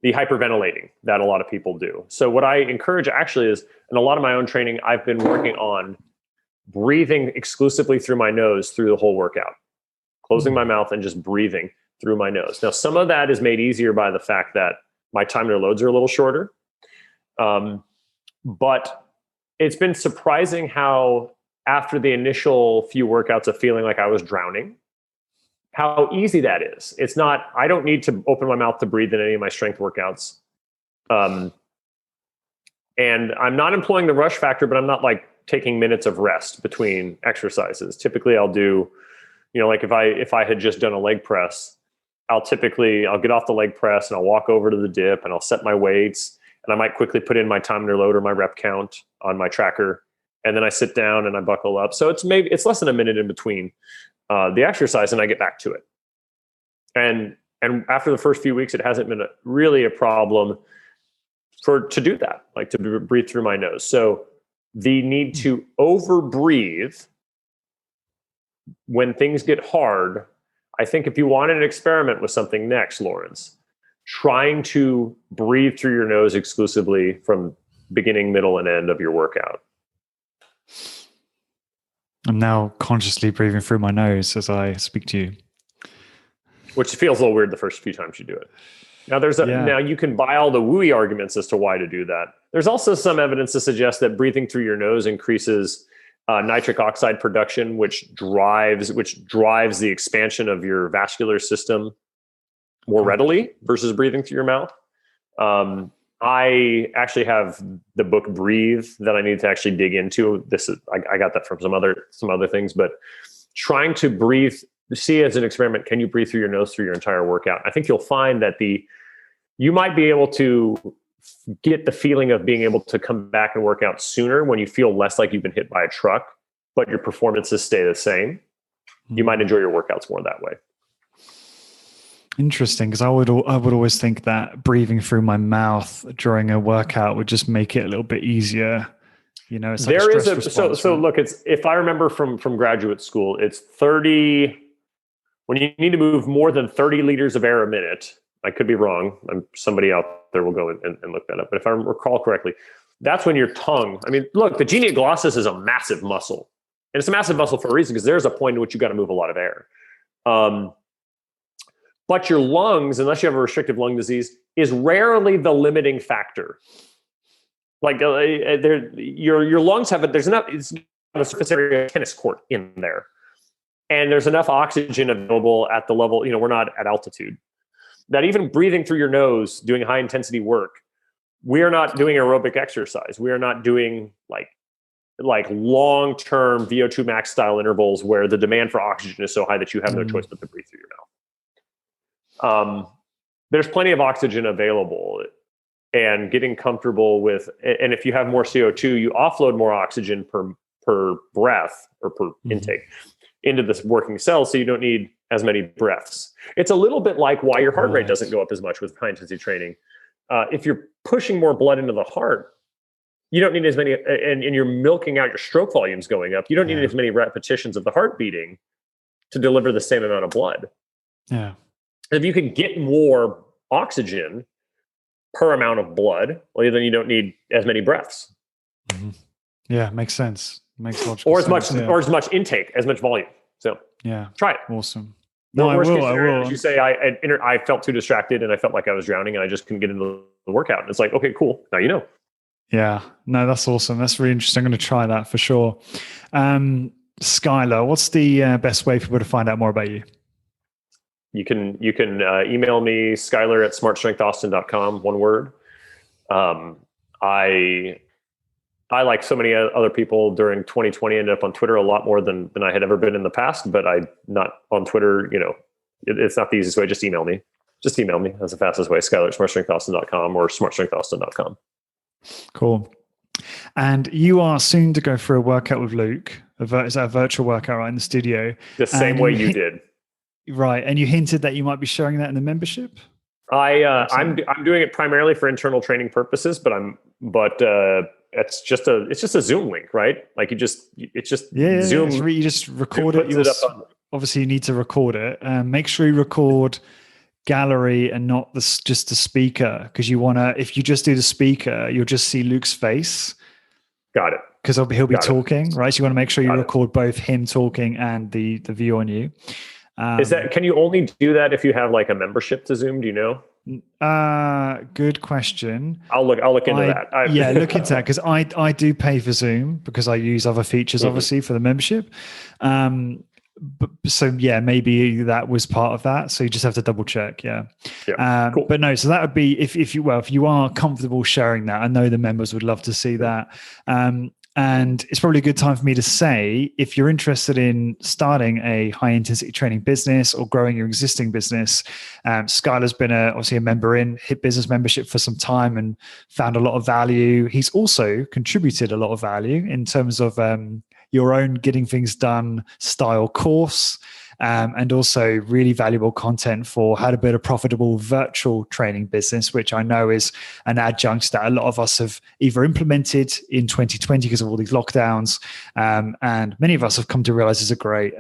The hyperventilating that a lot of people do. So what I encourage actually is, in a lot of my own training, I've been working on breathing exclusively through my nose through the whole workout, closing my mouth and just breathing through my nose. Now, some of that is made easier by the fact that my time to loads are a little shorter. But it's been surprising how after the initial few workouts of feeling like I was drowning, how easy that is. It's not, I don't need to open my mouth to breathe in any of my strength workouts. And I'm not employing the rush factor, but I'm not like taking minutes of rest between exercises. Typically I'll do, like if I had just done a leg press, I'll get off the leg press and I'll walk over to the dip and I'll set my weights, and I might quickly put in my time under load or my rep count on my tracker. And then I sit down and I buckle up. So it's less than a minute in between the exercise, and I get back to it. And after the first few weeks, it hasn't been really a problem to do that, like to breathe through my nose. So the need to over breathe when things get hard, I think if you wanted an experiment with something next, Lawrence, trying to breathe through your nose exclusively from beginning, middle, and end of your workout. I'm now consciously breathing through my nose as I speak to you. Which feels a little weird the first few times you do it. Now now you can buy all the wooey arguments as to why to do that. There's also some evidence to suggest that breathing through your nose increases nitric oxide production, which drives the expansion of your vascular system. more readily versus breathing through your mouth. I actually have the book Breathe that I need to actually dig into. I got that from some other things, but trying to breathe, see as an experiment, can you breathe through your nose through your entire workout? I think you'll find that you might be able to get the feeling of being able to come back and work out sooner when you feel less like you've been hit by a truck, but your performances stay the same. You might enjoy your workouts more that way. Interesting, because I would always think that breathing through my mouth during a workout would just make it a little bit easier. It's like there is response, so right? look, it's, if I remember from graduate school, it's 30. When you need to move more than 30 liters of air a minute, I could be wrong. Somebody out there will go and look that up. But if I recall correctly, that's when your tongue. I mean, look, the genea glossus is a massive muscle, and it's a massive muscle for a reason, because there's a point in which you got to move a lot of air. But your lungs, unless you have a restrictive lung disease, is rarely the limiting factor. Like your lungs there's enough, it's a surface area of a tennis court in there. And there's enough oxygen available at the level, we're not at altitude, that even breathing through your nose, doing high intensity work, we are not doing aerobic exercise. We are not doing like long-term VO2 max style intervals where the demand for oxygen is so high that you have no choice but to breathe through your mouth. There's plenty of oxygen available, and getting comfortable with, and if you have more CO2, you offload more oxygen per breath or per intake into this working cell, so you don't need as many breaths. It's a little bit like why your heart rate doesn't go up as much with high intensity training. If you're pushing more blood into the heart, you don't need as many, and you're milking out your stroke volumes going up. You don't need as many repetitions of the heart beating to deliver the same amount of blood. Yeah. If you can get more oxygen per amount of blood, well, then you don't need as many breaths. Mm-hmm. Yeah, makes sense. Makes logical or as sense. much or as much intake, as much volume. So try it. Awesome. No, I will. As you say, I felt too distracted and I felt like I was drowning and I just couldn't get into the workout. And it's like, okay, cool. Now you know. Yeah. No, that's awesome. That's really interesting. I'm going to try that for sure. Skylar, what's the best way for people to find out more about you? You can email me, Skylar@smartstrengthaustin.com, one word. I like so many other people during 2020 ended up on Twitter a lot more than I had ever been in the past, but I'm not on Twitter. It's not the easiest way. Just email me. That's the fastest way. Skylar@smartstrengthaustin.com or smartstrengthaustin.com. Cool. And you are soon to go for a workout with Luke. Is that a virtual workout right in the studio? The same way you did. Right. And you hinted that you might be sharing that in the membership? I'm doing it primarily for internal training purposes, but it's just a Zoom link, right? Like it's just Zoom. You just record it. Obviously, you need to record it. Make sure you record gallery and not just the speaker, because you want to. If you just do the speaker, you'll just see Luke's face. Got it. Because he'll be talking, right? So you want to make sure you record both him talking and the view on you. Can you only do that if you have like a membership to Zoom? Do you know? Good question. I'll look into that. Look into that, because I do pay for Zoom because I use other features obviously for the membership. Maybe that was part of that. So you just have to double check. Cool. But no, so that would be if you are comfortable sharing that. I know the members would love to see that. And it's probably a good time for me to say, if you're interested in starting a high intensity training business or growing your existing business, Skylar's been obviously a member in HIT Business membership for some time and found a lot of value. He's also contributed a lot of value in terms of your own Getting Things Done style course. And also really valuable content for how to build a profitable virtual training business, which I know is an adjunct that a lot of us have either implemented in 2020 because of all these lockdowns, and many of us have come to realize is a great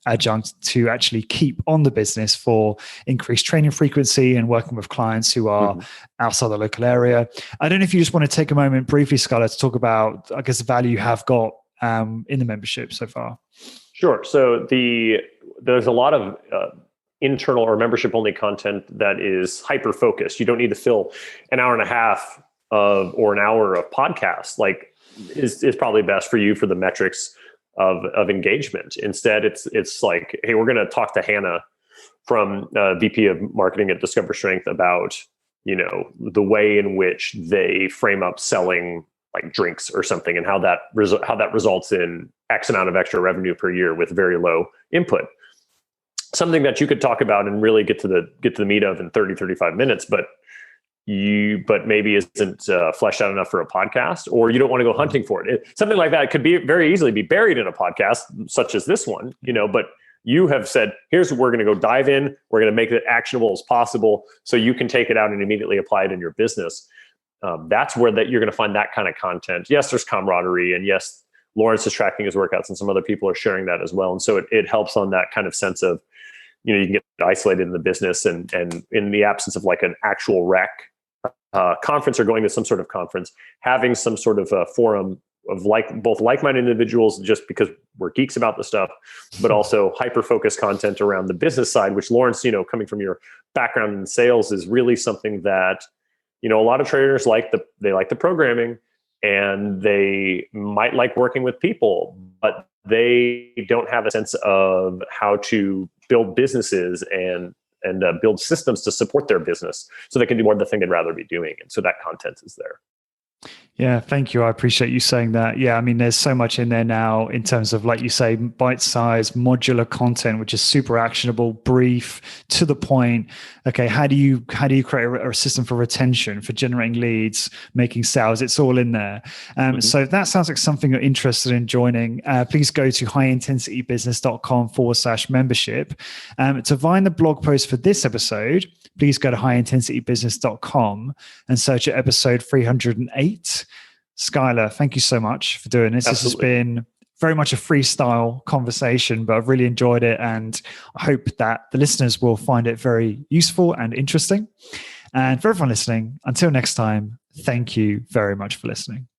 adjunct to actually keep on the business for increased training frequency and working with clients who are outside the local area. I don't know if you just want to take a moment briefly, Skylar, to talk about, I guess, the value you have got in the membership so far. Sure. So there's a lot of internal or membership only content that is hyper focused. You don't need to fill an hour and a half or an hour of podcast. Like is probably best for you for the metrics of engagement. Instead, it's like, hey, we're going to talk to Hannah from VP of Marketing at Discover Strength about, the way in which they frame up selling like drinks or something, and how that results in X amount of extra revenue per year with very low input. Something that you could talk about and really get to the meat of in 30, 35 minutes, but maybe isn't fleshed out enough for a podcast, or you don't want to go hunting for it. Something like that could be very easily be buried in a podcast such as this one, but you have said, here's what we're going to go dive in. We're going to make it actionable as possible so you can take it out and immediately apply it in your business. That's where you're going to find that kind of content. Yes, there's camaraderie, and yes, Lawrence is tracking his workouts, and some other people are sharing that as well. And so it helps on that kind of sense of, you can get isolated in the business, and in the absence of like an actual rec conference or going to some sort of conference, having some sort of a forum of both like-minded individuals, just because we're geeks about the stuff, but also hyper-focused content around the business side, which Lawrence, coming from your background in sales, is really something that, a lot of traders like the programming, and they might like working with people, but they don't have a sense of how to build businesses and build systems to support their business so they can do more of the thing they'd rather be doing. And so that content is there. Yeah, thank you. I appreciate you saying that. Yeah, I mean, there's so much in there now in terms of, like you say, bite-sized modular content, which is super actionable, brief, to the point. Okay, how do you create a system for retention, for generating leads, making sales? It's all in there. So if that sounds like something you're interested in joining, please go to highintensitybusiness.com/membership. To find the blog post for this episode, please go to highintensitybusiness.com and search at episode 308. Skylar, thank you so much for doing this. Absolutely. This has been very much a freestyle conversation, but I've really enjoyed it, and I hope that the listeners will find it very useful and interesting. And for everyone listening, until next time, thank you very much for listening.